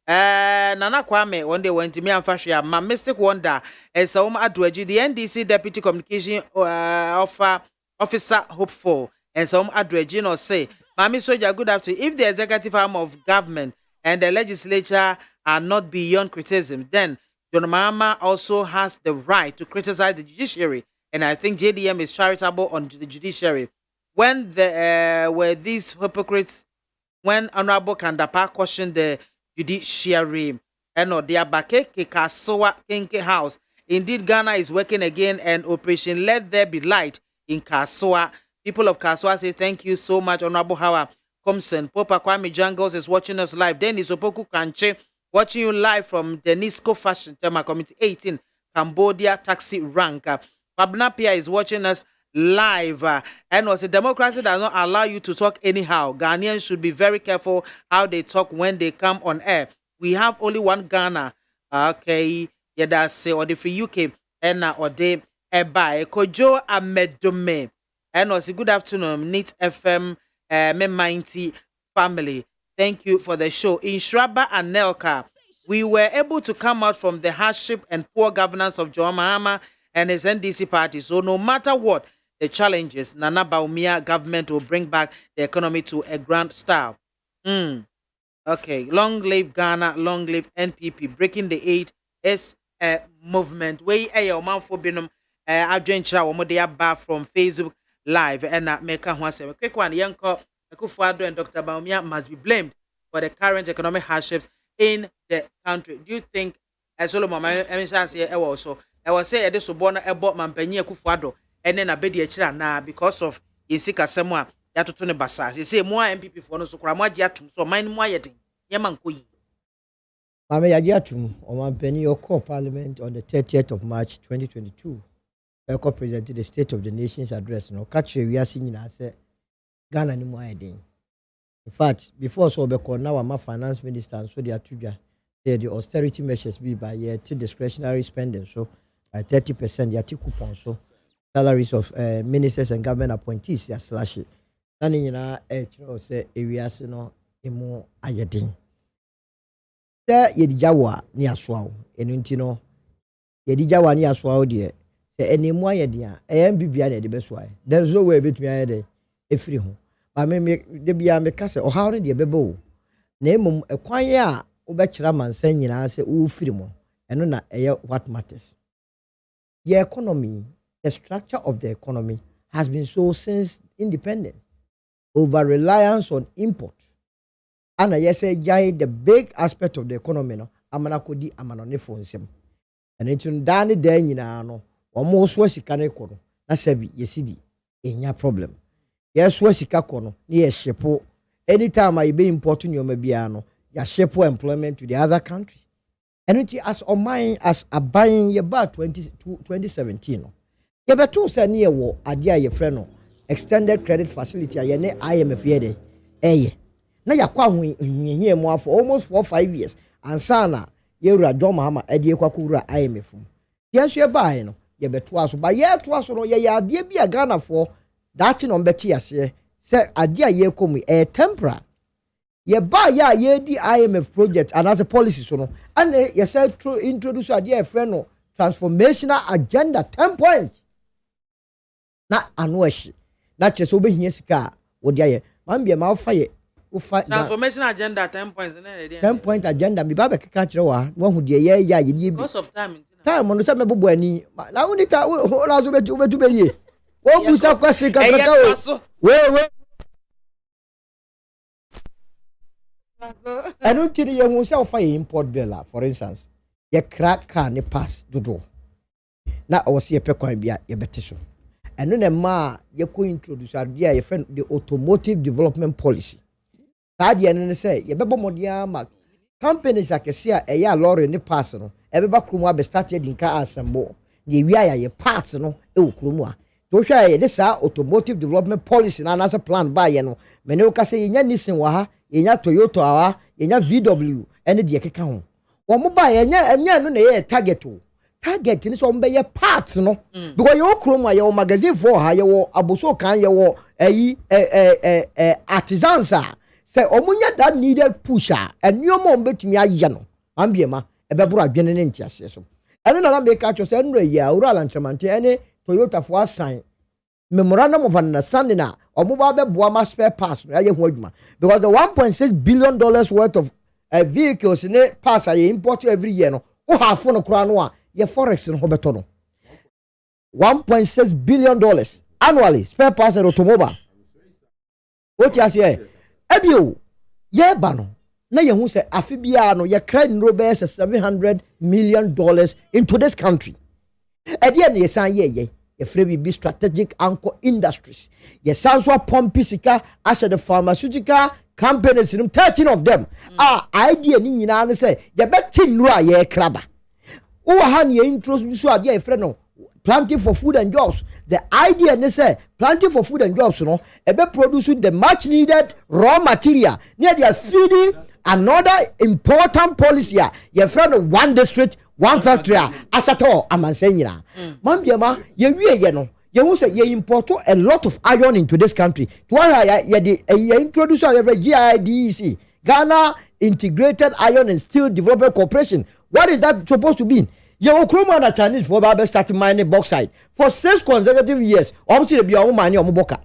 Nana Kwame, one day went to me and Fashia, my mystic wonder, and so Adweji, the NDC Deputy Communication Officer hopeful, and some Adweji or say, Mami Soja, good afternoon. If the executive arm of government and the legislature are not beyond criticism, then John Mahama also has the right to criticize the judiciary, and I think JDM is charitable on the judiciary. When were these hypocrites, when Honorable Kandapa cautioned the judiciary, and the Abake Kekasoa Kenke House, indeed Ghana is working again, and Operation Let There Be Light in Kasoa. People of Kasoa say thank you so much, Honorable Hawa Compson. Popa Kwame Jangles is watching us live. Dennis Opoku Kanche, watching you live from Denisco Fashion Tema Committee 18, Cambodia Taxi Rank. Pabna Pia is watching us live. And was a democracy does not allow you to talk anyhow. Ghanaians should be very careful how they talk when they come on air. We have only one Ghana. Okay, yeah, that's or the free UK and or the by Kojo Amedome. And was a good afternoon, Neat FM Mighty family. Thank you for the show. In Shraba and Nelka, we were able to come out from the hardship and poor governance of John Mahama and his NDC party. So no matter what the challenges, Nana Baumia government will bring back the economy to a grand style. Okay, long live Ghana, long live NPP. Breaking the 8 is a movement. We a man for binum adventure omodia bar from Facebook Live and make a quick one. Young Akufo-Addo and Dr. Baumia must be blamed for the current economic hardships in the country. Do you think Solomon Emisha also I was say this Sobona about Mampany Akufo-Addo and then a bedi na because of Isika Semwa Yatutune Basas. You say more MPP for no so Kramajatum, so mine more yet. Yamankoyi. Mame Yajatum or Mampany Oko Parliament on the 30th of March 2022. Eko presented the State of the Nation's address. No catch we are seeing as Ghana ni more in fact, before so now I'm a finance minister, so they are the austerity measures be by discretionary spending. So by 30%, yati coupon. So salaries of ministers and government appointees are slash it. None in our say areas no emo ayedin. There yedi jawa ni aswao. Enintino yedi jawa ni aswao dear. Say any more yedia. AMBBA the best way. There is no way between a free home. I mean, the BIAMAH castle or how did you bebo? Name a choir, Ubachraman saying, I say, oh, freedom, and not what matters. The economy, the structure of the economy has been so since independence, over reliance on import. And I say, the big aspect of the economy, no, Amanakodi, Amanonefonsem. And it's done then, you know, almost was a canecoro. That's a bit, you see, in your problem. Yes, was Sikakono, near Shepo. Anytime I be importing your Mabiano, ya Shepo employment to the other country. And it as on mine as a buying your bar 2017. You better say near war, a dear your friend, extended credit facility, a yene IMF yede. Eh, now ya kwam here more for almost 4 or 5 years. And sana, Yura Domahama, Eddie Kwakura IMF. Yes, you're buying, you better was by year twice or ya dear be a Ghana for. That's on Betty as ye say a dear ye come a tempera. Ye buy ya ye the IMF project and as a policy so no. And ye said to introduce a dear friend transformational agenda 10 points. Na anwashi. Not just obey his car or dear man be a mouth fire. Transformational agenda 10 points. 10 point agenda. Me baba catch one who dear ya because of time. time on say me bobo ani na woni ta o la so betu be ye wo busa question ka we I don't think you will sell fire import bill, for instance. Your crack car ne pass dodo. Now I was here pekwan bia ye betisho. And then ma you could introduce your friend the automotive development policy. That you say you bebo modia ma companies like a year lorry ne pass no. Everybody krumwa be started in car assemble. Ye wia ye parts no e krumwa. To hwa this automotive development policy na as a plan by no. Me ne o ka say nya nisin wa ha yenya Toyota awa yenya VW ene de keka ho omo ba yenya no na ye target ni so mbe ye parts no because you krom a ye magazine for ha ye wo aboso kan ye wo artisans say omunya that needed pusher enyomo mbetumi aye no ambiema ebeburu adwene ne ntiase so ene na be ka cho say nro ya rural entrepreneur ene Toyota for assign memorandum of understanding na omuba be boa ma spare parts no aye ho adwuma because the 1.6 billion dollars worth of vehicles in parts are import every year no o half no kra no a ye forex no beto no 1.6 billion dollars annually spare parts and automobile what you say ebio ye ba no na ye hu say afibia no ye credit no be $700 million into this country e dia na ye san ye free be strategic anchor industries. Yes, Sanswa Pompisika, as the pharmaceutical companies, 13 of them. Idea ni say, you bet tin ra ye crabber. Oh, honey, introduce your friend. Planting for food and jobs. The idea they say, planting for food and jobs, about producing the much needed raw material. Near they are feeding another important policy. Your friend of one district. One factory asato amansenya mambiama ye wie no ye hu say ye import a lot of iron into this country to ye introduce our GIDC Ghana Integrated Iron and Steel Development Corporation. What is that supposed to be? Ye okroma na Chinese for Bible start mining bauxite for 6 consecutive years almost the be omo mine omo boka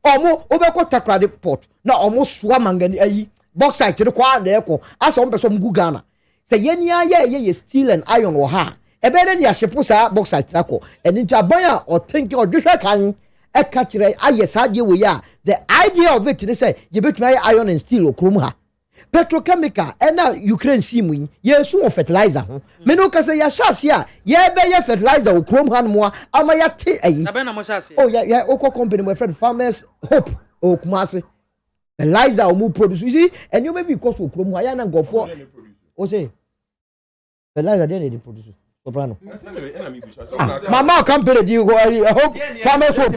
omo obeko takrade port na omo swa mangani ayi bauxite de kwa na eko aso omo peso mgu Ghana. Say ye steel and iron or ha. A better than Yashipusa box at Traco. And into a buyer or think or do can a catch yes, we are. The idea of it, they say, you bet my iron and steel or krumha. Petrochemical and now Ukraine seeming, yes, so fertilizer. Menoka say Yashasia, yeah, be your fertilizer or krumhan more. Amaya tea. Oh, yeah, Oko company, my friend, farmers hope. Oh, Kumasi. Fertilizer or more produce. You see, and you may be cost of krumha and go for. O say Eliza dey produce soprano. Mama company dey go I hope farmers hope.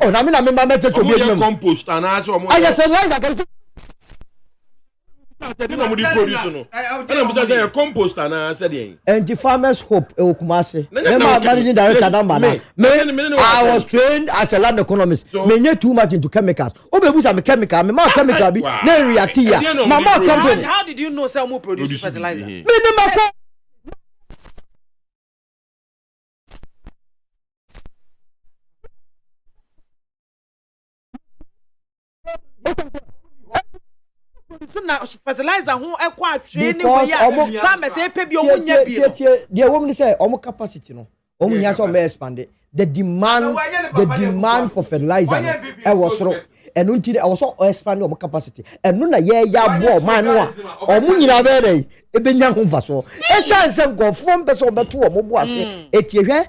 Oh na me member me to be compost and aso mo. I say Eliza can compost and answer the and the farmers hope e Kumasi. Managing director that man. I was trained as a land economist. Me nye too much into chemicals. Obebusa me chemical, me ma chemical bi na react here. Mama company. How did you know say mo produce fertilizer? Me never fertilizer who ekwa training we ya farmers say pay bi omunya bi the woman say omo capacity no omunya so me expand the demand for fertilizer e was so and until I was so expand omo capacity and no na ye ya bo man no omo nyina be dey e benya ho fa so e chance go from person beto omo bo ase etiehwe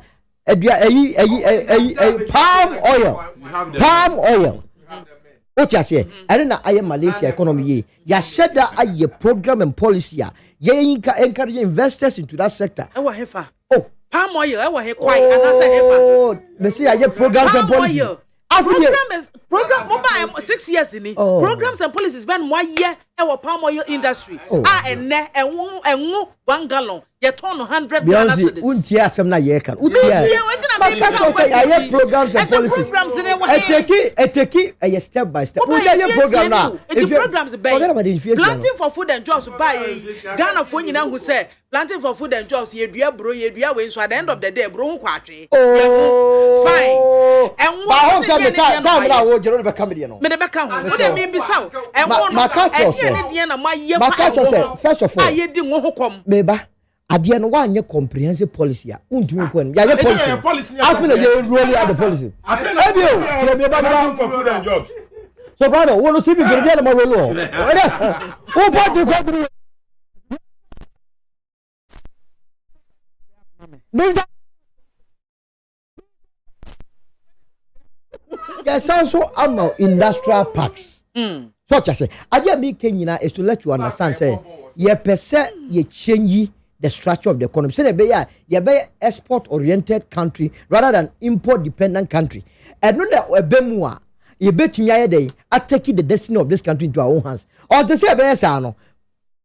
palm oil what you say? I don't know. I am Malaysia economy. Ya said that I program and policy. Ye encourage investors into that sector. I want hefa. Oh, palm oil. I want he quite. And I say hefa. Oh, they say I programs and policy. Program mobile 6 years in it. Programs and policies been 1 year. Our palm oil industry. And 1 gallon. You turn 100 Ghana cedis. Untia some na ye can. Untia. I programs and policies. I step by step. Program now. It's programs planting for food and jobs by Ghana for you who say planting for food and jobs. You do bro. You do way. So at the end of the day, bro, fine. And what time now? What you don't come here? Me the back home. What do you mean be so? And one. First of all, Meba. adeɛ no wanyɛ comprehensive policy a wontumi nkɔ anim yɛayɛ policy afei na yɛroli at the policy ebio kyerɛ me bababa for food and jobs. so brother wo no see bi gere na mawolo o wo party kwa bi yes also ama industrial parks so what you say adia me kenyina is to let you understand say ye pese ye change the structure of the economy say ye be export oriented country rather than import dependent country and no na ebemu a ye betumi aye dey attacking the destiny of this country into our own hands or to say be say no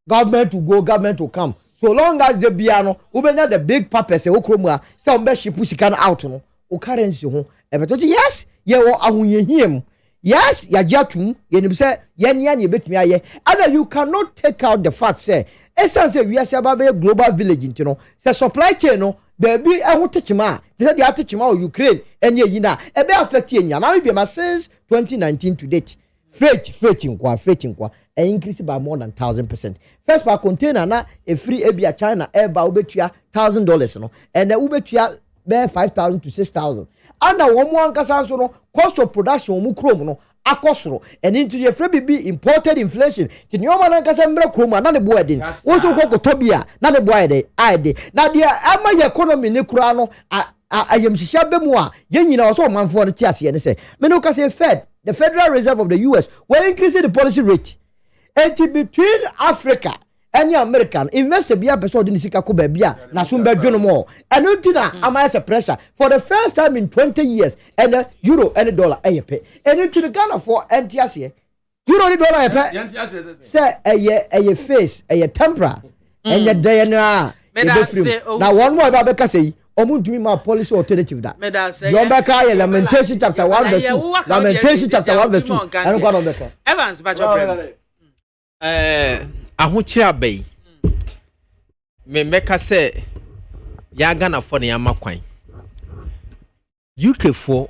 government to go government to come so long as the biano ubenya the big purpose e okromu a say on be ship sika out no o currency ho e beto yes ye wo ahunyehiam yes yajatum ye nim say ye nia na betumi aye and you cannot take out the fact say essence we are about global village you know say supply chain no there be ehun techima they say they techima o Ukraine enye yi na e be affect enya na be since 2019 to date freight nkwa increase by more than 1,000%. First per container na a free ebia China eba ubetua $1,000 no and ubetua be 5,000 to 6,000 and na wo mo ankasa so no cost of production wo krom no akosoro and into the free be imported inflation ti nyo man ankasa mra krom na ne boa den wo so kokoto bia na ne boa dey ade na dia ama ye economy ne kura no ayem hihia be mu a ye nyina so manfo no ti ase ne say me no ka say Fed the Federal Reserve of the US will increase the policy rate and between Africa and the American investor be a person in Sika Kubebia, Nasumba Jonomo, and Utina Amasa pressure for the first time in 20 years, and the euro and the dollar a pay. And into the Ghana for NTS, euro and dollar a pay. Say a face, a tempera, and your Diana. Now, one more about Becassi. Omuntu my policy alternative that. Yombeka Lamentation chapter 1 verse 2. Lamentation chapter 1 verse 2. I don't go on Becca. Evans Bajo. Ahuchi abey. Me meka say ya Ghana for ne amakwan. UK for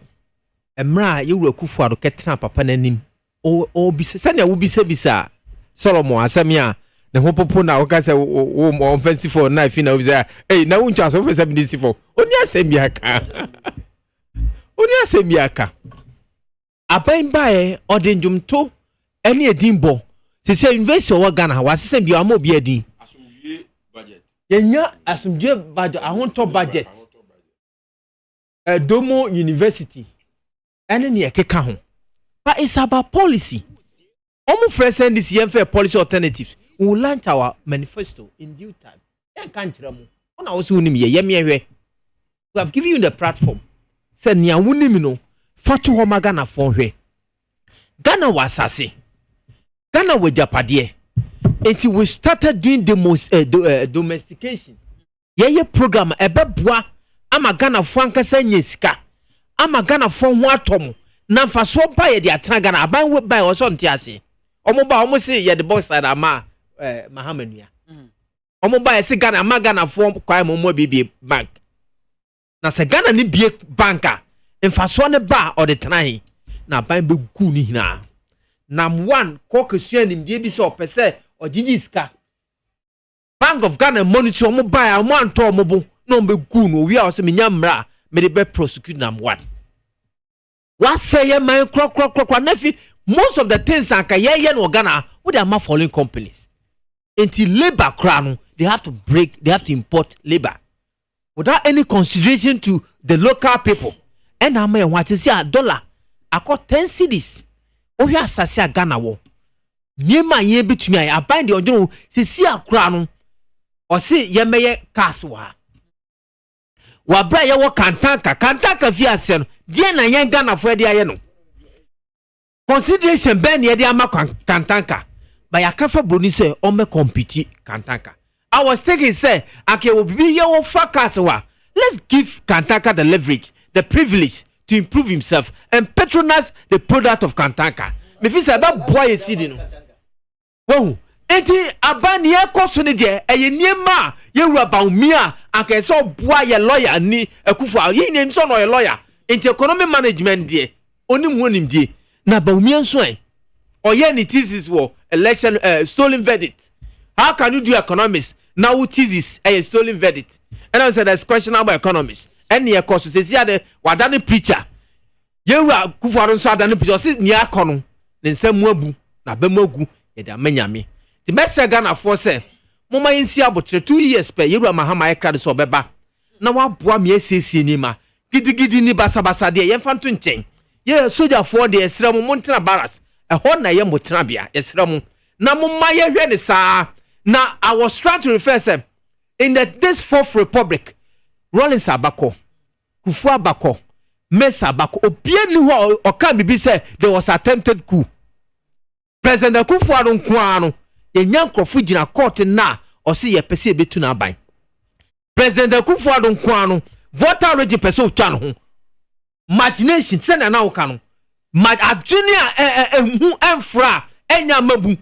emra ye wurakufu ado ketena papa nanim. O bi se na wo bi se bisa Solomon asamia ne ho popo na woka se wo offensive for knife na wo say eh na wo ntwa so for 74 oni asemi aka aban bae odinjumto ene edinbo se say university of Ghana wa se bi amo bi edin asumdue budget yenya asumdue budget ahonto budget Domo University ene ne ekeka ho but it's about policy omo present this year for policy alternatives. We will launch our manifesto in due time. We have given you the platform. Say nia wuni no fatu homa Ghana for hwe. Ghana wasase. Ghana we japade. Until we started doing the most domestication. Ye program ebeboa ama Ghana fo ankasa nyesika. Ama Ghana fo ho atomo. Na faso ba ye de atena Ghana aban we ba o so ntiase. Omo ba omo se ye the boss side ama Mahamania. Omo ba ese Ghana magana form kwa mo bibi bank. Na se Ghana ni bie banka mfaso ne ba o de tran na ban be gu ni hina. Nam 1 kokesua nim die bi se opese ogigi ska. Bank of Ghana monitor omo ba omo anto omo bo no be gu no wi a o se menya mra me de be prosecute nam 1. What say ye man krok nafi most of the things anka ye no Ghana with the following companies. Until labor crown, they have to import labor without any consideration to the local people. And I may want to see a dollar. I got 10 cedis. Oh, yeah, Sasia Ghana wo. Near my year between I bind the original, see a crown or see ye may caswa. Wabra ya wo kantanka via sen, dear na yan Ghana for the ayeno. Consideration ben ye the ama kantanka. By a kafa boni say ome compete Kantanka. I was thinking say ake will be your forecast. Let's give Kantanka the leverage, the privilege to improve himself and patronize the product of Kantanka. Me feel say about boy seed no. Wow, enti abani e koso ne de eye niema ye wura ba umia ake so boy ye lawyer ni ekufu ye nim so no ye lawyer. Enti economic management de onim wonim de na ba umia nso en. Or any thesis war election stolen verdict. How can you do economics? now thesis a stolen verdict and I said there's questionable economists and your course says yeah the wadani preacher you are kufaron so adani preacher say nia kono ne nsam abu na bemogu ye da manyame the message Ghana for say mama yinsi abotre 2 years per yeru mahama ekra so beba na waboa me asiesie ni ma gidigidi ni basabasa de ye fanto nchen ye soldier for de esra mo montena barras ehon na ye motena bia esra mo na mama ye hwe ne saa na I was trying to refer say in this fourth republic Rollins Abako Kufu Abako Mesa Abako obie ni ho oka bibi say there was attempted coup President Kufu Addo nkoano ye nyankrofu gina court na o se ye pese betu na ban President Kufu Addo nkoano voter regi pese otwa no ho imagination se na wo ka no junior hu enfra enya mabu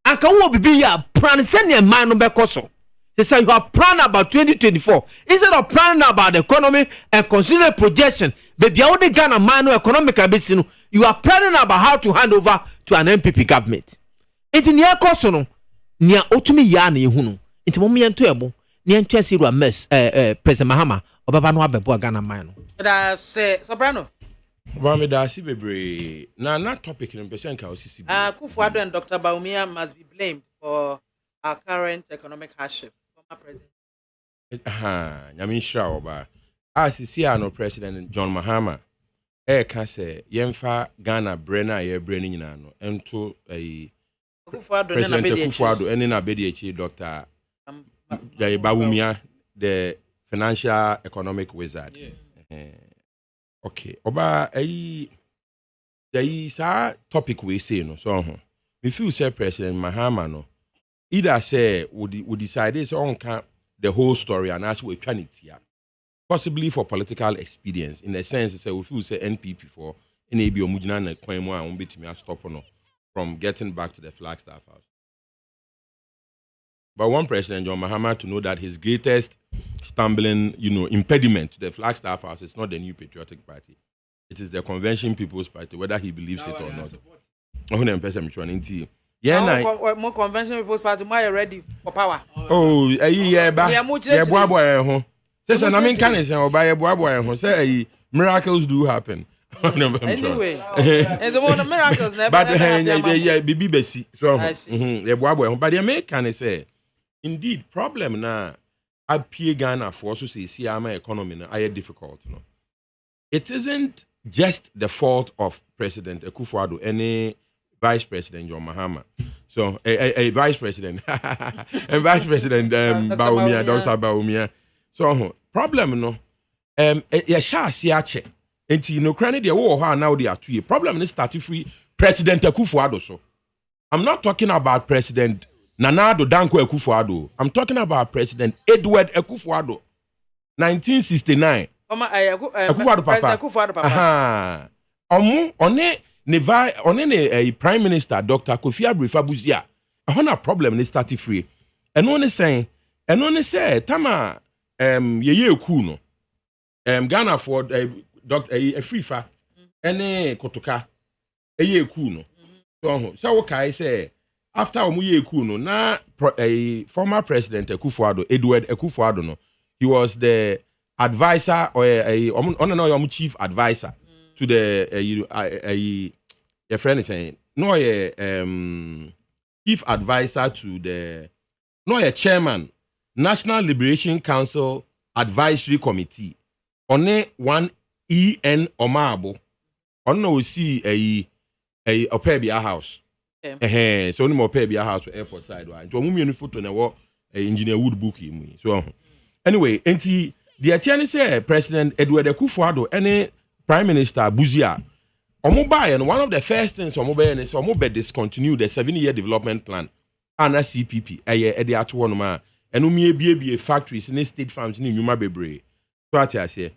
anka wo bibi ya plan se ne man no bekoso. They say you are planning about 2024 instead of planning about the economy and consider projection. Baby, how the Ghana man economic abyssin, you are planning about how to hand over to an MPP government. It's near Kosono, near Otumi Yani Hunu. It's Mommy and Tuebo, near Tessiru mess, President Mahama, or Babano Bebo Ghana man. That's Soprano. Bami da si bebre na topic in person ka osisi. Kufuor and Dr. Bawumia must be blamed for our current economic hardship. Nyame shira oba. Asisi ano President John Mahama ka say yemfa Ghana brena ye breni nyina no ento President Kufuor Addo ene na bedi echi Dr. Bawumia the financial economic wizard. Okay, oba sa topic we say no so me feel say President Mahama no either say would decide say on can the whole story and as we plan it here possibly for political expedience in the sense say we feel say NPP for any be omugina na kwan mu a on betimi stop no from getting back to the Flagstaff House. But one President John Mahama to know that his greatest stumbling, impediment to the Flagstaff House is not the New Patriotic Party. It is the Convention People's Party, whether he believes it or not. More Convention People's Party, why are ready for power? Oh, miracles do happen. Anyway, and the one miracles never. But BBC, so but the American say, indeed, problem na appear Ghana for also see our economy na are difficult. No, it isn't just the fault of President Kufuor Addo, any Vice President John Mahama. So a Vice President, and Vice President Bawumia, Dr. Bawumia. So problem no, shall see a check. And cranny the war now they are 2 years. Problem is starting free President Kufuor Addo. So I'm not talking about President Nana Addo Dankwa Kufuor Addo. I'm talking about President Edward Kufuor Addo. 1969. Kufuor Addo papa. One Prime Minister Dr. Kofi Abufabuzia. I have a problem in starting free. And only say tama ye kuno. Ghana for Doctor a free fa any kotoka a kuno. So okay say after omuye kuno na a former President Kufuor Addo, Edward Kufuor Addo no, he was the advisor or a chief advisor to the your friend is saying no chief advisor to the a chairman National Liberation Council Advisory Committee on one E.N. Omabo on no see a Opebia house. So no more Opebia house for airport side one. To mumi photo na wo engineer wood book him. So anyway, enti the attorney say President Edward Kufuor Addo any Prime Minister Buzia Omoba and one of the first things Omoba is Omoba discontinue the 7-year development plan and CPP the at one ma and be factories in state farms in Yuma Bebre. So I say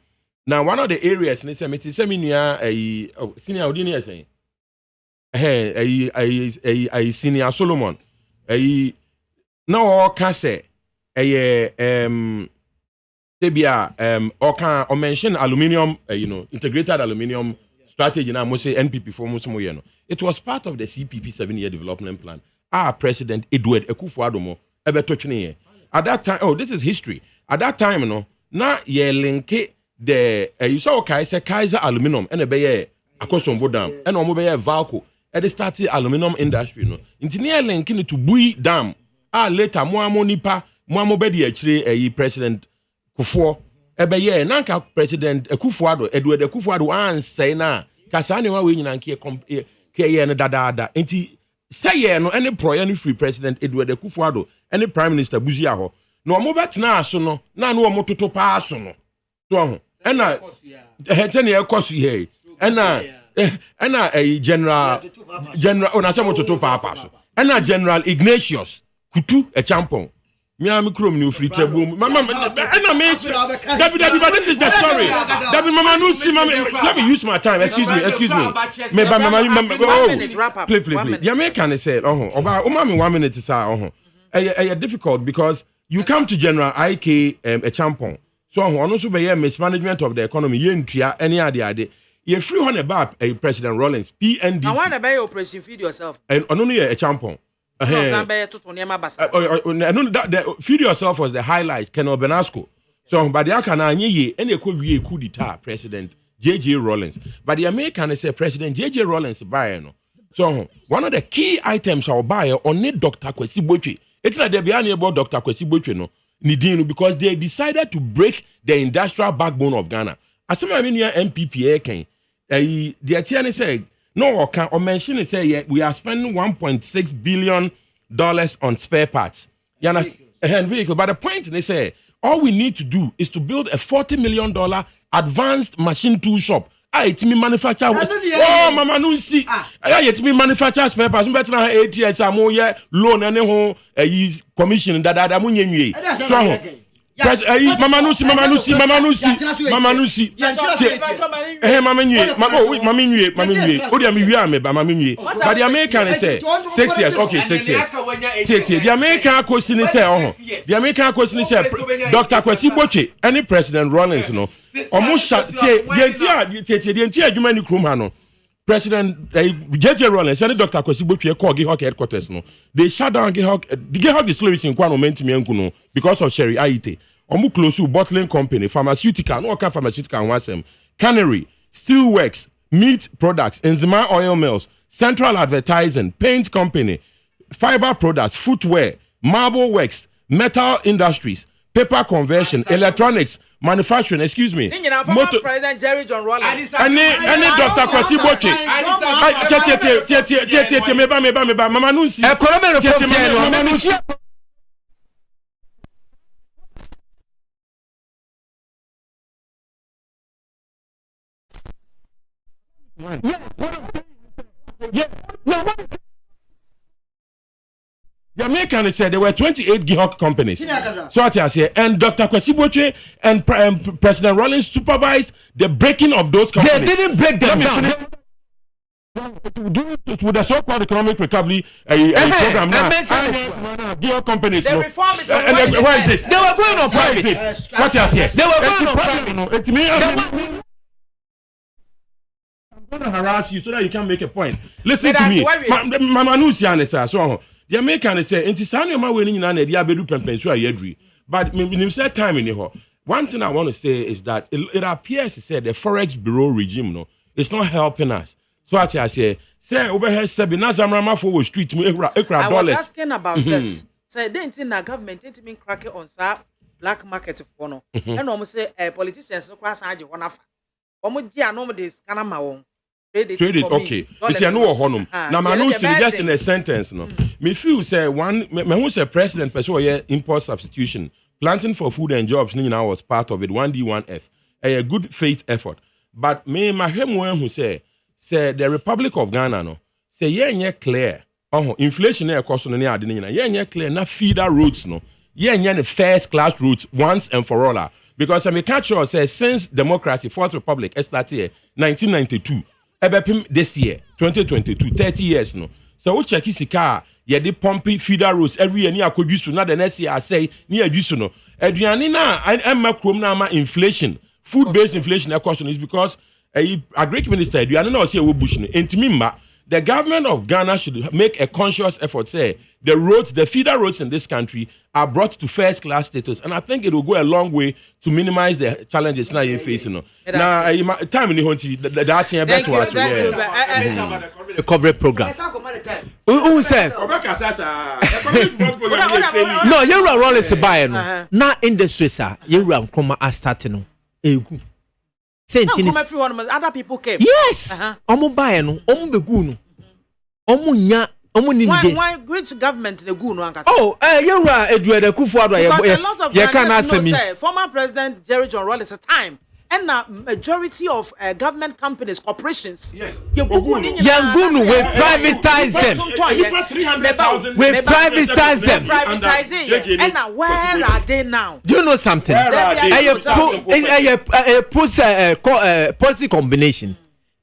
now one of the areas in the seminar a senior ordinary saying a senior Solomon a no can say or can or mention aluminium integrated aluminium strategy now must say NPP for most more. It was part of the CPP 7-year development plan. Our President Edward Kufuor Addo ebe touching here. at that time, oh, this is history. At that time, you know, now ye link the you saw Kaiser aluminum and a baye akosombo dam and omo baye Valco at the started aluminum industry, no. Intinia linking to Bui Dam. Later mo nipa mo bedi actually President Kufuor ebe nanka President Kufuor Edward Kufuor an say na kasa ne wa we nyina ke ye ne dada enti say ye no any pro any free President Edward Kufuor any Prime Minister Buzia ho no mo betena aso no na no mo toto pa aso no to ho ena hete ne ekosu he ena general ona se mo toto pa so ena General Ignatius Kutu a champon. Me krom ni free table. Mama and me David, but this is the story. David mama no see mama. Let me use my time. Excuse me. Me mama please. The American said, about mama 1 minute is difficult because you come to General IK a champon. So on also be mismanagement of the economy. Yentia any idea. You free on about a President Rollins PNDC. I want to buy operation feed yourself. And only a champon. Feed yourself was the highlight. Kenel Benasco. So, but the Akana ye any could be a coup d'etat President J.J. Rollins. But the American say President J.J. Rollins buy no. So, one of the key items I'll buy on Dr. Kwesi Boche. It's like they be about Dr. Kwesi Boche no. Nidinu because they decided to break the industrial backbone of Ghana. As some of your MPPA can the Atiani say. No, or mention it say we are spending $1.6 billion on spare parts. Vehicle. But the point they say all we need to do is to build a $40 million advanced machine tool shop. It me manufacture. Oh, mama no see. It me manufacture spare parts. Better na 8 years amo ye loan ane ho commission that mo nyenwie. So Mama Nusi. Mama Nusi. But the American say 6 years. Okay, 6 years. The American question say, the American question say, Dr. Kwesi Boche, any President Rollins, no, almost the entire human crew, President J.J. Rollins and Dr. Kwesi Boche call Gihok headquarters. No, they shut down Gihok. The Gihok is closing in Kwano Mentimenkuno because of Sherry Aite. Omu close to bottling company, pharmaceutical, no kind pharmaceutical was cannery, steelworks, meat products, enzyme oil mills, central advertising, paint company, fiber products, footwear, marble works, metal industries, paper conversion, electronics, manufacturing, excuse me. Motor President Jerry John Rollins. Any Dr. Kwesi Boche. Mama Nusi. The American said there were 28 Gihok companies. So I say, and Dr. Kwesi Boche and President Rollins supervised the breaking of those companies. They didn't break them down. With the so-called economic recovery program now, Gihok companies. They reform it. Where is it? They were going on private. What you say? They were going on private. It's me. I'm going to harass you so that you can make a point. Listen to me. Mama Nusi so the American say, "Enti sani ma we ni na na dia bedu pempen so ayedri." But me say time in here. One thing I want to say is that it appears to say the Forex Bureau regime no, it's not helping us. So what I say over here Sebi Nazamrama for street me dollars. I was asking about this. Say they think na government didn't mean crack it on sa black market for no. And almost say politicians no cross aje one afa. Omo gi anom dey scanner ma won. Trade it, okay. It's a no honum. Now, my news just in a sentence. No, me feel say one. Me who say president person here import substitution, planting for food and jobs. Now was part of it. 1D1F, a good faith effort. But me my him who say the Republic of Ghana no say yeah clear. Inflation here cost no near adini. Yeah clear. Na feeder routes no. Yeah the first class routes once and for all. Because I may catch you say since democracy, Fourth Republic, started here 1992. This year, 2022, 30 years no. So we check his car, the pumpy feeder roads every year. I could use to not the next year. I say near use to no. Adriani na I'm inflation, food-based inflation. Question is because a great minister Adriani na say we bush no. The government of Ghana should make a conscious effort. Say the roads, the feeder roads in this country are brought to first-class status, and I think it will go a long way to minimize the challenges now you're facing. Now, time in the hunty, that's here better to us. The coverage program. Who said? No, you run roll is buying. Now industry, sir, you run come as starting. Other people came. Yes. Omo buying, omo begun, omo nya. Why which government the go no ankasa? Oh, you are Edward Kufuor. Because a lot of Ghanaians know, former President Jerry John Rawlings at time, and now majority of government companies, corporations, yes, we privatize them. We privatize them. And now where are they now? Do you know something? A policy combination.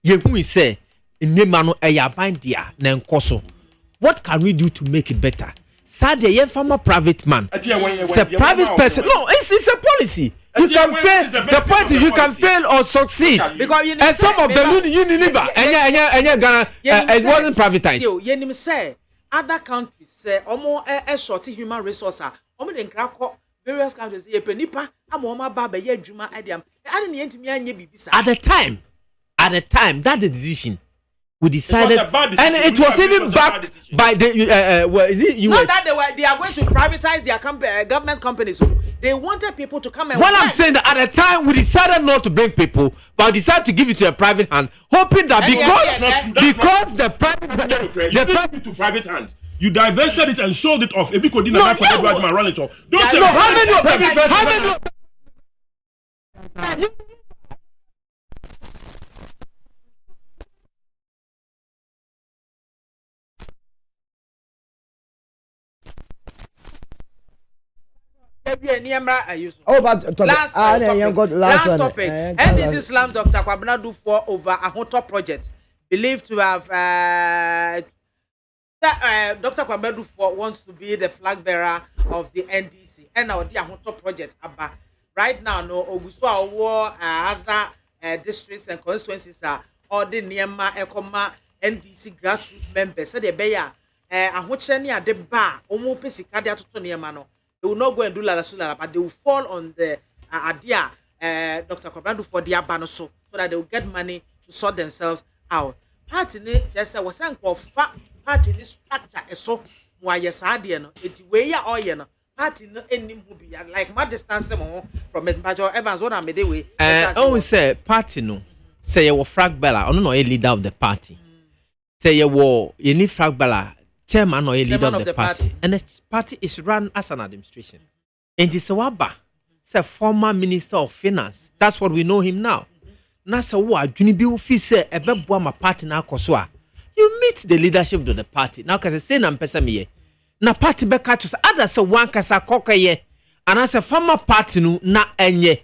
You say in Nemano Ayabandia Nankoso. What can we do to make it better? Sadly, you're from a private man. It's a private person. No, it's a policy. You can fail. The point is you can fail or succeed. And some of them you deliver. And you're gonna. It wasn't privatized. You say other countries say almost a short human resource. Almost in Krakow, various countries. At the time, that's the decision. We decided, and it was even backed by the is it US? Not that they are going to privatize their government companies. So they wanted people to come and. Well, I'm saying that at the time we decided not to bring people, but decided to give it to a private hand, hoping that because the private to private hand. You divested it and sold it off. If you could run it off. Don't say how many of them? Last topic. And this is Slam Dr. Kwabena Dufo over a Hoto project believed to have Dr. Kwabena Dufo wants to be the flag bearer of the NDC. And now the Hoto project about right now no Oguswa war other districts and constituencies are all the Niema Ekoma NDC grassroots members. So they bear ahocheni ade ba omo pesika dia toto Niema no. They will not go and do la but they will fall on the idea Dr. Kwabena for their banner so that they will get money to sort themselves out. Party just was saying party structure so why yes no it way ya or no party no any movie like my distance from Major Evans what I made way. Say party no say you were frag bella or no a leader of the party. Say you need frag bella. Chairman or a leader of the party. And the party is run as an administration. And it's Waba, a former minister of finance. That's what we know him now. Nasa wa junibi officer ebebwa party na koswa. You meet the leadership of the party. Now cause say na mpesa miye. Na party beka to others say one kasa kokaye. And as a former party no na enye.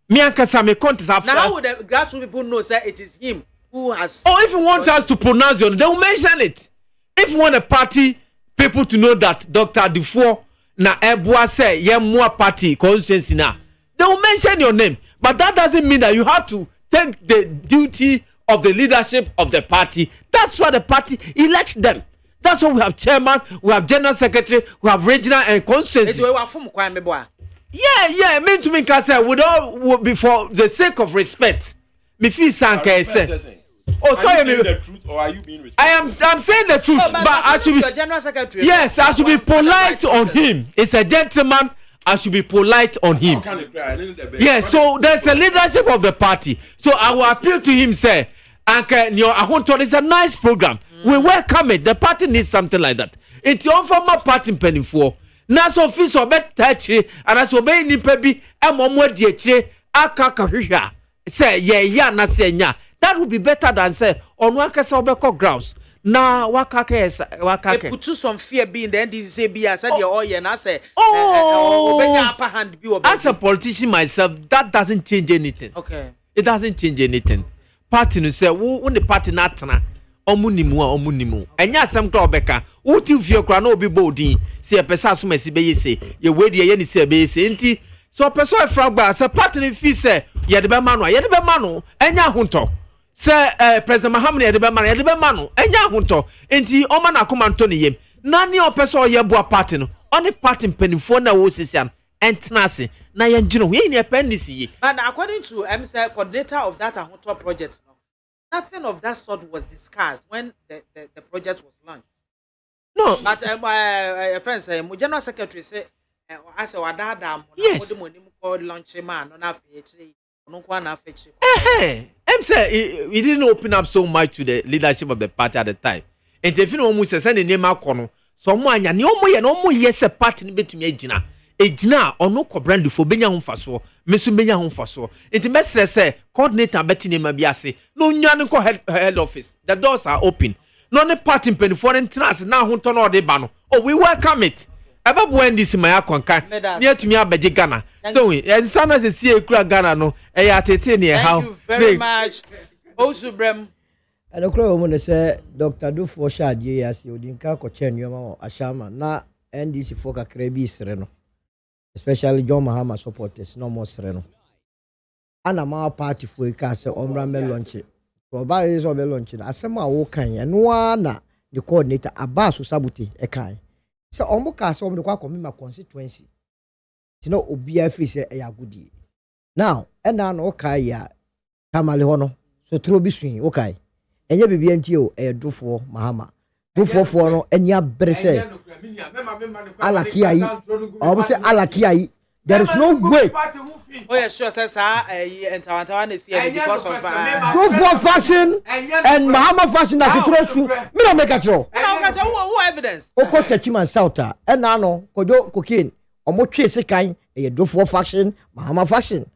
Me ankasa me contest after. Now how would the grassroots people know say it is him who has? Oh, if you want us to pronounce your name, they will mention it. If you want a party people to know that Dr. Dufour na Ebua say ye more party constituency na, they will mention your name. But that doesn't mean that you have to take the duty of the leadership of the party. That's why the party elects them. That's why we have chairman, we have general secretary, we have regional and constituency. Yeah. Mean to me can say with all before the sake of respect. Me feel sanka say. Oh, sorry, are you saying the truth or are you being respectful? I'm saying the truth, but I should be your general secretary. Yes, I should be polite on him. It's a gentleman. I should be polite on him. Yes, so there's a leadership of the party. So I will appeal to him, say, Uncle, it's a nice program. We welcome it. The party needs something like that. It's your former party penny for. Nas office or bet touchy, and as obey Nipebi, and Momo Dietche, Akaka. Say, yeah, na say, yeah. That would be better than say on Wakasa Obeko grounds. Now, Wakake. Put some fear being the NDC. I said, and I say, as a politician myself, that doesn't change anything. Okay. It doesn't change anything. Party no say, when the party natana, omunimu. And yes, some crowbeka, what if your crown will be bolding? Say a person may say, you wait the any say, be so a person fragba, as a party fee say, Yadabamano, and Yahunto. Sir, President Mahamani Edebamano, Enya Hunto, enti Omana Kumantoni yem. Nani opeso ye bua party no. On the party mpanimfo na wo sisian entena ase na ye ngiro ye ni appendix ye. But according to MSA coordinator of that Ahoto project, nothing of that sort was discussed when the project was launched. No, but my friends say, my general secretary say, I say wadada yes. Launch man on afechi, on kwana afechi. MSA he didn't open up so much to the leadership of the party at the time. And if you know almost send the name akono, so mo anya ni omo ye no mo yes party ni betumi agina. Ejina ono ko brand fo benya ho faso, mesu benya ho faso. Enti mesre say coordinator beti ne ma biase. No nwa ne ko head office. The doors are open. No ne party mpanifo entrance na ho to no de ba no. Oh, we welcome it. Eba bo ndi si maya konkan. Ni atumi abeje Ghana. So we ensana se sie ekura Ghana no. E ya tete ne how. Thank you very much. Osubrem. And okra wo ne say Dr. Dufo Shadie yasi odinka ko chenyoma ashama na NDC for kakra bi sere no. Especially John Mahama supporters no more sereno. Ana ma party for ka se omra me launch. So ba is o be launch. Asema wo kan ya no na the coordinator Abasu Sabuti e kan. So omo ka se omo de kwa ma constituency. Ti no obi afi se e ya gudi. Now, ena no ka ya Kamale hono. So tro bi swin o kai. Enye bibia nti o e Dufo Mahama. Dufo no enya brese. Alakiai. I say Alakiai. There is no way. Oh yeah, sure. Says Entawantawan is here because of Dufo fashion and Mahama fashion as it was. Me no make a show. Who evidence? Oko Techiman Sauta. And nano kojo cocaine. Omo twe sekan e Dufo fashion, Mahama fashion.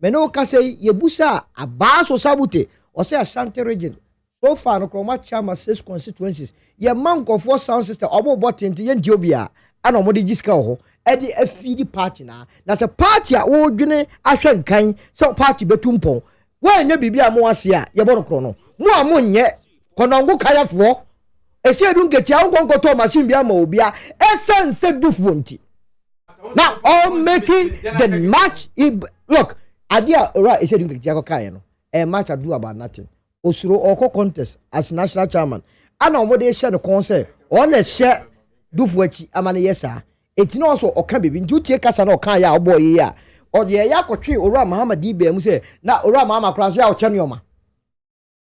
Me no ka say yebusa Abaso Sabute or say Ashanti region. So far no kroma chama 6 constituencies. Ye man ko for sound system omo botting to yen diobia ana omo de giska ho e de afidi party na se party a wo dwene ahwe nkan so party betumpon wa nya bibia mo ase a ye bono kro no mo a mo nye konongo kayafo esi edu nketia nkonko to machine bia ma obia essence Dufo nti now all making the match look idea right esi edu nketia ko kai no a match do about nothing osuro oko contest as national chairman ana omode share the concert on the share Dufo achi amane yesa etino also oka bebi nti utie kasa na oka ya obo ye ya ode ya kotwe Ora Muhammad Ibe mu say na Ora Muhammad Kranso ya oche nyoma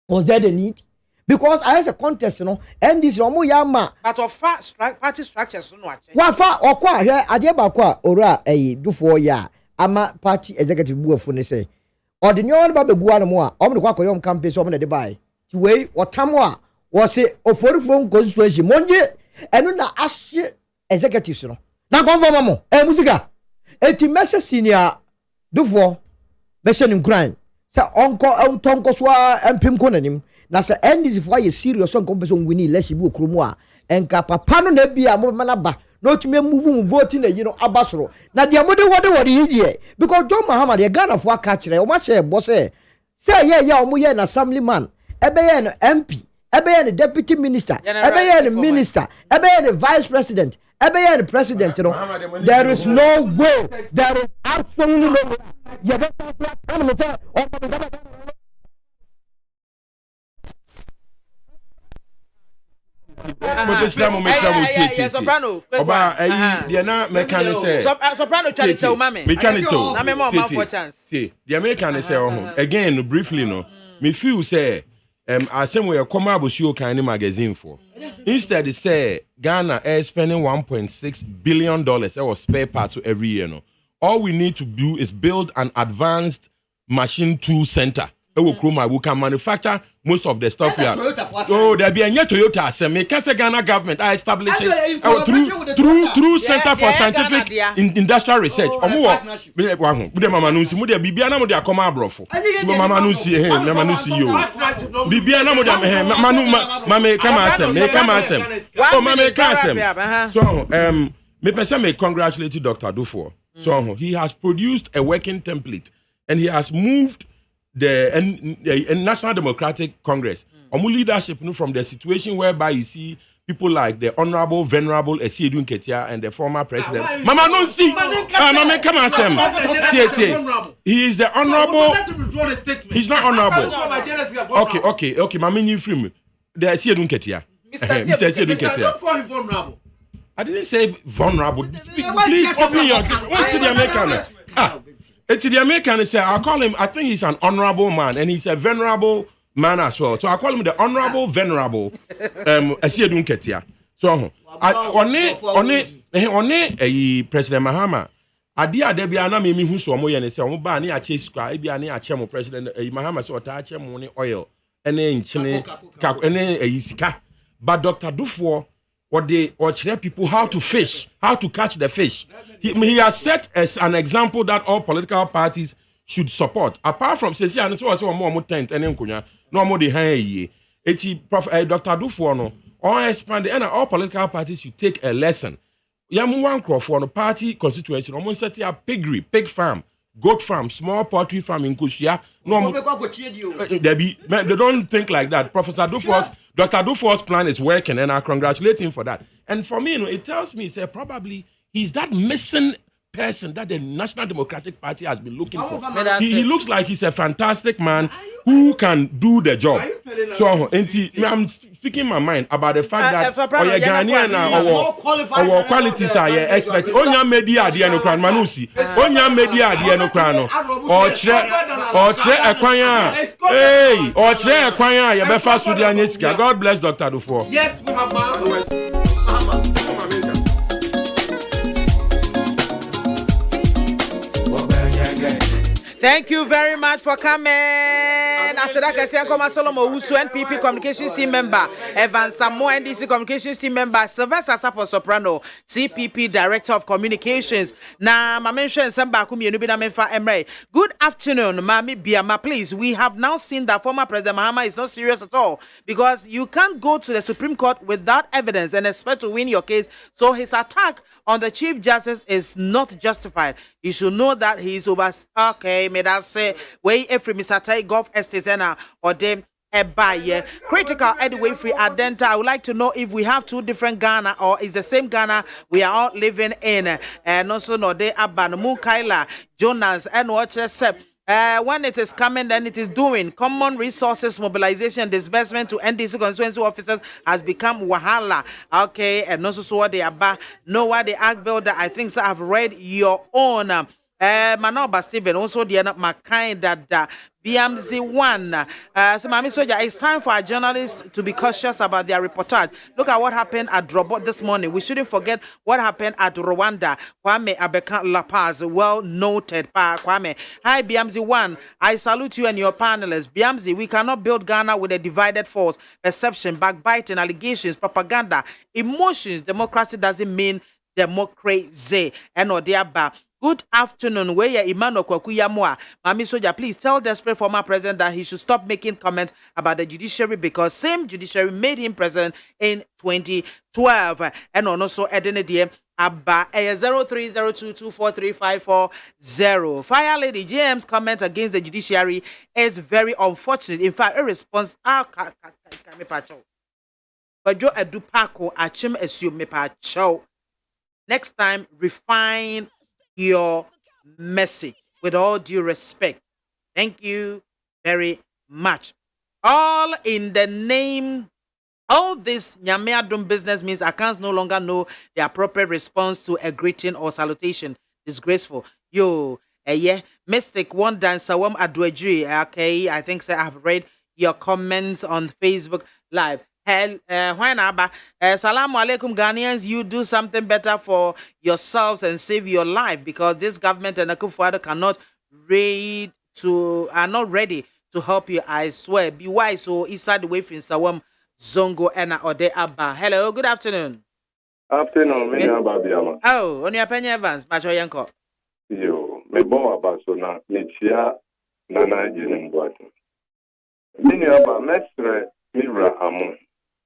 was there the need because I has a contest no and this omo ya ma but of party structures no ache wa fa okwa ahwe ade ba kwa Ora Dufo ya ama party executive buafo ne say ode nyo ba begu anu mo a omo de kwa koyom campaign so omo de buy ti we otamo a wo se oforifo constituency monje enu na ashe executives no na konfirm mo musika eti mesha senior Dufo mesha nim crime se onko tonko so empim ko nanim na se NDC for ye serious on competition win election bi okromu a enka papa no na bia mo mana ba no tumi move vote na yi no abasoro na dia mo de wode yi because John Mahama de Ghana for aka kire o ma share boss say ye o mo ye na assemblyman ebe ye no MP ebe ye no deputy minister ebe ye no minister ebe ye no vice president ebe ye no president no there is no way there is absolutely no way you better Oba the na mechanic say soprano Charlie tell mama mechanic tell na me more for chance see the mechanic say again briefly no me feel say asem we come abosio kan magazine for instead they say Ghana is spending 1.6 billion dollars for spare parts every year no all we need to do is build an advanced machine tool center we can manufacture most of the stuff here. So there be a new Toyota asem can say Ghana government are establishing through Center for Scientific Industrial Research. Omo mama no si mo de bibia na mo de akoma abrofo. Mama no si mama no si yo. Bibia na mo de mama kama asem. Oh mama kama asem. So me person me congratulate Dr. Dufo. So he has produced a working template and he has moved the National Democratic Congress, leadership from the situation whereby you see people like the Honorable Venerable Esiedun Ketia and the former president. Mama no see. Mama come on, Sam. He is the honorable. He's not honorable. Okay. Mama you free me. The Esiedun Ketia. Mr. Esiedun Ketia. Don't call him honorable. I didn't say vulnerable. Please open your. What to the American? It's the American. Say I call him. I think he's an honorable man, and he's a venerable man as well. So I call him the honorable venerable. Asiedun Ketia. So on President Mahama. Adia de bia na me hu so mo ye ne se omo ba na ache sika e bia na ache mo president Mahama so ta ache mo ni oil ene nchine ka ene sika. But Dr. Dufo or chere people how to fish, how to catch the fish. He has set as an example that all political parties should support. Apart from say and so more tent ene nkonya no more the han ye. Dr. Dufo no all expand and all political parties should take a lesson. One crop for the party constituency, almost set a pig farm, goat farm, small poultry farm in Kushia. No, they don't think like that. Professor Dufour's, Dr. Dufour's plan is working, and I congratulate him for that. And for me, it tells me, probably he's that missing person that the National Democratic Party has been looking for. He looks like he's a fantastic man who can do the job. So, I'm speaking my mind about the fact that our Ghanaian our qualities are expert. Onya media di eno kran manusi. Onya media di eno kran no. Oche ekwanya. Hey, oche ekwanya ye be fa sudi anya sika. God bless Dr. Dufo. Yet we have Thank you very much for coming. Asedaka Siankoma Solomon Usu, NPP Communications Team member, Evan Samo, NDC Communications Team member, Sylvester Sapo Soprano, CPP Director of Communications. Na Mamensha and Samba Kumi Nubina Mefa Emre. Good afternoon, Mami BIAMAH. Please, we have now seen that former President Mahama is not serious at all because you can't go to the Supreme Court without evidence and expect to win your case. So his attack on the Chief Justice is not justified. You should know that he is over. Okay, may that say, way every Mr. Tai Golf Estate or them a buyer. Critical anyway free Adenta. I would like to know if we have two different Ghana or is the same Ghana we are all living in. And also no de Abanamu Kaila, Jonas, and what when it is coming, then it is doing. Common resources mobilization disbursement to NDC constituency officers has become wahala. Okay, and also so what they are know what the act builder. I think so I've read your own. Manoba Stephen also the kind that BMZ one. So Mami Soja, it's time for our journalists to be cautious about their reportage. Look at what happened at Drobot this morning. We shouldn't forget what happened at Rwanda. Kwame Abekan La Paz, well noted. Kwame. Hi BMZ one. I salute you and your panelists. BMZ, we cannot build Ghana with a divided force, perception, backbiting, allegations, propaganda, emotions. Democracy doesn't mean democracy. And Odiaba. Good afternoon. Where Emmanuel Kwakuyamwa. Mami Soja, please tell desperate former president that he should stop making comments about the judiciary because same judiciary made him president in 2012. And also Edenedie Abba 0302243540. Fire Lady JM's comment against the judiciary is very unfortunate. In fact, a response but Joe Edupako Achim assume me pacho. Next time, refine your message with all due respect. Thank you very much. All in the name, all this Nyameadum business means I can't no longer know the appropriate response to a greeting or salutation. Disgraceful. Yo, yeah, Mystic one dancer, Sawam Adwejri. Okay, I think so. I've read your comments on Facebook Live. Salamu alaikum Ghanaians, you do something better for yourselves and save your life because this government and Akufo-Addo are not ready to help you. I swear. Be wise. So inside the way in Sawam Zongo and Ode Abba. Hello, good afternoon. Afternoon, me Abba BIAMAH. Oh, on your penny Evans, Macho Yanko. Yo, me bon Abba so na Nichia Nana Jinimbuati. Me Abba mestre Mira Amon.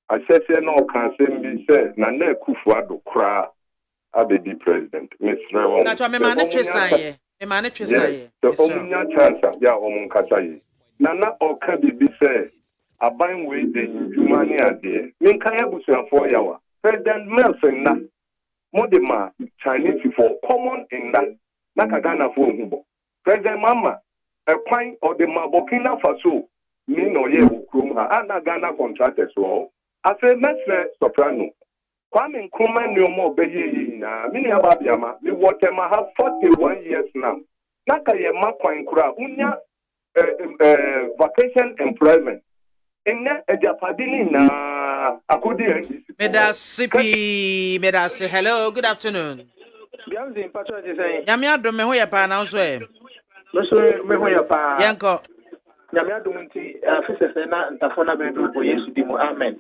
I said, no, can send me say, Nana Akufo-Addo cry abedi president. Miss Rewan. Nacho me manage say. Me manage say. The only chance ya omun kasa yi. Nana oka bibi say, aban we de jumani ade. Min kan abusuafo yawa. President Nelson na modema Chinese for common in that. Na Ghana for hubo. President Mama, a kwan or the Burkina Faso. Me no ye ukrum ha. Ana Ghana contractors so. I say, Mestre Soprano, Kwame Nkrumah Nyomo Beyi na mini ababiama me Watema have 41 years now. Naka ye makwa nkura unya vacation employment. Enne ejapadini na akudi Medasi, hello, good afternoon. Biamzi mpacho say. Nyame adom me ho ye pa na so e. Me ho ye pa. Yanko. Nyame adom nti afisese na ntafona be do Yesu di mu amen.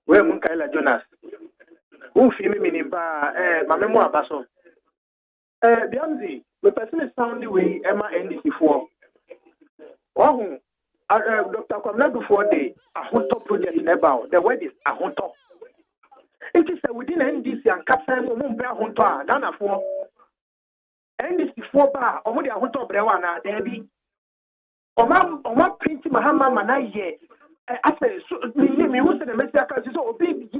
We mun kaila Jonas. Ufi mi minimba mame mo abaso. Biamzi, me person sound way Emma NDC for. Wahu Dr. Kwamnadu for the Ahunto project in about the word is Ahunto. It is within NDC and Captain Mumbe Ahunto, Ghana for NDC 4 bar, or the Ahunto Brewana, Debbie. Oma Prince Mahama Manaye. I say, me who said the message is so big,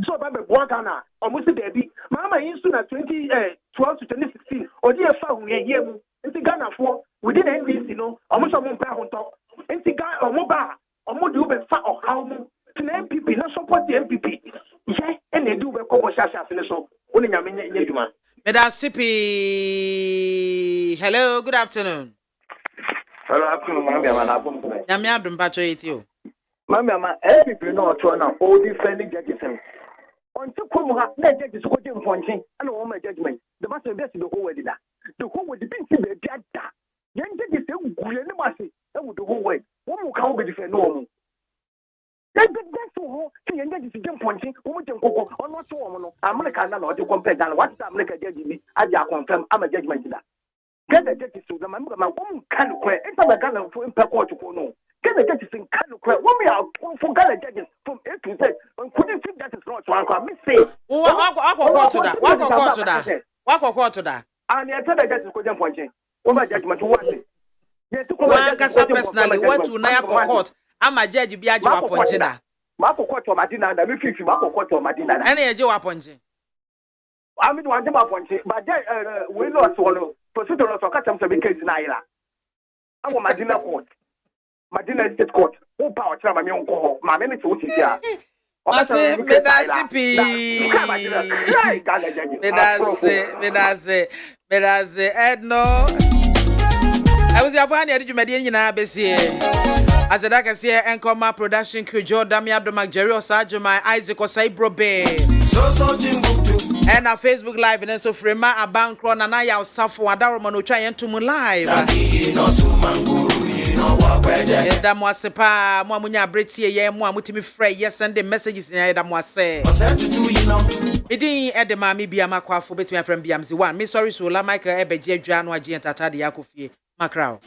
so by Ghana, or Musi Debbie. Mama in soon at 2012 to 2016, or dear Fahu, here, into Ghana for within NDC, almost a month on top. Into Ghana or Moba, or Modu, fat or how to the MPP, not support the MPP. Yeah, and they do the Kobo Shasha in the so. Only a minute, Madam Sipi, hello, good afternoon. Hello, afternoon, Mamma. Nyame adom pacho etio. Mamma, every people know to now all these friendly judges. On to come ha, let judges go to punching and all my judgment. The master best the whole way that. The whole way the pin to be dead. Young judges say, we are the master, that would the whole way. One will come with the normal. That's all. See, and judges again punching, who can go on what so I'm going to cannot compare than what I'm like a judge me. I confirm I'm a judgment to that. Get the judges to the member of my woman can quit. It's not a gun for impact to know. Get the judges in can quit. When we are for Ghana judges from A to Z, and couldn't think that is not one. I miss say, What to that? And I tell the judges go down punching. Over judgment to what? One can personally what to Naya court. I'm a judge be a job punching. Marco Court or Madina, and we fix Marco Court or Madina. Any a job punching. I mean, one job punching, but we lost swallow. Procedural of Katam to be case in Ira. I want Madina Court. Madina State Court. Who power to my own court? My minute to see here. Medase, Edno. I was your fan, did you median in Abbey? As a dark as here, Encoma production crew, Jordan Miadomak, Jerry Osajuma, Isaac Osai Brobe. And our Facebook Live, and so Frema, a bank run, and I have suffered Adaromano trying to move live. Damoasepa, Mamunya Britty, Mutimi Frey, yes, and the messages in Damoase. It didn't add the MAAME BIAMAH AKWAFO between my friend BMZ1. Miss Sorry, Sola Michael Ebe J. Jano, Agent Tata, the Yakufi, Macrow.